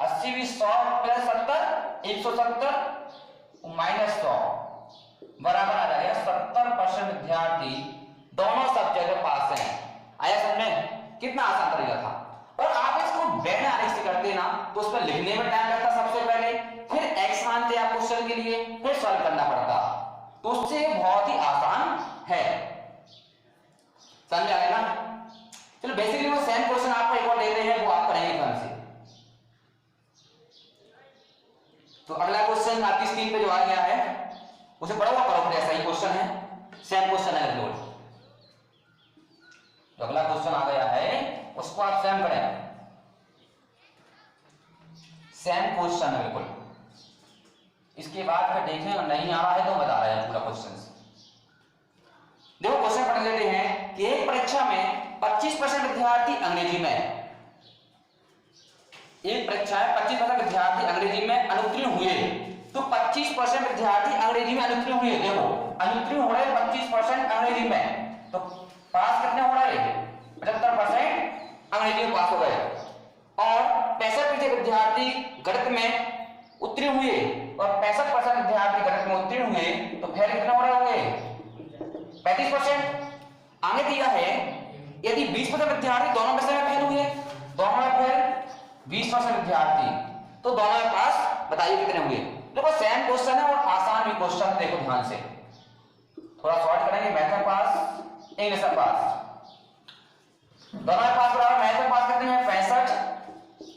80 20 100 प्लस 70 170 माइनस 100 बराबर आ जाएगा 70% विद्यार्थी दोनों सब्जेक्ट में पास हैं। आया समझ में? कितना आसान तरीका था। और आप इसको बैठ से करते ना तो उस पर लिखने में टाइम लगता सबसे पहले, फिर एक्स मानते आप क्वेश्चन के लिए, फिर सॉल्व करना पड़ता, तो उससे बहुत ही आसान है। समझ आ गया ना? चलो बेसिकली वो सेम क्वेश्चन आपको एक और दे रहे हैं, वो आप करेंगे ध्यान से। तो अगला क्वेश्चन आपकी स्क्रीन पे जो आ गया है उसे पढ़ा हुआ करो, ऐसा ही क्वेश्चन है, सेम क्वेश्चन है बिल्कुल। तो अगला क्वेश्चन आ गया है उसको आप सेम करें, सेम क्वेश्चन है बिल्कुल। इसके बाद फिर देखें अगर नहीं आ रहा है तो बता रहे हैं पूरा क्वेश्चन। देखो क्वेश्चन पढ़ लेते हैं कि एक परीक्षा में 25% विद्यार्थी अंग्रेजी में, एक परीक्षा है 25% विद्यार्थी अंग्रेजी में अनुत्तीर्ण हुए, तो 25% विद्यार्थी अंग्रेजी में अनुत्तीर्ण हुए। देखो अनुत्तीर्ण हो रहे 25% अंग्रेजी में, तो पास कितने हो रहे 75% अंग्रेजी में पास हो गए, और 65% विद्यार्थी गणित में उत्तीर्ण हुए और 65% विद्यार्थी गणित में उत्तीर्ण हुए, तो फेल कितने हो रहे होंगे 35%। आगे दिया है यदि 20% विद्यार्थी दोनों विषय में फेल हुए, दोनों में फेल 20% विद्यार्थी, तो दोनों में पास, बताइए कितने हुए। देखो सेम क्वेश्चन है और आसान भी क्वेश्चन है, देखो ध्यान से थोड़ा शॉर्ट करेंगे। मैथ में पास, इंग्लिश में पास, दोनों में पास बराबर। मैथ में पास कितने हैं 65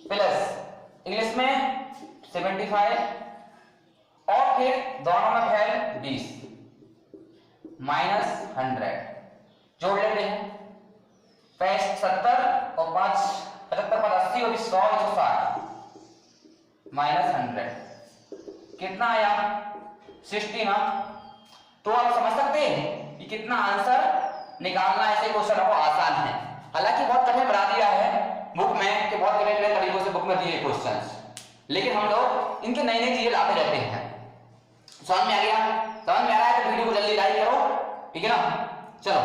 प्लस इंग्लिश में 75, और फिर दोनों में फेल 20 माइनस 100, जोड़ लेते हैं 70 और 5 75 पर 80 और 100 160 माइनस 100 कितना आया 60 ना। तो आप समझ सकते हैं कि कितना आंसर निकालना ऐसे क्वेश्चन को आसान है। हालांकि बहुत कठिन बना दिया है बुक में कि बहुत कठिन तरीकों से बुक में दिए क्वेश्चंस, लेकिन हम लोग इनके नई नई चीजें लाते रहते हैं। समझ में आ गया? समझ में आ रहा है तो वीडियो को जल्दी लाइक करो, ठीक है ना। चलो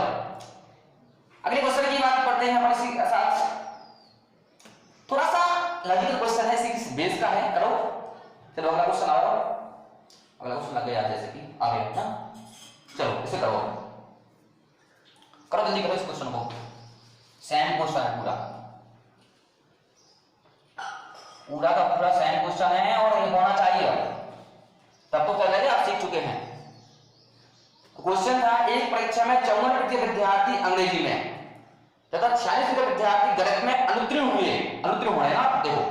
अगले क्वेश्चन की बात करते हैं अपन इसी साथ। थोड़ा सा लॉजिकल क्वेश्चन है, इसी बेस का है, करो। चलो अगला क्वेश्चन आओ, अगला क्वेश्चन लग गया जैसे कि आ गया ना। चलो इसे करो, करो जल्दी करो इस क्वेश्चन को। सेम क्वेश्चन है पूरा, पूरा का पूरा सेम क्वेश्चन है और ये होना चाहिए, तब तो चलेगा, आप सीख चुके हैं। क्वेश्चन था एक परीक्षा में 54% विद्यार्थी अंग्रेजी में तथा 46% विद्यार्थी गणित में अनुत्तीर्ण हुए। अनुत्तीर्ण हुए ना, देखो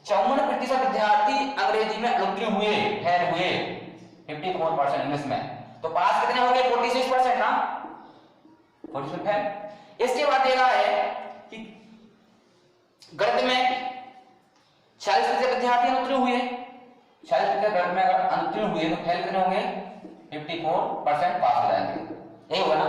54% विद्यार्थी अंग्रेजी में अनुत्तीर्ण हुए, फेल हुए 54% इंग्लिश में, तो पास कितने हो गए 46% ना, 46% फेल। इसके बाद दे रहा है कि गणित में 46% विद्यार्थी अनुत्तीर्ण हुए, 46% गणित में अगर अनुत्तीर्ण हुए तो फेल कितने होंगे 54% पास हो जाएंगे, यही होगा ना।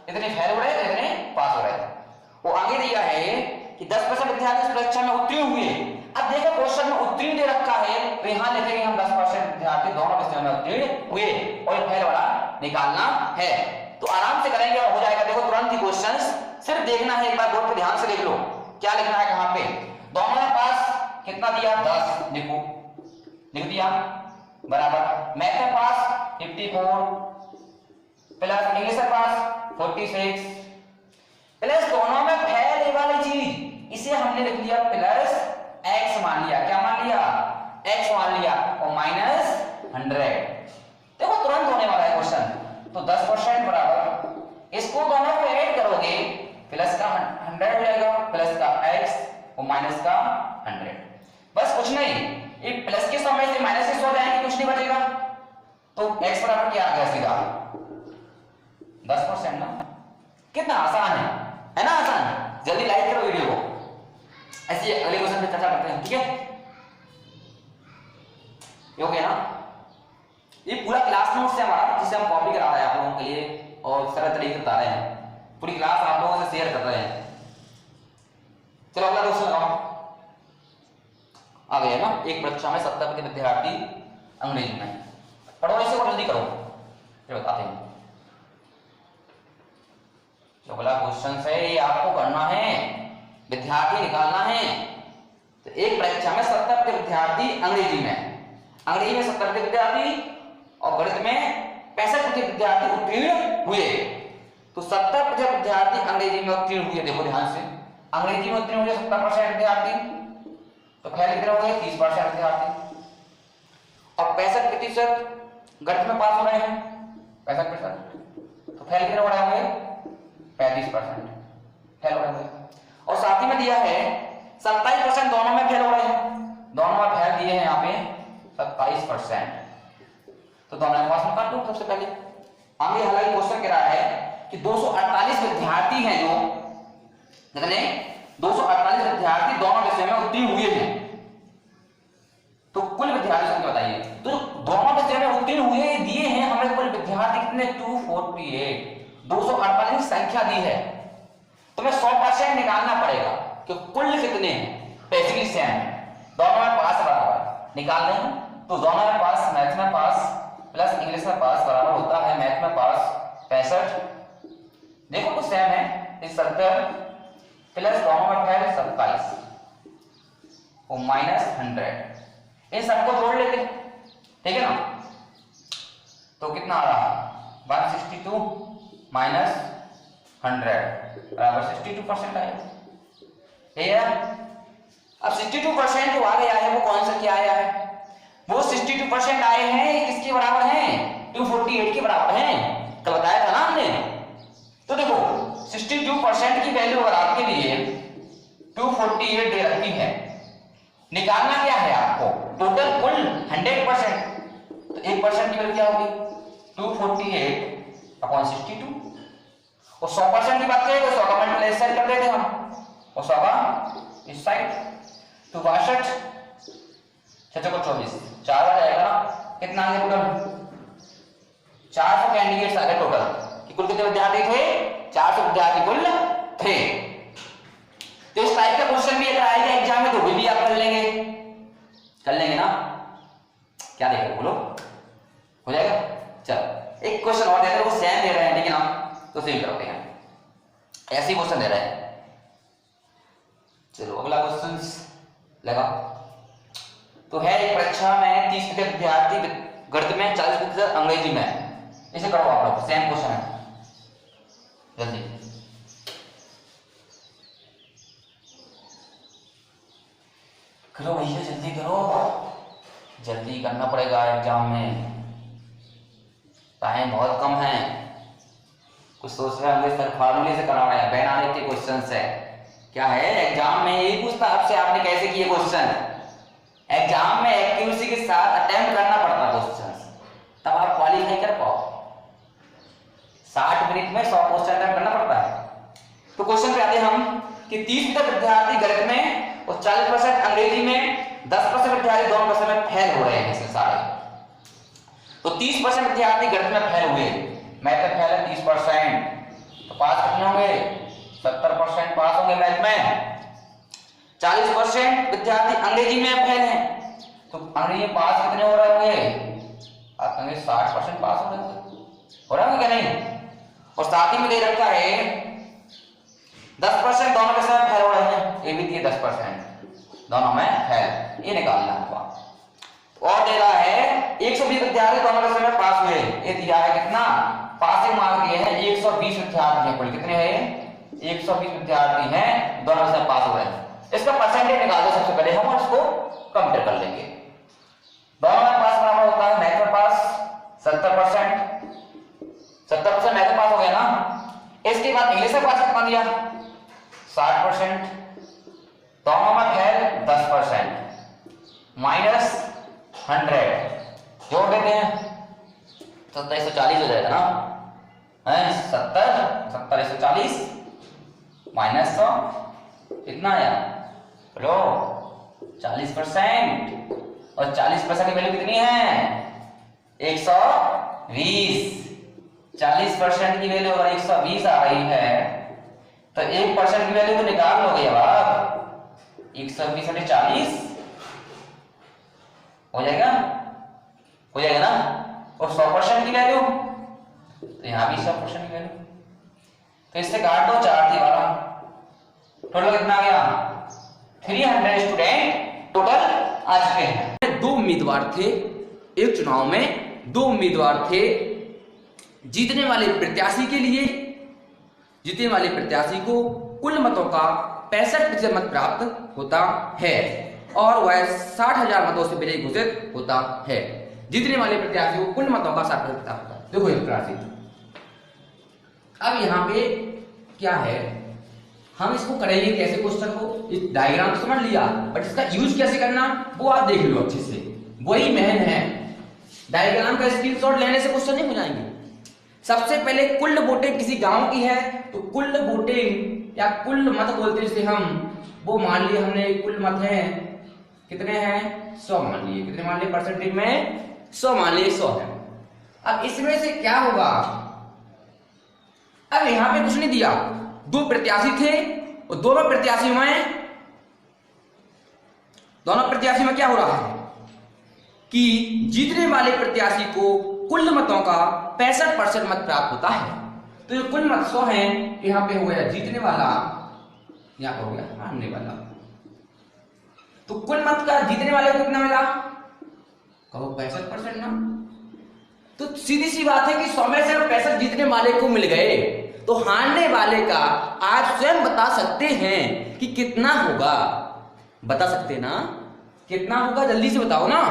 इतने फेल हो रहे इतने पास हो रहे। वो आगे दिया है कि 10% विद्यार्थी इस परीक्षा में उत्तीर्ण हुए। अब देखो क्वेश्चन में उत्तीर्ण दे रखा है, तो यहां लिखेंगे हम 10% विद्यार्थी दोनों विषयों में उत्तीर्ण हुए और फेल वाला निकालना है। तो आराम से करेंगे और हो जाएगा। देखो तुरंत ही क्वेश्चंस, सिर्फ देखना है, एक बार बोर्ड पे ध्यान से लिख लो क्या लिखना है कहां पे। दोनों में पास कितना दिया 10, लिखो, लिख दिया बराबर। मैथ में पास 54 प्लस इंग्लिश में पास 46 प्लस दोनों में फेल वाली चीज इसे हमने लिख लिया प्लस x मान लिया। क्या मान लिया x मान लिया, और माइनस 100। देखो तुरंत होने वाला है क्वेश्चन। तो 10% बराबर, इसको दोनों को ऐड करोगे प्लस का 100 हो जाएगा, प्लस का x और माइनस का 100। बस कुछ नहीं, ये प्लस के समय से माइनस के 100 जाएंगे, कुछ नहीं बचेगा। तो x बराबर क्या आ गया सीधा 10% ना। कितना आसान है ना, आसान। जल्दी लाइक करो वीडियो को। ऐसे अगले क्वेश्चन पे चर्चा करते हैं, ठीक है। ये हो गया ना। ये पूरा क्लास नोट्स है हमारा, जिसे हम कॉपी करा रहे हैं आप लोगों के लिए और सरल तरीके से बता रहे हैं। पूरी क्लास आप लोगों से शेयर कर रहे हैं। चलो अगला क्वेश्चन लगाओ। आ गया ना, एक परीक्षा में 70% विद्यार्थी अंग्रेजी में। पढ़ो इसे और जल्दी करो, फिर बताते हैं। जो अगला क्वेश्चन है ये आपको करना है, विद्यार्थी निकालना है। तो एक परीक्षा में 70% विद्यार्थी अंग्रेजी में, अंग्रेजी में 70% विद्यार्थी और गणित में 65% विद्यार्थी उत्तीर्ण हुए। तो 70% विद्यार्थी अंग्रेजी में उत्तीर्ण हुए। देखो ध्यान से, अंग्रेजी में उत्तीर्ण हुए 70% विद्यार्थी, तो फेल कितने हो गए 30% विद्यार्थी, और 65% गणित में पास हो रहे हैं 65%, तो फेल कितने हो रहे होंगे 35%, फेल हो रहे होंगे। और साथ ही में दिया है 27% दोनों में फेल हो रहे हैं, दोनों में फेल दिए हैं यहाँ पे 27%। तो दोनों के पास निकाल दो सबसे पहले। आगे हालांकि क्वेश्चन कह रहा है कि 248 विद्यार्थी हैं जो कितने 248 विद्यार्थी दोनों विषय में उत्तीर्ण हुए हैं। तो कुल विद्यार्थी संख्या बताइए। तो दोनों विषय में उत्तीर्ण हुए दिए हैं हमें, कुल विद्यार्थी कितने 248, 248 संख्या दी है। तो मैं 100% निकालना पड़ेगा कि कुल कितने हैं, बेसिकली सेम है, दोनों में पास बराबर निकाल रहे हैं। तो दोनों में पास, मैथ में पास प्लस इंग्लिश में पास बराबर होता है मैथ में पास 65। देखो कुछ सेम है, इस 70 प्लस दोनों में फेल 27 और माइनस 100, इन सबको जोड़ लेते हैं, ठीक है ना। तो कितना आ रहा है 162 माइनस 100 बराबर 62% आएगा। अब 62% जो आ गया है वो कौन सा क्या आया है, वो 62% आए हैं किसके बराबर हैं, 248 के बराबर हैं, कल बताया था ना हमने। तो देखो 62% की वैल्यू अगर आपके लिए 248 दे रखी है, निकालना क्या है आपको, टोटल कुल 100%। तो 1% की वैल्यू क्या होगी 248 अपॉन 62, और 100% की बात करें तो 100 का मल्टीप्लाई कर देते हम, और 100 का इस साइड, तो 62 6 को 24 4 आ जाएगा ना। कितना आ गया टोटल 400 कैंडिडेट्स आ गए टोटल, कि कुल कितने विद्यार्थी थे 400 विद्यार्थी कुल थे। तो इस टाइप का क्वेश्चन भी अगर आएगा एग्जाम में तो भी आप कर लेंगे ना। क्या देखें बोलो, हो जाएगा। चल एक क्वेश्चन और दे रहे हैं, वो सेम दे रहे हैं लेकिन हम तो सेम करते हैं, ऐसे ही क्वेश्चन दे रहे हैं। चलो अगला क्वेश्चन लगा। तो है एक परीक्षा में 30% विद्यार्थी गणित में, 40% अंग्रेजी में। इसे करो आप लोग, सेम क्वेश्चन है, जल्दी करो भैया, जल्दी करो, जल्दी करना पड़ेगा एग्जाम में, टाइम बहुत कम है। कुछ सोच रहे होंगे सर फार्मूले से करा रहे हैं, बनाने के क्वेश्चन है। क्या है एग्जाम में यही पूछता आपसे, आपने कैसे किए क्वेश्चन। एग्जाम में एक्यूरेसी के साथ अटेम्प्ट करना पड़ता क्वेश्चन, तब आप क्वालिफाई कर पाओ। 60 मिनट में 100 क्वेश्चन अटेम्प्ट करना पड़ता है। तो क्वेश्चन पे आते हम कि 30% विद्यार्थी गणित में और 40% अंग्रेजी में, 10% विद्यार्थी दोनों विषय में फेल हो रहे हैं इसमें सारे। तो 30% विद्यार्थी गणित में फेल हुए, मैथ में फेल है 30%, तो पास कितने होंगे 70% पास होंगे मैथ में। 40% विद्यार्थी अंग्रेजी में फेल हैं, तो अंग्रेजी में पास कितने हो रहे होंगे, आप कहेंगे 60% पास हो रहे होंगे क्या नहीं। और साथ ही में दे रखा है 10% दोनों के साथ फेल हो रहे हैं, ये भी दिए 10% दोनों में फेल, ये निकालना होगा। और दे रहा है 120 विद्यार्थी दोनों के समय पास हुए, ये दिया है कितना, पासिंग मार्क दिए हैं 120 विद्यार्थी हैं, कुल कितने हैं 120 विद्यार्थी हैं दोनों के समय पास हो रहे हैं। इसका परसेंटेज निकाल दो सबसे पहले हम, और इसको कंपेयर कर लेंगे। दोनों में पास बराबर होता है मैथ में पास 70%, 70% मैथ में पास हो गया ना। इसके बाद इंग्लिश में पास कितना दिया 60%, दोनों में फेल 10% माइनस 100 जोड़ देते हैं, 140 हो जाएगा ना, है 70 140 माइनस 100 कितना आया, लो 40%, और 40% की वैल्यू कितनी है 120। 40% की वैल्यू अगर 120 आ रही है तो 1% की वैल्यू तो निकाल लोगे अब आप, 120 बटे 40 हो जाएगा ना। और 100% की वैल्यू तो यहां भी 100% की वैल्यू, तो इससे काट दो 4 थी 12, टोटल कितना आ गया 300 स्टूडेंट टोटल आ चुके हैं। 2 उम्मीदवार थे, एक चुनाव में 2 उम्मीदवार थे। जीतने वाले प्रत्याशी को कुल मतों का 65% मत प्राप्त होता है और वह 60,000 मतों से विजयी घोषित होता है। जीतने वाले प्रत्याशी को कुल मतों का 60% होता है। देखो इस राशि, अब यहां पे क्या है, हम इसको करेंगे कैसे क्वेश्चन को, इस डायग्राम को समझ लिया, बट इसका यूज कैसे करना वो आप देख लो अच्छे से, वही मेहन है। डायग्राम का स्क्रीनशॉट लेने से क्वेश्चन नहीं हो जाएंगे। सबसे पहले कुल वोटिंग किसी गांव की है तो कुल वोटिंग या कुल मत बोलते हैं जिसे हम, वो मान लिए हमने कुल मत है कितने हैं 100 मान लिए, कितने मान लिए परसेंटेज में 100 मान लिए 100 है। अब इसमें से क्या होगा, अब यहां पे कुछ नहीं दिया, दो प्रत्याशी थे और दोनों प्रत्याशी में क्या हो रहा है कि जीतने वाले प्रत्याशी को कुल मतों का 65% मत प्राप्त होता है। तो ये कुल मत 100 है, यहां पे हो गया जीतने वाला, यहां हो गया हारने वाला। तो कुल मत का जीतने वाले को कितना मिला, कहो 65% ना। तो सीधी सी बात है कि 100 में से 65 जीतने वाले को मिल गए, तो हारने वाले का आप स्वयं बता सकते हैं कि कितना होगा, बता सकते हैं ना कितना होगा, जल्दी से बताओ ना।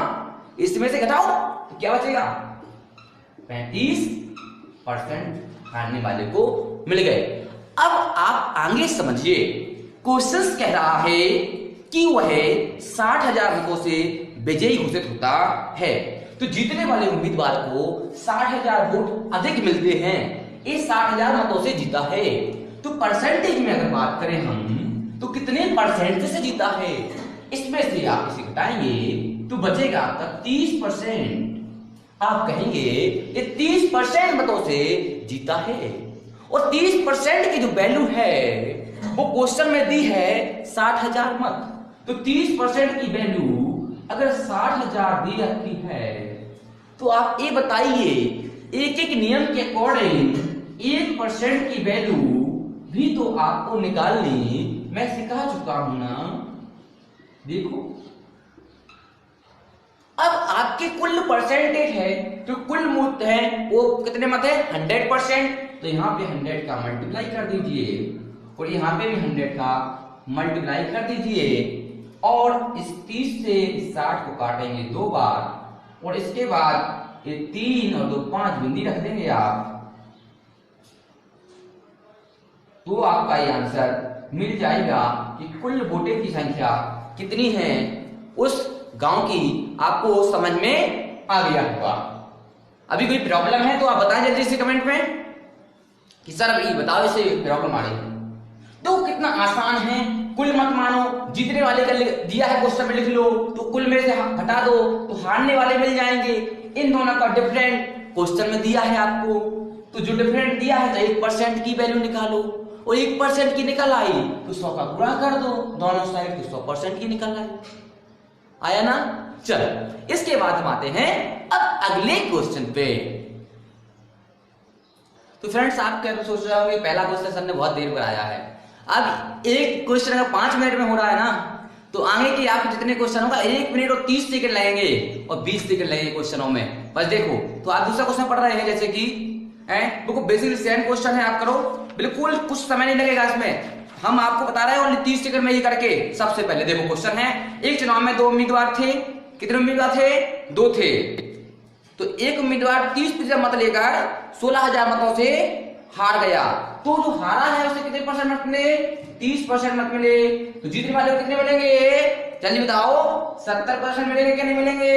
इसमें से घटाओ तो क्या बचेगा, 35% हारने वाले को मिल गए। अब आप आगे समझिए, क्वेश्चन कह रहा है कि वह 60,000 मतों से विजयी घोषित होता है। तो जीतने वाले उम्मीदवार को 60,000 वोट अधिक मिलते हैं, इस 60,000 मतों से जीता है। तो परसेंटेज में अगर बात करें हम तो कितने परसेंट से जीता है, इसमें से आप इसे घटाएंगे तो बचेगा आपका 30%। आप कहेंगे ये 30% मतों से जीता है, और 30% की जो वैल्यू है वो क्वेश्चन में दी है 60,000 मत। तो 30% की वैल्यू अगर 60,000 दी जाती है तो आप ये बताइए एक एक नियम के अकॉर्डिंग 1% की वैल्यू भी तो आपको निकालनी मैं सिखा चुका हूं ना। देखो अब आपके कुल परसेंटेज है, जो कुल मत है वो कितने मत है 100%। तो यहां पे 100 का मल्टीप्लाई कर दीजिए और यहां पे भी 100 का मल्टीप्लाई कर दीजिए, और इस 30 से इस 60 को काटेंगे 2 बार, और इसके बाद ये 3 और 2 5 बिंदी रख देंगे आप, तो आपका ये आंसर मिल जाएगा कि कुल वोटें की संख्या कितनी है उस गांव की। आपको समझ में आ गया होगा। अभी कोई प्रॉब्लम है तो आप बताएं जल्दी से कमेंट में कि सर अभी बताओ इसे प्रॉब्लम आ रही है। तो कितना आसान है, कुल मत मानो, जीतने वाले का दिया है क्वेश्चन में लिख लो, तो कुल में से हटा दो तो हारने वाले मिल जाएंगे। इन दोनों का डिफरेंट क्वेश्चन में दिया है आपको, तो जो डिफरेंट दिया है तो 1% की वैल्यू निकालो, और 1% की निकल आई तो 100 का गुणा कर दो दोनों साइड, तो 100% की निकल आई। आया ना। चलो इसके बाद हम आते हैं अब अगले क्वेश्चन पे। तो फ्रेंड्स आप क्या सोच रहे होंगे पहला क्वेश्चन सर ने बहुत देर पर आया है। अब एक क्वेश्चन अगर 5 मिनट में हो रहा है ना, तो आगे के आपके जितने क्वेश्चन होगा 1 मिनट और 30 सेकंड लगेंगे और 20 सेकंड लगेंगे क्वेश्चनों में। बस देखो तो आप दूसरा क्वेश्चन पढ़ रहे हैं, जैसे कि देखो बेसिक सेम क्वेश्चन है, आप करो, बिल्कुल कुछ समय नहीं लगेगा इसमें, हम आपको बता रहे हैं ओनली 30 सेकंड में ये करके। सबसे पहले देखो क्वेश्चन है, एक चुनाव में 2 उम्मीदवार थे, कितने उम्मीदवार थे 2 थे, तो एक उम्मीदवार 30% मत लेकर 16,000 मतों से हार गया, तो जो हारा है उसे कितने परसेंट मत मिले 30% मत मिले, तो जीतने वाले को कितने मिलेंगे जल्दी बताओ 70% मिलेंगे क्या नहीं मिलेंगे,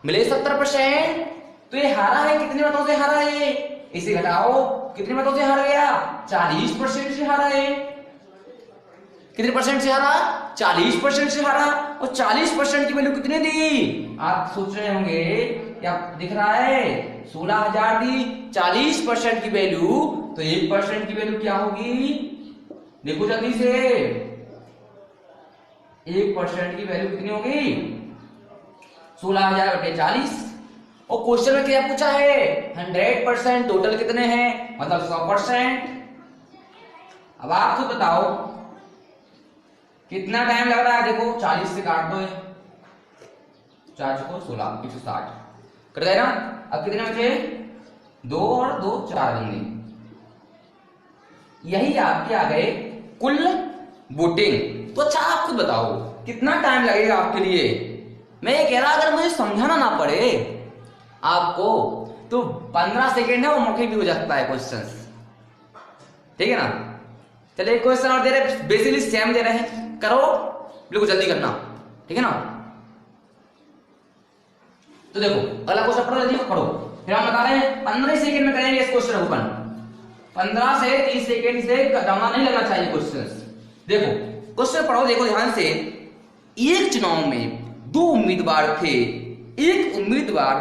मिले 70%। तो ये हारा है कितने मतों से हारा है, इसे घटाओ कितने मतों से हार गया 40% से हारा है, कितने परसेंट से हारा 40% से हारा, और 40% की वैल्यू कितने दी आप सोच रहे होंगे क्या दिख रहा है 16,000 दी, 40% की वैल्यू, तो 1% की वैल्यू क्या होगी देखो जल्दी से, 1% की वैल्यू कितनी होगी 16,000 बटे 40, और क्वेश्चन में क्या पूछा है 100%, टोटल कितने हैं मतलब 100%। अब आप खुद बताओ कितना टाइम लग रहा है, देखो 40 से काट दो, 4 को 16 160 कर गए ना। अब कितने बचे 2 और 2 4 बिंदी, यही आपके आ गए कुल वोटिंग। तो अच्छा आप खुद बताओ कितना टाइम लगेगा आपके लिए, मैं ये कह रहा अगर मुझे समझाना ना पड़े आपको तो 15 सेकेंड है वो मौके भी हो जाता है क्वेश्चन, ठीक है ना। चलिए एक क्वेश्चन और दे रहे, बेसिकली सेम दे रहे हैं, करो बिल्कुल जल्दी करना, ठीक है ना। तो देखो अगला क्वेश्चन पढ़ो, जल्दी पढ़ो। फिर हम बता रहे हैं 15 सेकंड में करेंगे इस क्वेश्चन ओपन। 15 से 30 सेकंड से ज्यादा नहीं लगना चाहिए क्वेश्चन। देखो क्वेश्चन पढ़ो, देखो ध्यान से। एक चुनाव में 2 उम्मीदवार थे। एक उम्मीदवार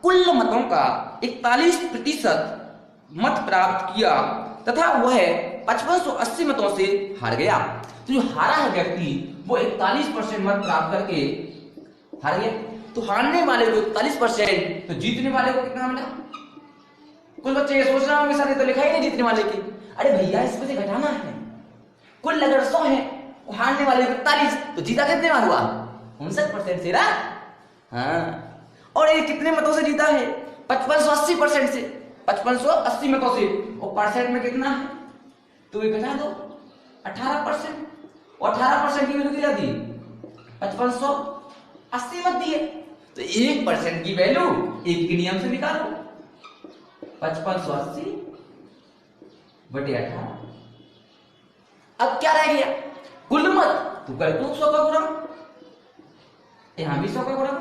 कुल मतों का 41% मत प्राप्त किया तथा वह 5580 मतों से हार गया। तो जो हारा है व्यक्ति वो 41% मत प्राप्त करके हार गया। तो हारने वाले को 41%, तो जीतने वाले को कितना मिला? कुछ बच्चे ये सोच रहे होंगे सर ये तो लिखा ही नहीं जीतने वाले की। अरे भैया इसमें से घटाना है। कुल अगर 100 है, हारने वाले 41, तो जीता कितने वाला हुआ? 59% से ना। हाँ, और ये कितने मतों से जीता है? 5580% से, 5580 मतों से। और परसेंट में कितना है? तो ये घटा दो 18%। और 18% की वैल्यू क्या दी? 5580 मत दिए, तो 1% की वैल्यू एक के नियम से निकालो, 5580 बटे 18। अब क्या रह गया? कुल मत। तो कर दो 100 का गुणा, यहां भी 100 का गुणा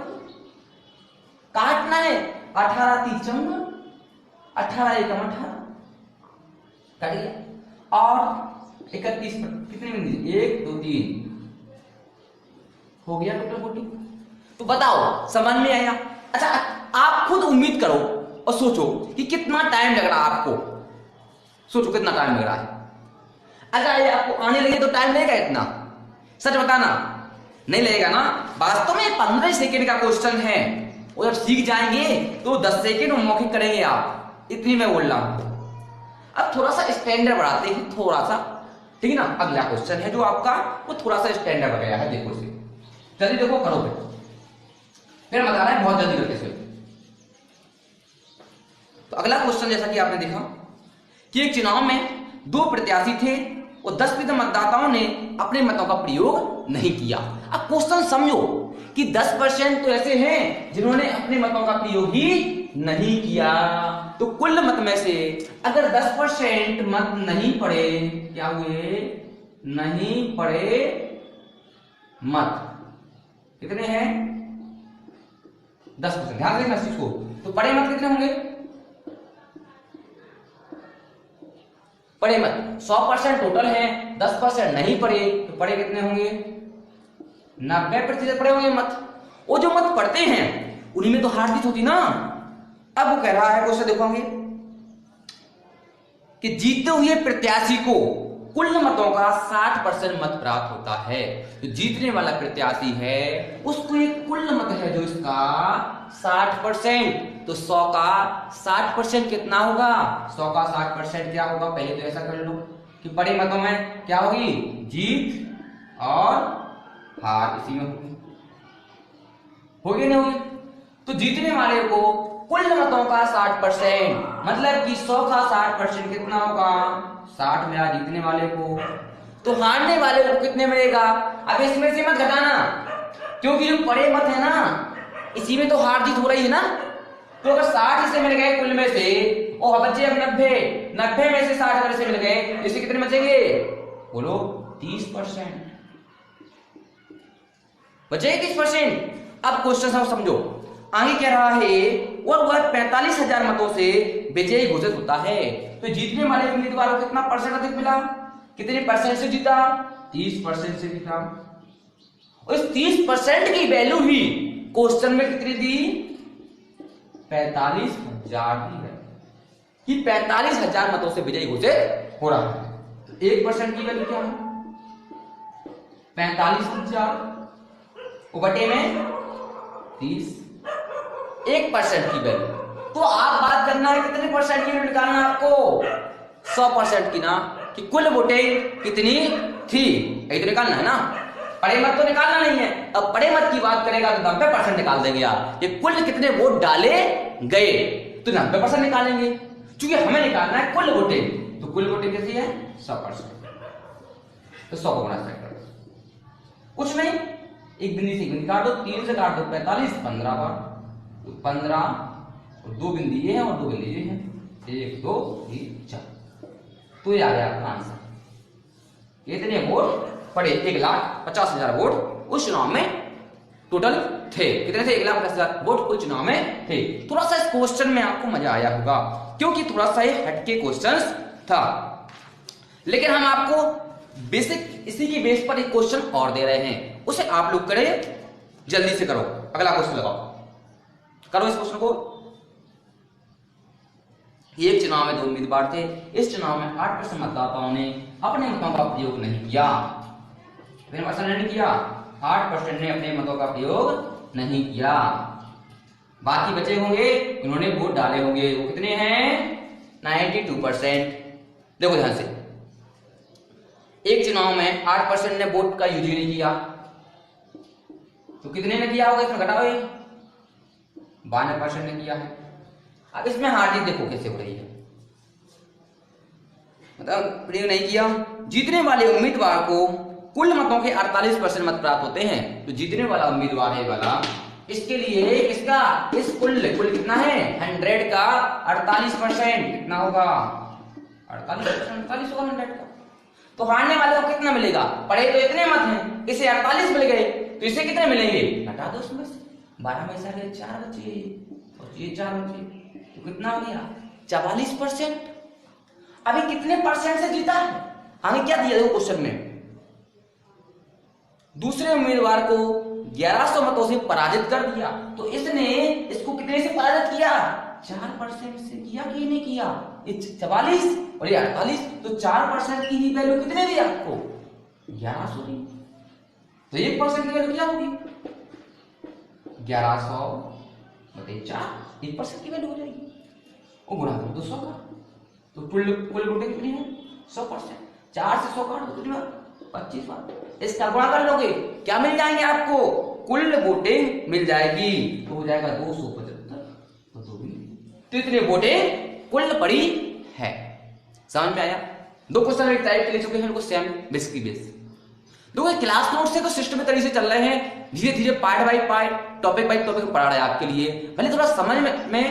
काटना है। 18 3 54, 18 एकम 18 कट गया। और 31 कितने में दी? 1 2 3 हो गया टोटल 40। तो बताओ समझ में आया? अच्छा आप खुद उम्मीद करो और सोचो कि कितना टाइम लग रहा है आपको। सोचो कितना टाइम लग रहा है। अगर ये आपको आने लगे तो टाइम लगेगा इतना? सच बताना, नहीं लगेगा ना। वास्तव में 15 सेकेंड का क्वेश्चन है, और जब सीख जाएंगे तो 10 सेकेंड मौखिक करेंगे आप। इतनी मैं बोल रहा हूं। अब थोड़ा सा स्टैंडर्ड बढ़ाते हैं, थोड़ा सा, ठीक है ना। अगला क्वेश्चन है जो आपका, वो थोड़ा सा स्टैंडर्ड बढ़ गया है। देखो इसे जल्दी देखो, करो फिर बता रहा है बहुत जल्दी करके से। तो अगला क्वेश्चन जैसा कि आपने देखा कि एक चुनाव में 2 प्रत्याशी थे और 10% मतदाताओं ने अपने मतों का प्रयोग नहीं किया। अब क्वेश्चन समझो कि 10% तो ऐसे हैं जिन्होंने अपने मतों का प्रयोग ही नहीं किया। तो कुल मत में से अगर 10% मत नहीं पड़े, क्या हुए? नहीं पड़े मत कितने हैं? 10%। ध्यान देना इस चीज को। तो पड़े मत कितने होंगे? पड़े मत 100% टोटल है, 10% नहीं पड़े, तो पड़े कितने होंगे? 90% पड़े होंगे मत। वो जो मत पड़ते हैं उन्हीं में तो हार जीत होती ना। अब वो कह रहा है, क्वेश्चन देखोगे कि जीते हुए प्रत्याशी को कुल मतों का 60% मत प्राप्त होता है। तो जीतने वाला प्रत्याशी है उसको एक कुल मत है जो इसका 60%। तो 100 का 60% कितना होगा? 100 का 60% क्या होगा? पहले तो ऐसा कर लो कि बड़े मतों में क्या होगी? जीत और हार इसी में होगी, नहीं होगी? तो जीतने वाले को कुल मतों का 60%, मतलब कि 100 का 60% कितना होगा? 60 मिला जीतने वाले को। तो हारने वाले को कितने मिलेगा? अब इसमें से मत घटाना, क्योंकि जो बड़े मत है ना इसी में तो हार जीत हो रही है ना। तो अगर 60 इसे मिल गए कुल में से, और बचे अब 90 में से 60 अगर इसे मिल गए, इससे कितने बचेंगे? बोलो 30% बचे, 30%। अब क्वेश्चन सब समझो, आगे कह रहा है और वह 45,000 मतों से विजयी घोषित होता है। तो जीतने वाले उम्मीदवार को कितना परसेंट अधिक मिला? कितने परसेंट से जीता? 30% से जीता। उस 30% की वैल्यू ही क्वेश्चन में कितनी दी? 45,000 दी है कि 45,000 मतों से विजयी घोषित हो रहा है। तो 1% की वैल्यू क्या है? 45,000 बटे में 30, 1% की वैल्यू। तो आप बात करना है कितने परसेंट की वैल्यू निकालना है आपको? 100% की ना, कि कुल वोटें कितनी थी ये तो निकालना है ना। पड़े मत तो निकालना नहीं है। अब पड़े मत की बात करेगा तो 90% निकाल देंगे आप। ये कुल कितने वोट डाले गए तो 90% निकालेंगे, क्योंकि हमें निकालना है कुल वोटें। तो कुल वोटें कैसी है? 100%। तो 100 को गुणा कर कुछ नहीं, एक बिंदी से एक बिंदी काट दो, 3 से काट दो 45, 15 बार। तो 15 और 2 बिंदी ये है और 2 बिंदी ये है, 1 2 3 4। तो ये आ गया आपका आंसर। कितने वोट पड़े? 1,50,000 वोट उस चुनाव में टोटल थे। कितने थे? 1,50,000 वोट उस चुनाव में थे। थोड़ा सा इस क्वेश्चन में आपको मजा आया होगा क्योंकि थोड़ा सा ये हटके क्वेश्चन था, लेकिन हम आपको बेसिक इसी की बेस पर एक क्वेश्चन और दे रहे हैं, उसे आप लोग करें, जल्दी से करो। अगला क्वेश्चन लगाओ, करो इस क्वेश्चन को। एक चुनाव में 2 उम्मीदवार थे। इस चुनाव में 8% मतदाताओं ने अपने मतों का प्रयोग नहीं किया। कितने परसेंट ने किया? 8% ने अपने मतों का प्रयोग नहीं किया। बाकी बचे होंगे उन्होंने वोट डाले होंगे, वो कितने हैं? 92%। देखो ध्यान से, एक चुनाव में 8% ने वोट का यूज ही नहीं किया, तो कितने ने किया होगा? इसमें घटाओ, 92% ने किया है। अब इसमें हार जीत देखो कैसे हो रही है, मतलब प्रयोग नहीं किया। जीतने वाले उम्मीदवार को कुल मतों के 48% मत प्राप्त होते हैं, तो जीतने वाला उम्मीदवार है वाला, इसके लिए इसका इस कुल कितना है? 100 का 48% कितना होगा? 48 होगा 100 का। तो हारने वाले को कितना मिलेगा? पढ़े तो इतने मत हैं, इसे 48 मिल गए, तो इसे कितने मिलेंगे? घटा दो उसमें से, 12 में से 4 बचे और ये 4 बचे, तो कितना हो गया? 44%। अभी कितने परसेंट से जीता है? हमें क्या दिया देखो क्वेश्चन में, दूसरे उम्मीदवार को 1100 मतों से पराजित कर दिया, तो इसने इसको कितने से पराजित किया? 4% से किया कि नहीं किया? ये 44 और ये 48, तो 4% की ही वैल्यू कितने दी आपको? 1100 दी, तो 1% की वैल्यू क्या होगी? 1100 बटे 4, 1% की वैल्यू हो जाएगी, और गुणा करो 200 का, तो कुल वोटें कितनी है? 100%। 4 से 100 काट दो, कितनी बार? 25 बार। इसका गुणा कर लोगे, क्या मिल जाएंगे आपको? कुल वोटें मिल जाएगी, तो हो जाएगा 275, तो इतने वोटें कुल पड़ी है। समझ में आया? 2 क्वेश्चन एक टाइप के ले चुके हैं, उनको सेम बेस की बेस। देखो क्लास नोट से सिस्टम तरीके से चल रहे हैं, धीरे धीरे part by part, topic by topic पढ़ा रहे हैं आपके लिए। भले थोड़ा समझ में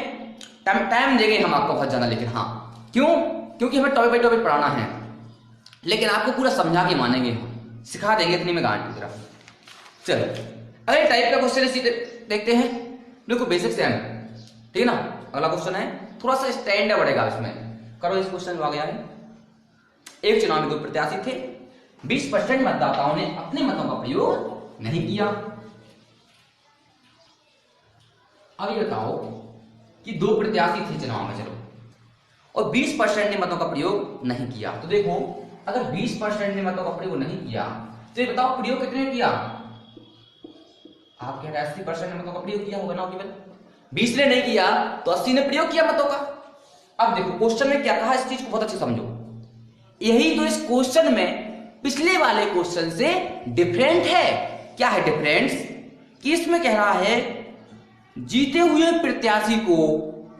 टाइम देंगे हम आपको बहुत ज्यादा, लेकिन हाँ क्यों? क्योंकि हमें टॉपिक बाय टॉपिक पढ़ाना है, लेकिन आपको पूरा समझा के मानेंगे हम, सिखा देंगे इतनी में गारंटी तरफ। चलो अगले टाइप का क्वेश्चन इसी देखते हैं। देखो बेसिक से हम, ठीक है ना। अगला क्वेश्चन है, थोड़ा सा स्टैंडर्ड बढ़ेगा इसमें, करो इस क्वेश्चन आ गया है। एक चुनाव में 2 प्रत्याशी थे, 20% मतदाताओं ने अपने मतों का प्रयोग नहीं किया। अब ये बताओ कि 2 प्रत्याशी थे चुनाव में, चलो, और 20% ने मतों का प्रयोग नहीं किया। तो देखो अगर 20% ने मतों का प्रयोग नहीं किया, तो ये बताओ प्रयोग कितने किया? आप कह रहे 80% ने मतों का प्रयोग किया होगा ना, केवल 20 ने नहीं किया, तो 80 ने प्रयोग किया मतों का। अब देखो क्वेश्चन में क्या कहा, इस चीज को बहुत अच्छे समझो। यही तो इस क्वेश्चन में पिछले वाले क्वेश्चन से डिफरेंट है। क्या है डिफरेंस? कि इसमें कह रहा है जीते हुए प्रत्याशी को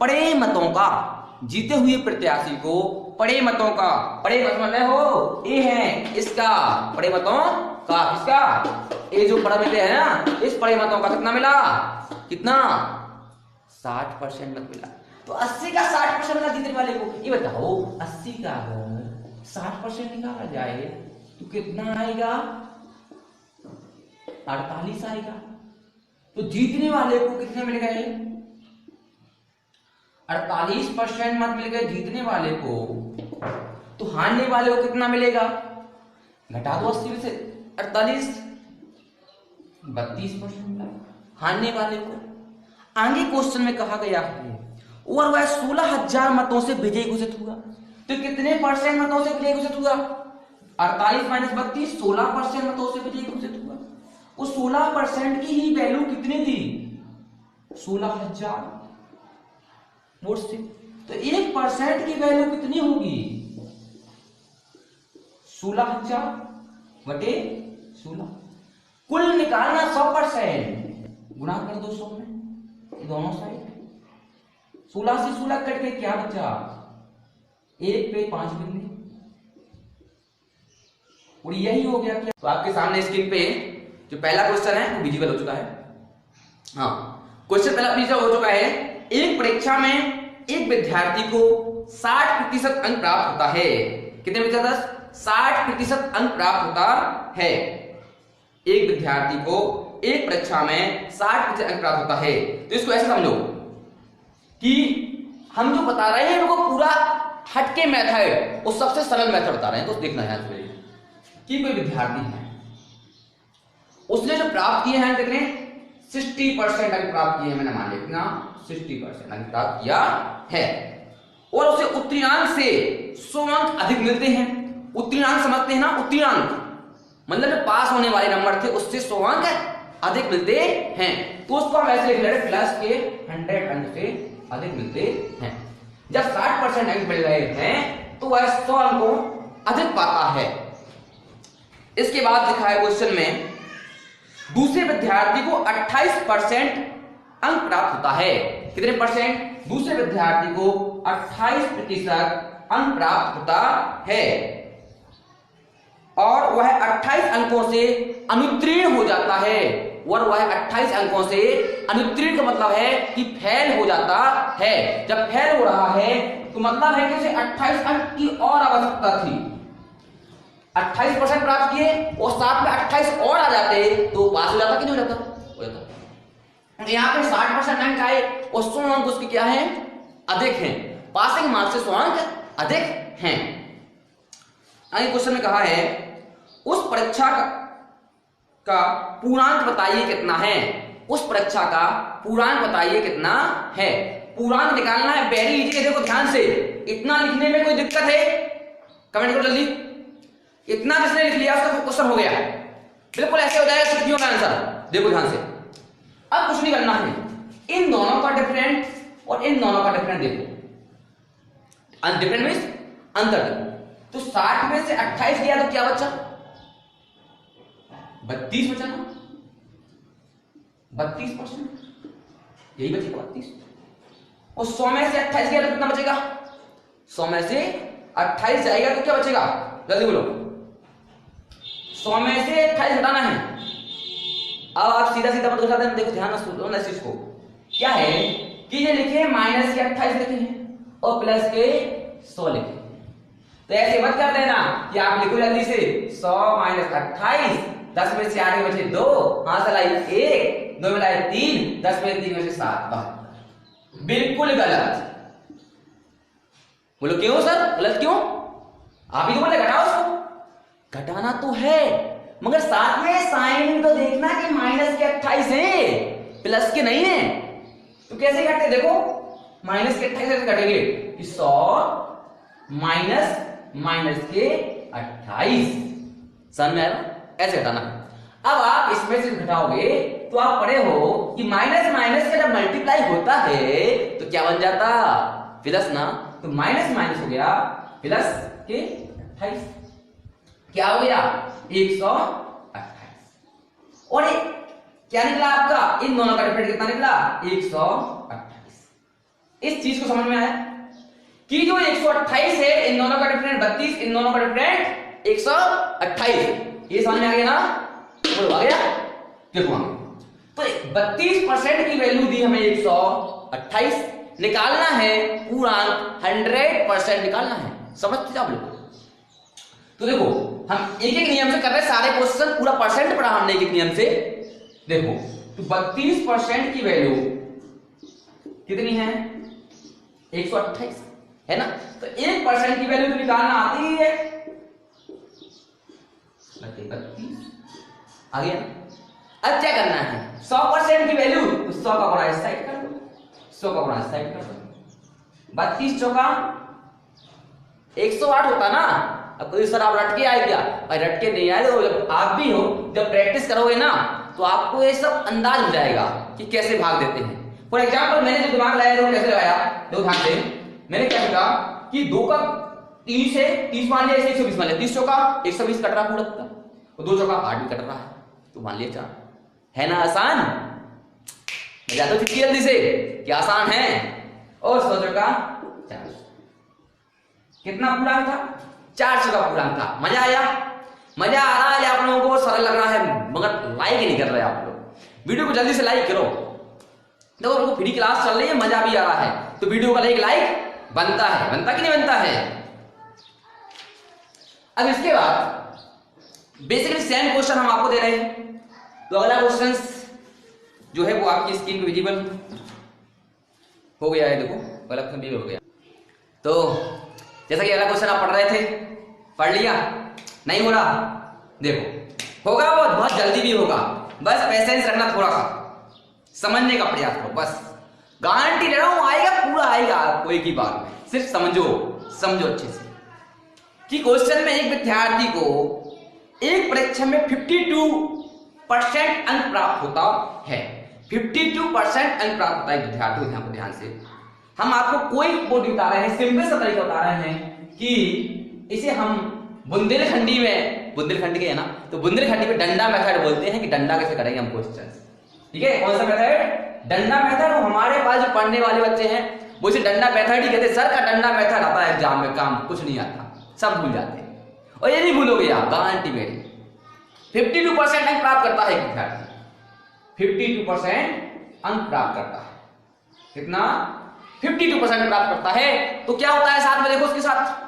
पड़े मतों का, जीते हुए प्रत्याशी को पड़े मतों का, पड़े मत मतलब हो ए है इसका, पड़े मतों का, किसका? ये जो पड़े मिले है ना, इस पड़े मतों का कितना मिला? कितना? 60% मत मिला। तो 80 का 60% मिला जीतने वाले को। ये बताओ 80 का अगर 60% निकाला जाए तो कितना आएगा? 48 आएगा। तो जीतने वाले को कितने मिल गए? 48% मत मिल गए जीतने वाले को, तो हारने वाले को कितना मिलेगा? घटा दो 80 में से 48, 32% मिला हारने वाले को। आगे क्वेश्चन में कहा गया है और वह 16,000 मतों से विजयी घोषित हुआ। तो कितने परसेंट मतों से विजयी घोषित हुआ? 48 माइनस 32, 16% मतों से विजयी घोषित हुआ। उस 16% की ही वैल्यू कितनी थी? 16,000 वोट से। तो 1% की वैल्यू कितनी होगी? 16,000 बटे 16। कुल निकालना 100%, गुणा कर दो 100 में, ये दोनों साइड। 16 से 16 कट के क्या बचा? 1 पे 5 बिंदु, और यही हो गया। क्या तो आपके सामने स्क्रीन पे जो पहला क्वेश्चन है वो विजिबल हो चुका है। हाँ, क्वेश्चन पहला विजिबल हो चुका है। एक परीक्षा में एक विद्यार्थी को 60% अंक प्राप्त होता है। कितने प्रतिशत? 60% अंक प्राप्त होता है। एक विद्यार्थी को एक परीक्षा में 60% अंक प्राप्त होता है। तो इसको ऐसे समझो कि हम जो बता रहे हैं वो पूरा हटके मेथड, वो सबसे सरल मेथड बता रहे हैं। तो देखना है कि कोई विद्यार्थी है, उसने जो प्राप्त किए हैं कितने 60% अंक प्राप्त किए हैं, मैंने मान लिया 60% अंक प्राप्त किया है, और उसे उत्तीर्णांक से 100 अंक अधिक मिलते हैं। उत्तीर्णांक समझते हैं ना, उत्तीर्णांक मतलब जो पास होने वाले नंबर थे उससे 100 अंक अधिक मिलते हैं। तो उसको हम ऐसे लिख रहे हैं प्लस के 100 अंक से अधिक मिलते हैं। जब 60% अंक मिल रहे हैं तो वह 100 अंकों अधिक पाता है। इसके बाद लिखा है क्वेश्चन में, दूसरे विद्यार्थी को 28% अंक प्राप्त होता है। कितने परसेंट? दूसरे विद्यार्थी को 28% अंक प्राप्त होता है और वह 28 अंकों से अनुत्तीर्ण हो जाता है। और वह 28 अंकों से अनुत्तीर्ण का मतलब है कि फेल हो जाता है। जब फेल हो रहा है तो मतलब है कि उसे 28 अंक की और आवश्यकता थी। 28% प्राप्त किए और साथ में 28 और आ जाते तो पास हो जाता कि नहीं हो जाता? हो जाता। यहाँ पे 60% अंक आए और 100 अंक उसके क्या है? अधिक हैं। पासिंग मार्क्स से 100 अंक अधिक हैं। आगे क्वेश्चन में कहा है, उस परीक्षा का पूर्णांक बताइए कितना है। उस परीक्षा का पूर्णांक बताइए कितना है। पूर्णांक निकालना है, वेरी इजी है। देखो ध्यान से, इतना लिखने में कोई दिक्कत है? कमेंट करो जल्दी। इतना जिसने लिख लिया उसका क्वेश्चन हो गया, बिल्कुल ऐसे हो जाएगा छुट्टियों का आंसर। देखो ध्यान से, अब कुछ नहीं करना है, इन दोनों का डिफरेंट और इन दोनों का डिफरेंट देखो। डिफरेंट मींस अंतर देखो। तो 60 में से 28 गया तो क्या बचा? 32 बचा ना, 32%, यही बचेगा 32। और 100 में से 28 गया तो कितना बचेगा? 100 में से 28 जाएगा तो क्या बचेगा? जल्दी बोलो। 100 में से 28 घटाना है। अब आप सीधा सीधा पता चलता है। देखो ध्यान से सुनो ना इस चीज को। क्या है कि ये लिखे माइनस के 28 लिखे हैं और प्लस के 100 लिखे हैं। तो ऐसे मत कर देना कि आप लिखो जल्दी से 100 माइनस 28, 10 में से 8 बचे 2, हां से लाई 1, 2 में लाई 3, 10 में 3 बचे 7। बिल्कुल गलत। बोलो क्यों सर गलत क्यों? आप ही तो बोले घटाओ उसको। घटाना तो है मगर साथ में साइन तो देखना कि माइनस के 28 है, प्लस के नहीं है। तो कैसे घटते? देखो माइनस के 28 से घटेंगे कि 100 माइनस माइनस के 28। समझ में आया? ऐसे घटाना। अब आप इसमें से घटाओगे तो आप पढ़े हो कि माइनस माइनस का जब मल्टीप्लाई होता है तो क्या बन जाता? प्लस ना। तो माइनस माइनस हो गया प्लस के 28। क्या हो गया? 128। और क्या निकला आपका? इन दोनों का डिफरेंस कितना निकला? 128। इस चीज को समझ में आया कि जो 128 है इन दोनों का डिफरेंस 32, इन दोनों का डिफरेंस 128। ये समझ में आ गया ना? बोलो आ गया? देखो तो 32% की वैल्यू दी हमें 128, निकालना है पूर्णांक 100% निकालना है। समझते आप लोग? तो देखो हम एक एक नियम से कर रहे हैं सारे क्वेश्चन, पूरा परसेंट पढ़ा हमने एक एक नियम से। देखो तो 32% की वैल्यू कितनी है? 128 है ना? तो 1% की वैल्यू तो निकालना आती ही है। 32 आ गया। अब क्या करना है? 100% की वैल्यू तो 100 का गुणा इस साइड कर दो, 100 का गुणा इस साइड कर दो। 32 चौका 108 होता ना। अब कोई सर आप रट के आए क्या? भाई रट के नहीं आए। तो जब आप भी हो, जब प्रैक्टिस करोगे ना तो आपको ये सब अंदाज हो जाएगा कि कैसे भाग देते हैं। फॉर एग्जाम्पल मैंने जो दिमाग लगाया वो कैसे लगाया? दो ध्यान से। मैंने क्या सोचा कि 2 का 30 है, 30 मान लिया, 120 मान लिया, 30 चौका 120 कट रहा पूरा पूरा, और 2 चौका 8 भी कट रहा है, तो मान लिया 4। है ना आसान? मैं जाता हूं जल्दी से, क्या आसान है? और 100 चौका 4। कितना पूर्णांक था? 400 का पूर्णांक था। मजा आया? मजा आ रहा है आप लोगों को? सरल लग रहा है मगर लाइक ही नहीं कर रहे आप लोग। वीडियो को जल्दी से लाइक करो। देखो हमको फ्री क्लास चल रही है, मजा भी आ रहा है, तो वीडियो का लाइक बनता है। बनता कि नहीं बनता है? अब इसके बाद बेसिकली सेम क्वेश्चन हम आपको दे रहे हैं। तो अगला क्वेश्चन जो है वो आपकी स्क्रीन पे विजिबल हो गया है, देखो अगला क्वेश्चन भी हो गया। तो जैसा कि अगला क्वेश्चन आप पढ़ रहे थे, पढ़ लिया? नहीं हो रहा? देखो होगा, वो बहुत जल्दी भी होगा, बस पेशेंस रखना, थोड़ा सा समझने का प्रयास करो, बस गारंटी ले रहा हूं आएगा, पूरा आएगा, कोई की बात नहीं, सिर्फ समझो अच्छे से कि क्वेश्चन में एक विद्यार्थी को एक परीक्षा में 52% अंक प्राप्त होता है। 52% अंक प्राप्त होता है विद्यार्थी को, ध्यान से हम आपको कोई वो बता रहे हैं, सिंपल सा तरीका बता रहे हैं कि इसे हम बुंदेलखंडी के है ना, तो बुंदेलखंडी में डंडा मेथड बोलते हैं कि डंडा कैसे करेंगे हम क्वेश्चन। ठीक है, कौन सा मेथड? डंडा मेथड। हमारे पास जो पढ़ने वाले बच्चे हैं वो इसे डंडा मेथड ही कहते हैं। सर का डंडा मेथड आता है एग्जाम में, काम कुछ नहीं आता, सब भूल जाते हैं। और ये नहीं भूलोगे आप, गारंटी मेरी। 52% अंक प्राप्त करता है विद्यार्थी, 52% अंक प्राप्त करता है। कितना? 52% प्राप्त करता है। तो क्या होता है साथ में, देखो उसके साथ,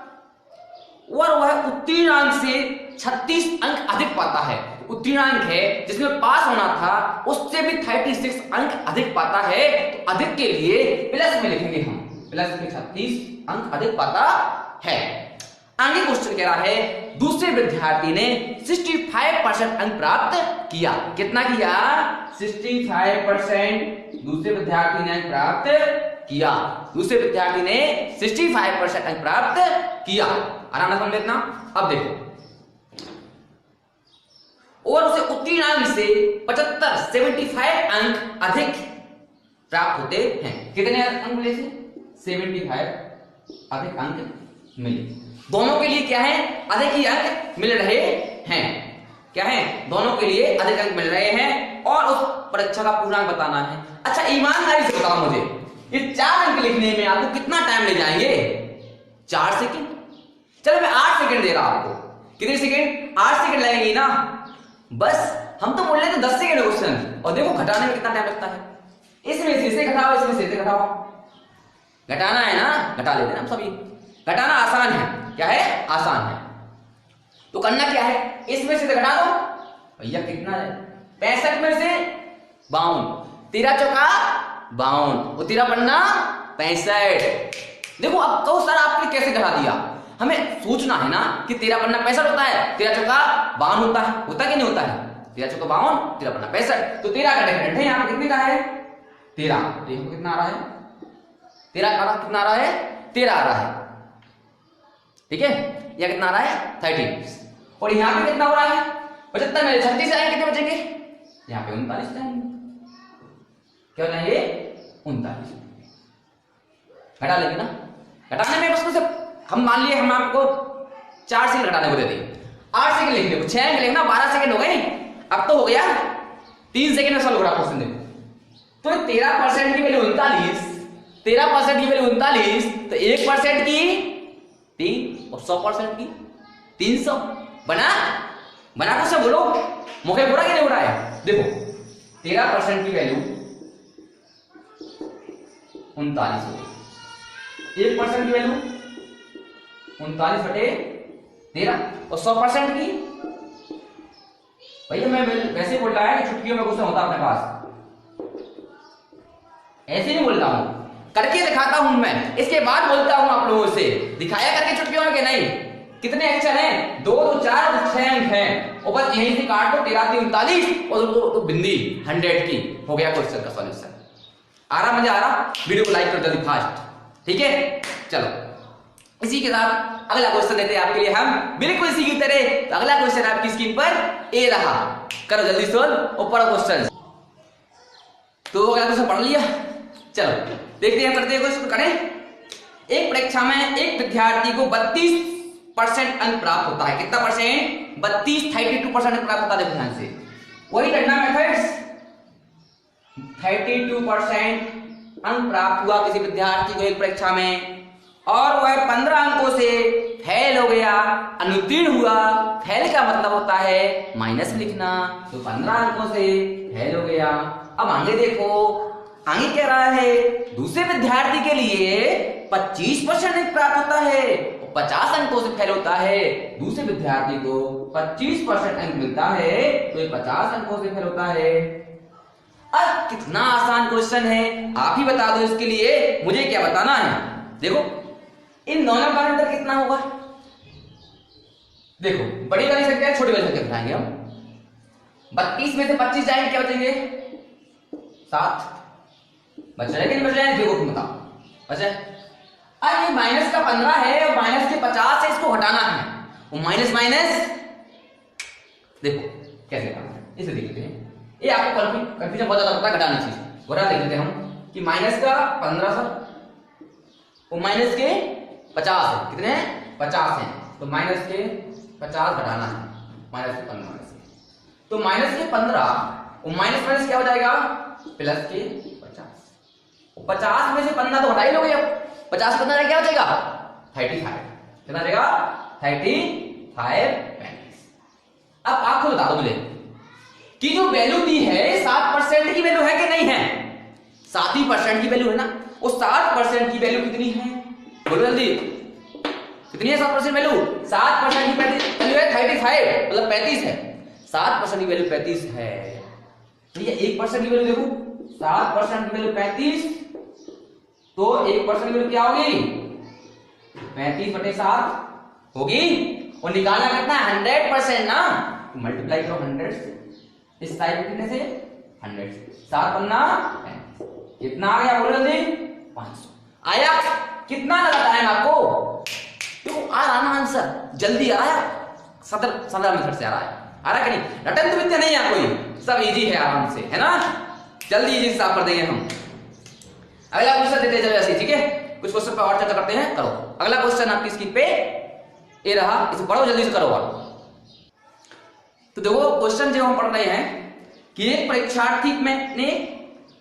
और वह उत्तीर्ण अंक से 36 अंक अधिक पाता है। उत्तीर्ण अंक है जिसमें पास होना था, उससे भी 36 अंक अधिक पाता है। तो अधिक के लिए प्लस में लिखेंगे हम, प्लस में 36 अंक अधिक पाता है। आगे क्वेश्चन कह रहा है दूसरे विद्यार्थी ने 65% अंक प्राप्त किया। कितना किया? 65% दूसरे विद्यार्थी ने अंक प्राप्त किया। दूसरे विद्यार्थी ने 65% अंक प्राप्त किया। आराम से समझ लेना। अब देखो, और उसे उत्तीर्ण अंक से 75 अंक अधिक प्राप्त होते हैं। कितने अंक मिले थे? 75 अधिक अंक मिले। दोनों के लिए क्या है? अधिक ही अंक मिल रहे हैं। क्या है? दोनों के लिए अधिक अंक मिल रहे हैं और उस परीक्षा का पूर्णांक बताना है। अच्छा, ईमानदारी से बताओ मुझे, ये 4 अंक लिखने में आपको कितना टाइम ले जाएंगे? 4 सेकंड। चलो मैं 8 सेकंड दे रहा हूं आपको। कितने सेकंड? 8 सेकंड लगेंगे ना। बस हम तो बोल रहे थे 10 सेकंड क्वेश्चन, और देखो घटाने में कितना टाइम लगता है। इसमें से इसे घटाओ, इसमें से इसे घटाओ। घटाना है ना, घटा लेते हैं हम सभी। घटाना आसान है। क्या है? आसान है। तो करना क्या है? इसमें से घटा दो भैया, कितना है? 65 में से 52, 13 चौका 52, और 13 पन्ना 65। देखो अब कहो सर आपने कैसे घटा दिया? हमें सोचना है ना कि 13 पन्ना 65 होता है, 13 चौका 52 होता है। होता कि नहीं होता है? 13 चौका 52, 13 पन्ना 65। तो 13 का डिफरेंट है यहाँ पे। कितने का है? 13। देखो कितना आ रहा है? 13 का कितना आ रहा है? 13 आ रहा है। ठीक है, यह कितना आ रहा है? 30। और यहाँ पे कितना हो रहा है? 75 में 36 आएंगे, कितने बचेंगे? यहाँ पे 39 आएंगे। क्या हो जाएंगे? 39। घटा लेंगे ना। घटाने में बस हम मान लिए हम आपको 4 सेकंड घटाने को दे देंगे। 8 सेकंड लिख लो, 6 सेकंड लिखना, 12 सेकंड हो गए। अब तो हो गया 3 सेकंड में सॉल्व हो रहा क्वेश्चन। देखो तो 13% की वैल्यू 39, 13% की वैल्यू 39, तो 1% की 3 और 100% की 300। बना कुछ से बोलो, मुखे बुरा कि नहीं बुरा है? देखो 13% की वैल्यू 39 हो गई, 1% की वैल्यू 39/13, और 100% की, भैया मैं वैसे बोल रहा है कि छुट्टियों में क्वेश्चन होता अपने पास, ऐसे नहीं बोल रहा हूं, करके दिखाता हूं मैं, इसके बाद बोलता हूं आप लोगों से। दिखाया करके छुट्टियों में कि नहीं? कितने अक्षर हैं? 2 2 4 6 अंक हैं, और बस यहीं से काट दो 13 3 39 और तो बिंदी 100 की हो गया क्वेश्चन का सॉल्यूशन। आ रहा? मजा आ रहा? वीडियो को लाइक करो जल्दी फास्ट। ठीक है, चलो इसी के साथ अगला क्वेश्चन देते हैं आपके लिए हम, बिल्कुल इसी की तरह। तो अगला क्वेश्चन आपकी स्क्रीन पर ए रहा, करो जल्दी सोल्व ऊपर क्वेश्चन। तो अगला क्वेश्चन पढ़ लिया, चलो देखते हैं, करते हैं क्वेश्चन। करें एक परीक्षा में एक विद्यार्थी को 32% अंक प्राप्त होता है। कितना परसेंट? 32% अंक प्राप्त होता है। ध्यान से वही डंडा मेथड्स, 32% अंक प्राप्त हुआ किसी विद्यार्थी को एक परीक्षा में, और वह 15 अंकों से फेल हो गया, अनुत्तीर्ण हुआ। फेल का मतलब होता है माइनस लिखना, तो 15 अंकों से फेल हो गया। अब आगे देखो, आगे कह रहा है दूसरे विद्यार्थी के लिए 25% प्राप्त होता है। 50 अंकों से फेल होता है, दूसरे विद्यार्थी को 25% अंक मिलता है, तो ये 50 अंकों से फेल होता है। अब कितना आसान क्वेश्चन है, आप ही बता दो इसके लिए, मुझे क्या बताना है। देखो इन दोनों का अंतर कितना होगा, देखो बड़ी वाली संख्या छोटी वाली संख्या बताएंगे हम। 32 में से 25 जाएंगे, क्या बचेंगे 7 बच रहे कि नहीं बच रहे हैं, देखो तुम बताओ बचे। अब ये माइनस का 15 है और माइनस के 50 है, इसको हटाना है, वो माइनस माइनस देखो कैसे करना है, इसे देख लेते हैं। ये आपको कंफ्यूजन बहुत ज्यादा होता है, घटाना चीज घटा देख लेते हैं हम कि माइनस का 15 सर वो माइनस के 50 है, कितने 50 है, तो माइनस के 50 घटाना है, माइनस के 15 तो माइनस के 15 और माइनस माइनस क्या हो जाएगा प्लस के 50। 50 में से 15 तो हटा ही लोगे, अब 50 से 15 क्या हो जाएगा 35, कितना जाएगा 35। अब आप खुद बता दो मुझे कि जो वैल्यू दी है 7% की वैल्यू है कि नहीं है, 7% की वैल्यू है ना, वो 7% की वैल्यू कितनी है, बोलो जल्दी कितनी है 7% वैल्यू, 7% की वैल्यू है 35, मतलब 35 है, 7% की वैल्यू 35 है। ठीक है, 1% की वैल्यू देखो, 7% की वैल्यू 35, तो 1% की वैल्यू क्या होगी 35/7 होगी, और निकालना कितना 100% ना, मल्टीप्लाई करो 100 से, इस साइड कितने से 100 से, 7 पन्ना कितना आ गया, बोलो जल्दी 500 आया। कितना लगा टाइम आपको, देखो आ रहा ना आंसर, जल्दी आ रहा है, सदर मेथड से आ रहा है, आ रहा कि नहीं, रटन तो विद्या नहीं है कोई, सब इजी है आराम से, है ना, जल्दी इजी से आप कर देंगे हम। अगला क्वेश्चन देते चले ऐसे, ठीक है, कुछ क्वेश्चन पे और चर्चा करते हैं, करो अगला क्वेश्चन आपकी स्क्रीन पे ये रहा, इसे पढ़ो जल्दी से करो आप। तो देखो क्वेश्चन जो हम पढ़ रहे हैं कि एक परीक्षार्थी ने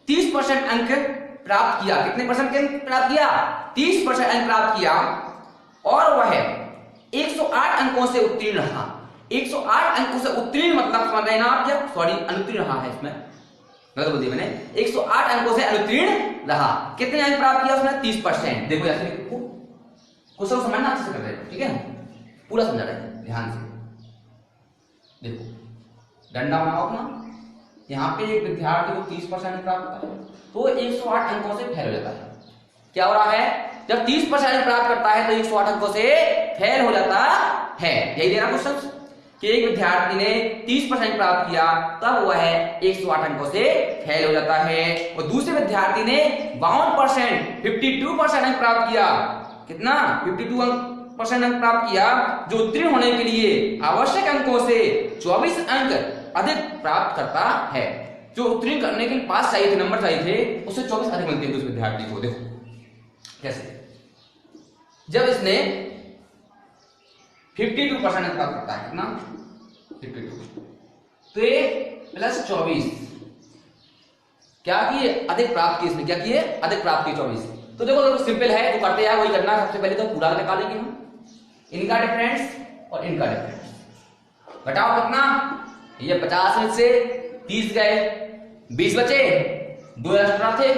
30% अंक प्राप्त किया, कितने परसेंट अंक प्राप्त किया 30% अंक प्राप्त किया, और वह 108 अंकों से उत्तीर्ण रहा। 108 अंकों से उत्तीर्ण मतलब समझ रहे ना आप, क्या सॉरी अनुत्तीर्ण रहा है, इसमें गलत बोल दिया मैंने, 108 अंकों से अनुत्तीर्ण रहा। कितने अंक प्राप्त किया उसने 30%। देखो ऐसे क्वेश्चन समझना अच्छे से कर रहे हैं, ठीक है, पूरा समझा रहे हैं ध्यान से। देखो डंडा बनाओ अपना, यहाँ पे एक विद्यार्थी को 30% प्राप्त होता है, तो 108 अंकों से फेल हो जाता है। क्या हो रहा है, जब 30% प्राप्त करता है तो 108 अंकों से फेल हो जाता है, यही दे रहा क्वेश्चन कि एक विद्यार्थी ने 30% प्राप्त किया, तब वह 108 अंकों से फेल हो जाता है, और दूसरे विद्यार्थी ने 52% अंक प्राप्त किया, कितना 52% अंक प्राप्त किया, जो उत्तीर्ण होने के लिए आवश्यक अंकों से 24 अंक अधिक प्राप्त करता है। जो उत्तीर्ण करने के लिए पास चाहिए थे, नंबर चाहिए थे, उससे 24 अधिक मिलते हैं उस विद्यार्थी को। देखो कैसे, जब इसने 52% अंक प्राप्त करता है, कितना 52, तो ये प्लस 24 क्या किए अधिक प्राप्त किए, इसने क्या किए अधिक प्राप्त किए 24। तो देखो सिंपल है, जो करते हैं वही करना है। सबसे पहले तो पूरा निकालेंगे हम, इनका डिफरेंस और इनका डिफरेंस, घटाओ कितना, ये 50 में से 30 गए, 20 बचे, 2 एक्स्ट्रा थे,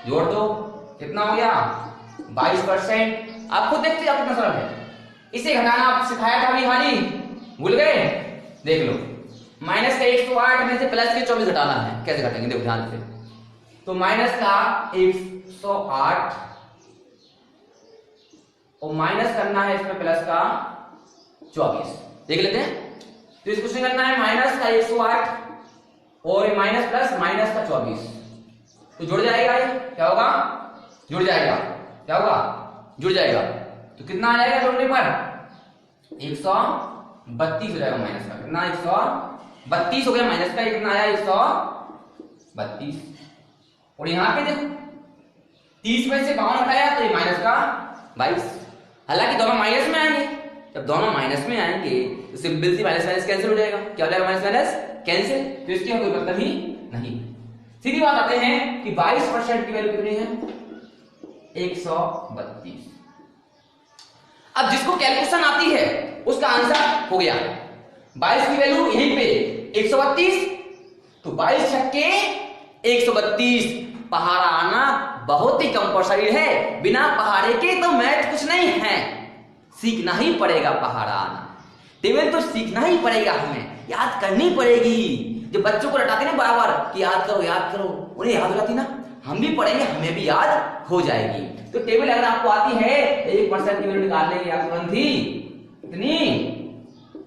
जोड़ दो, कितना हो गया 22%। आप खुद देखते आप कितना सरल है, इसे घटाना आप सिखाया था अभी, हाली भूल गए, देख लो। माइनस का 108 में से प्लस के 24 घटाना है, कैसे घटेंगे देखो ध्यान से। तो माइनस का 108 और माइनस करना है इसमें प्लस का 24, देख लेते हैं। तो इसको से करना है माइनस का 108 और माइनस प्लस माइनस का 24, तो जुड़ जाएगा, ये क्या होगा जुड़ जाएगा, क्या होगा जुड़ जाएगा, तो कितना आ जाएगा जोड़ने पर 132 हो जाएगा, माइनस का कितना 132 हो गया, माइनस का कितना आया 132। और यहाँ पे देखो 30 में से 52 हटाया तो ये माइनस का 22, हालांकि दोनों माइनस में आएंगे, जब दोनों माइनस में आएंगे तो सिंपल सी माइनस माइनस कैंसिल हो जाएगा, क्या हो जाएगा माइनस माइनस कैंसिल, तो इसके कोई मतलब ही नहीं। सीधी बात आते हैं कि 22% की वैल्यू कितनी है 132। अब जिसको कैलकुलेशन आती है उसका आंसर हो गया, 22 की वैल्यू यहीं पे 132, तो 22 छक्के 132, पहाड़ा आना बहुत ही कंपल्सरी है, बिना पहाड़े के तो मैथ कुछ नहीं है। सीखना ही पड़ेगा पहाड़ा आना। टेबल तो सीखना ही पड़ेगा, हमें याद करनी पड़ेगी। जो बच्चों को रटाते ना बार बार कि याद करो, उन्हें याद हो जाती ना, हम भी पढ़ेंगे हमें भी याद हो जाएगी। तो टेबल अगर आपको आती है 1% की वैल्यू निकाल लेंगे आप तुरंत ही, कितनी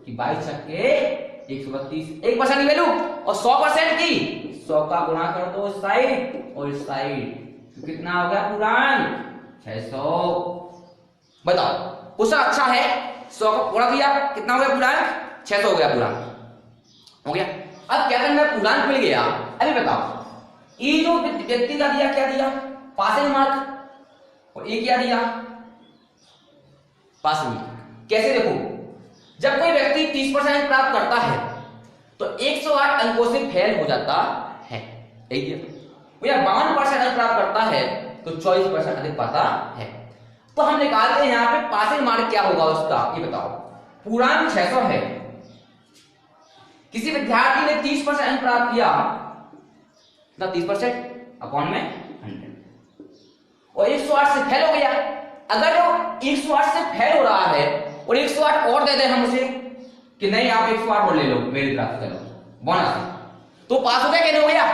कि 22 छक्के 132 1% की वैल्यू, और 100% की 100 का गुणा कर दो इस साइड और इस साइड, तो कितना हो गया पूरान 600। बताओ क्वेश्चन अच्छा है, 100 का पूरा किया कितना हो गया पूरान 600 हो गया पूरान, हो गया। अब क्या करना है, पूरान मिल गया। अभी बताओ ये जो व्यक्ति का दिया क्या दिया, पासिंग मार्क, और ये क्या दिया पासिंग मार्क। कैसे देखो, जब कोई व्यक्ति 30% प्राप्त करता है तो 108 अंकों से फेल हो जाता है, यही दिया। भैया 52% प्राप्त करता है तो 24% अधिक पाता है। तो हम निकालते हैं यहाँ पे पासिंग मार्क क्या होगा उसका, ये बताओ। पूरान 600 है, किसी विद्यार्थी ने 30% अंक प्राप्त किया, 30% अपॉन में 100, और 108 से फेल हो गया। अगर जो 108 से फेल हो रहा है और 108 और दे दे हम उसे कि नहीं आप 108 और ले लो मेरी तरफ से, चलो बोनस, तो पास हो गया, क्या हो गया,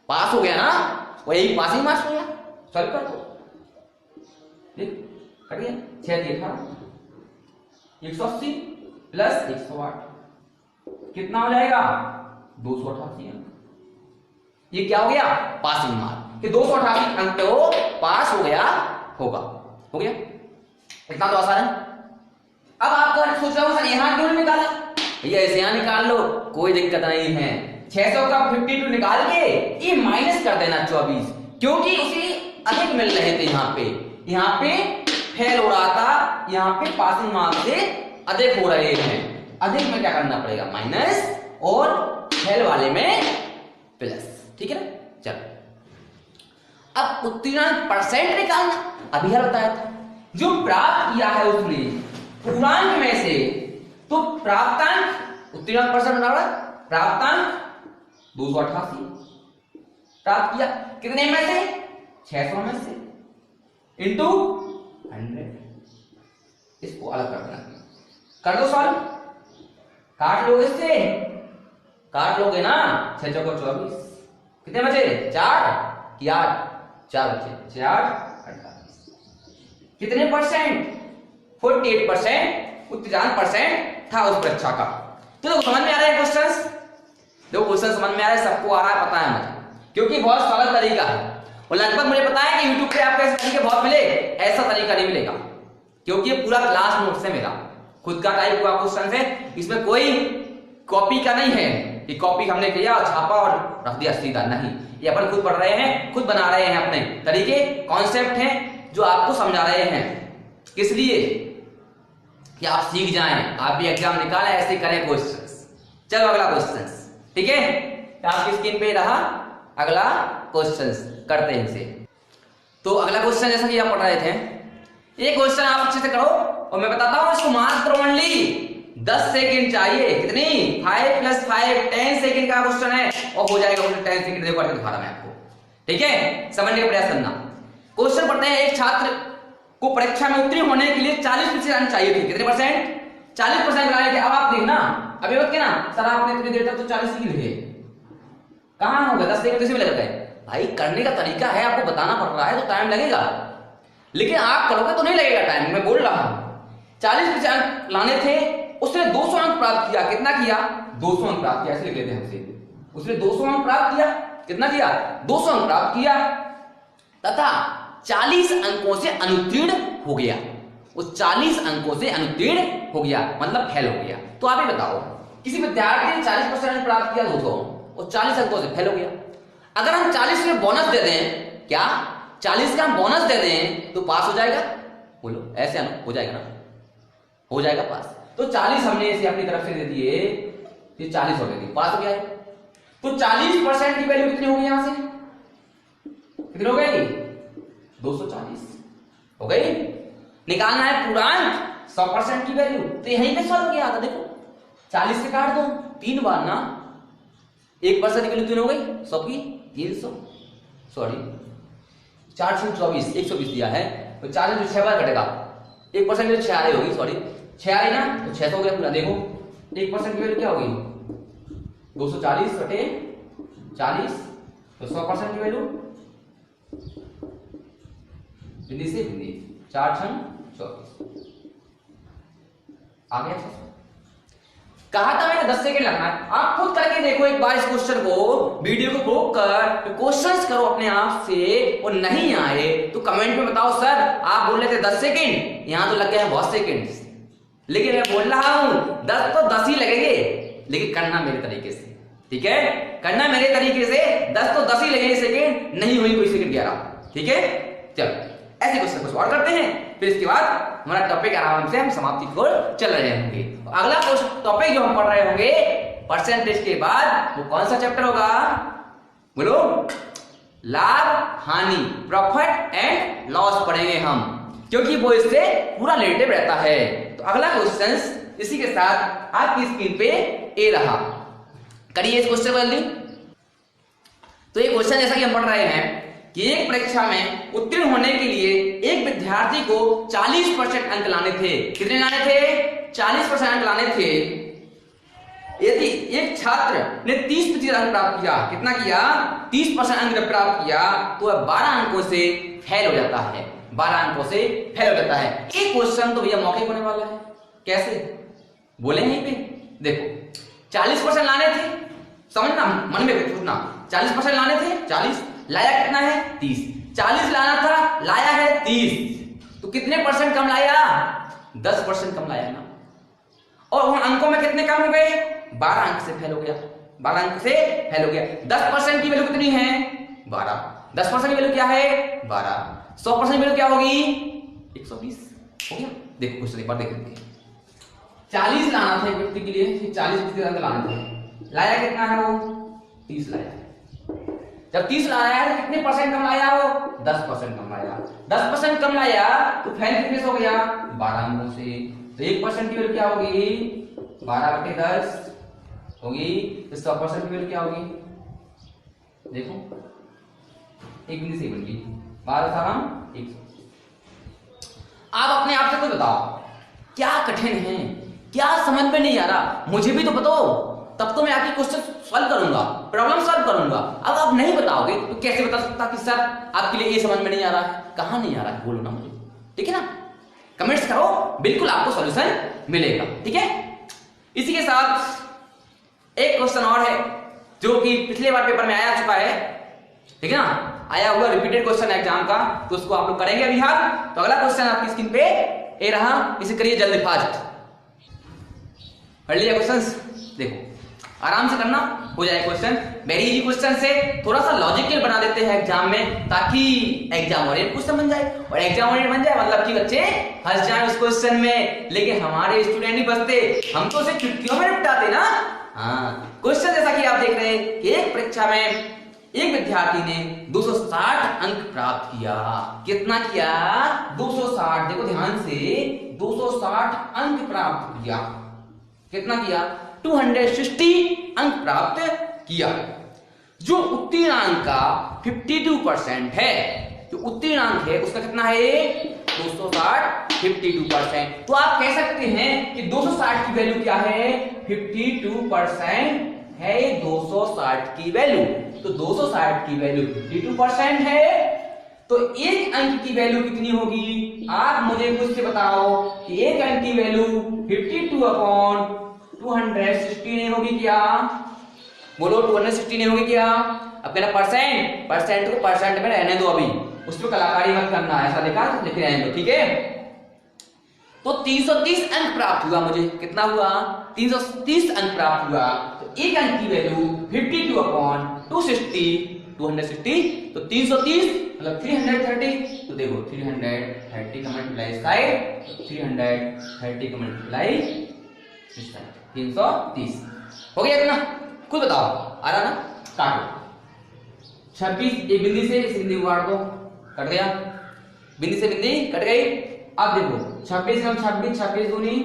पास हो गया ना, वही पासिंग मार्क्स हो गया। सॉल्व कर दो, कट गया 6 दिए 180 प्लस 108 कितना हो जाएगा 288 अंक। ये क्या हो गया पासिंग मार्क, कि 288 अंक तो पास हो गया होगा, हो गया। इतना तो आसान है। अब आपको सोच रहा हूं सर यहां क्यों निकाला, भैया ऐसे यहां निकाल लो, कोई दिक्कत नहीं है। 600 का 52 निकाल के ये माइनस कर देना 24, क्योंकि उसे अधिक मिल रहे थे यहाँ पे फेल हो रहा था, यहाँ पे पासिंग मार्क से अधिक हो रहे हैं। अधिक में क्या करना पड़ेगा माइनस, और फेल वाले में प्लस, ठीक है ना। चलो अब उत्तीर्ण परसेंट निकालना, अभी हर बताया था। जो प्राप्त किया है उसने पूर्णांक में से, तो प्राप्तांक उत्तीर्ण परसेंट बराबर प्राप्तांक 288 प्राप्त किया, कितने में से 600 में से, इंटू 100। इसको अलग कर देना, कर दो सॉल्व, काट लोगे इससे, काट लोगे ना 6 चौको 24, कितने बचे 4 कि 8, 4 बचे 4 28, कितने परसेंट 48% उत्तीर्ण परसेंट था उस परीक्षा का। तो देखो समझ में आ रहा है क्वेश्चंस, देखो क्वेश्चन समझ में आ रहा है, सबको आ रहा है, पता है मुझे, क्योंकि बहुत सरल तरीका है। और लगभग मुझे पता है कि YouTube पे आपको ऐसे तरीके बहुत मिले, ऐसा तरीका नहीं मिलेगा, क्योंकि ये पूरा क्लास नोट्स है, मेरा खुद का टाइप हुआ क्वेश्चन है, इसमें कोई कॉपी का नहीं है कि कॉपी हमने किया और छापा और रख दिया सीधा, नहीं, ये अपन खुद पढ़ रहे हैं, खुद बना रहे हैं, अपने तरीके कॉन्सेप्ट हैं जो आपको समझा रहे हैं, किस लिए कि आप सीख जाएं, आप भी एग्जाम निकालें, ऐसे करें क्वेश्चंस। चलो अगला क्वेश्चंस, ठीक है, आपकी स्क्रीन पे रहा अगला क्वेश्चंस, करते हैं इसे। तो अगला क्वेश्चन जैसा कि आप पढ़ रहे थे, ये क्वेश्चन आप अच्छे से करो, और मैं बताता हूं इसको मात्र ओनली 10 सेकंड चाहिए, कितनी 5 + 5 10 सेकंड का क्वेश्चन है, और हो जाएगा 10 सेकंड देखो करके दिखा रहा मैं आपको, ठीक है, समझने का प्रयास करना। क्वेश्चन पढ़ते हैं, एक छात्र को परीक्षा में उत्तीर्ण होने के लिए 40% अंक चाहिए थे, कितने परसेंट 40% लाए थे। अब आप देखना, अभी मत कहना सर आपने इतनी देर तक तो 40 ही लिखे, कहां होगा 10 सेकंड कैसे लगता है भाई, करने का तरीका है, आपको बताना पड़ रहा है तो टाइम लगेगा, लेकिन आप करोगे तो नहीं लगेगा टाइम, मैं बोल रहा हूं। 40% अंक लाने थे, उसने 200 अंक प्राप्त किया, कितना किया 200 अंक प्राप्त किया, ऐसे लिख लेते हैं हमसे, उसने 200 अंक प्राप्त किया, कितना किया 200 अंक प्राप्त किया, तथा 40 अंकों से अनुत्तीर्ण हो गया, वो 40 अंकों से अनुत्तीर्ण हो गया मतलब फेल हो गया। तो आप ही बताओ, किसी विद्यार्थी ने 40% अंक प्राप्त किया 200 और 40 अंकों से फेल हो गया, अगर हम 40 में बोनस दे दें, क्या 40 का हम बोनस दे दें तो पास हो जाएगा, बोलो ऐसे हो जाएगा ना, हो जाएगा पास। तो 40 हमने इसे अपनी तरफ से दे दिए, ये 40 हो गए, पास हो गया। तो 40% की वैल्यू कितनी होगी, यहां से कितनी हो गई 240 हो गई। निकालना है पूर्णांक 100% की वैल्यू, तो यहीं पे सॉल्व किया था, देखो 40 से काट दो 3 बार ना, 1% की वैल्यू 3 हो गई, 100 की 300, सॉरी 424 120 दिया है, तो 40 में 6 बार कटेगा 1% की वैल्यू 46 होगी, सॉरी 46 ना, तो 600 हो गया पूरा। देखो 1% की वैल्यू क्या होगी 240 बटे 40, तो 100% की वैल्यू बिंदी से बिंदी 4 छंग 24 आ गया। कहा था मैंने 10 सेकंड लगना है। आप खुद करके देखो एक बार इस क्वेश्चन को, वीडियो को रोक कर क्वेश्चंस करो अपने आप से, और नहीं आए तो कमेंट में बताओ सर आप बोल रहे थे 10 सेकंड, यहां तो लग गए हैं बहुत सेकंड। लेकिन मैं बोल रहा हूं 10 तो 10 ही लगेंगे, लेकिन करना मेरे तरीके से, ठीक है, करना मेरे तरीके से। 10 तो 10 ही लगेंगे सेकंड, नहीं हुई कोई सेकंड 11, ठीक है। चलो ऐसे क्वेश्चन को सॉल्व करते हैं, फिर इसके बाद हमारा टॉपिक आराम से हम समाप्ति की ओर चल रहे होंगे। तो अगला टॉपिक जो हम पढ़ रहे होंगे परसेंटेज के बाद, वो कौन सा चैप्टर होगा बोलो? लाभ हानि, प्रॉफिट एंड लॉस पढ़ेंगे हम, क्योंकि वो इससे पूरा रिलेटेड रहता है। तो अगला क्वेश्चन इसी के साथ आपकी स्क्रीन पे ए रहा, करिए इस क्वेश्चन को जल्दी। तो ये क्वेश्चन जैसा कि हम पढ़ रहे हैं कि एक परीक्षा में उत्तीर्ण होने के लिए एक विद्यार्थी को 40% अंक लाने थे। कितने लाने थे? 40% अंक लाने थे। यदि एक छात्र ने 30% अंक प्राप्त किया, कितना किया? 30% अंक जब प्राप्त किया तो वह 12 अंकों से फेल हो जाता है, 12 अंकों से फेल हो जाता है। एक क्वेश्चन तो भैया मौके होने वाला है, कैसे बोले यहीं पे? देखो 40% लाने थे, समझना, मन में सोचना, 40% लाने थे, 40 लाया कितना है? 30। 40 लाना था, लाया है 30, तो कितने परसेंट कम लाया? 10% कम लाया ना। और उन अंकों में कितने कम हो गए? 12 अंक से फेल हो गया, 12 अंक से फेल हो गया। 10% की वैल्यू कितनी है? 12। 10% की वैल्यू क्या है? 12। 100% की वैल्यू क्या होगी? 120 हो गया। देखो क्वेश्चन एक बार देख लेते हैं। 40 लाना था एक व्यक्ति के लिए, 40% अंक लाने थे, लाया कितना है वो? 30 लाया। जब 30 लाया है तो कितने परसेंट कम लाया वो? 10% कम लाया। 10% कम लाया तो फेल कितने से हो गया? 12 अंकों से। तो 1% की वैल्यू क्या होगी? 12/10 होगी। तो 100% की वैल्यू क्या होगी? देखो एक बिंदु से बन गई 12 100। आप अपने आप से खुद बताओ क्या कठिन है, क्या समझ में नहीं आ रहा? मुझे भी तो बताओ, तब तो मैं आपकी क्वेश्चन सॉल्व करूंगा, प्रॉब्लम सॉल्व करूंगा। अब आप नहीं बताओगे तो कैसे बता सकता कि सर आपके लिए ये समझ में नहीं आ रहा है? कहां नहीं आ रहा है बोलो ना मुझे, ठीक है ना? कमेंट्स करो, बिल्कुल आपको सॉल्यूशन मिलेगा, ठीक है। इसी के साथ एक क्वेश्चन और है जो कि पिछले बार पेपर में आया चुका है, ठीक है ना, आया हुआ रिपीटेड क्वेश्चन एग्जाम का, तो उसको आप लोग करेंगे अभी। हाँ, तो अगला क्वेश्चन आपकी स्क्रीन पे ए रहा, इसे करिए जल्दी फास्ट। पढ़ लिया क्वेश्चंस? देखो आराम से करना, हो जाए क्वेश्चन। वेरी इजी क्वेश्चन से थोड़ा सा लॉजिकल बना देते हैं एग्जाम में, ताकि एग्जाम ओरिएंटेड क्वेश्चन बन जाए। और एग्जाम ओरिएंटेड बन जाए मतलब कि बच्चे हंस जाए उस क्वेश्चन में, लेकिन हमारे स्टूडेंट नहीं बचते, हम तो उसे चुटकियों में निपटाते ना। हाँ, क्वेश्चन जैसा कि आप देख रहे हैं कि एक परीक्षा में एक विद्यार्थी ने 260 अंक प्राप्त किया। कितना किया? 260। देखो ध्यान से, 260 अंक प्राप्त किया। कितना किया? 260 अंक प्राप्त किया। जो उत्तीर्णांक का 52% है, जो उत्तीर्णांक है उसका कितना है? 260, 52%। तो आप कह सकते हैं कि 260 की वैल्यू क्या है? 52% है 260 की वैल्यू। तो 260 की वैल्यू 52% है, तो एक अंक की वैल्यू कितनी होगी? आप मुझे खुद से बताओ कि एक अंक की वैल्यू 52/260 नहीं होगी क्या? बोलो 260 नहीं होगी क्या? अब कहना परसेंट, परसेंट को परसेंट में रहने दो, अभी उस पर कलाकारी मत करना, ऐसा लिखा तो लिख रहने दो, ठीक है। तो 330 अंक प्राप्त हुआ मुझे। कितना हुआ? 330 अंक प्राप्त हुआ। तो एक अंक की वैल्यू 52/260, 260, तो 330 मतलब 330। तो देखो 330 का मल्टीप्लाई साइड, 330 का मल्टीप्लाई 330 हो गया इतना। खुद बताओ, आ रहा ना? काटो। 26 एक बिंदी से इस बिंदी को काट दो, कट गया। बिंदी से बिंदी कट गई। अब देखो 26 में 26, 26 दूनी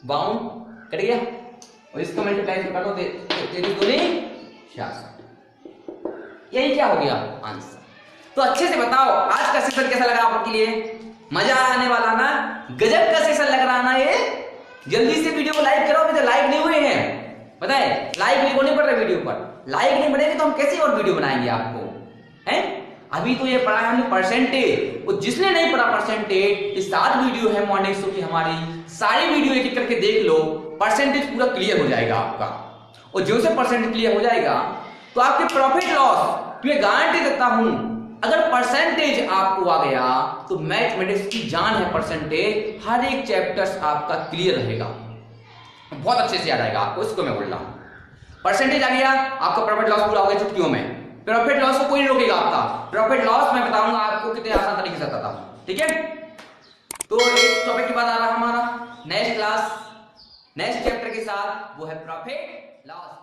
52, कट गया। और इसका मल्टीप्लाई कर दो, 33 दूनी 66। यही क्या हो गया? आंसर। तो अच्छे से बताओ आज का सेशन कैसा लगा आपके लिए? मजा आने वाला ना, गजब का सेशन लग रहा ना ये। जल्दी से वीडियो को लाइक करो, अभी तो लाइक नहीं हुए हैं, पता है लाइक नहीं पड़ रहा वीडियो पर। लाइक नहीं बढ़ेगी तो हम कैसे और वीडियो बनाएंगे आपको, हैं? अभी तो ये पढ़ा है हमने परसेंटेज, और जिसने नहीं पढ़ा परसेंटेज, ये 7 वीडियो है मॉर्निंग शो की हमारी, सारी वीडियो एक एक करके देख लो, परसेंटेज पूरा क्लियर हो जाएगा आपका। और जो से परसेंटेज क्लियर हो जाएगा तो आपके प्रॉफिट लॉस मैं गारंटी देता हूं, अगर परसेंटेज आपको आ गया तो मैथमेटिक्स की जान है परसेंटेज, हर एक चैप्टर्स आपका क्लियर रहेगा, बहुत अच्छे से याद आएगा आपको। इसको मैं बोल रहा हूं, परसेंटेज आ गया आपका, प्रॉफिट लॉस पूरा हो गया चुटकियों में। प्रॉफिट लॉस को कोई नहीं रोकेगा आपका, प्रॉफिट लॉस मैं बताऊंगा आपको कितने आसान तरीके से बताता हूं, ठीक है। तो एक टॉपिक के बाद आ रहा हमारा नेक्स्ट क्लास, नेक्स्ट चैप्टर के साथ, वो है प्रॉफिट लॉस।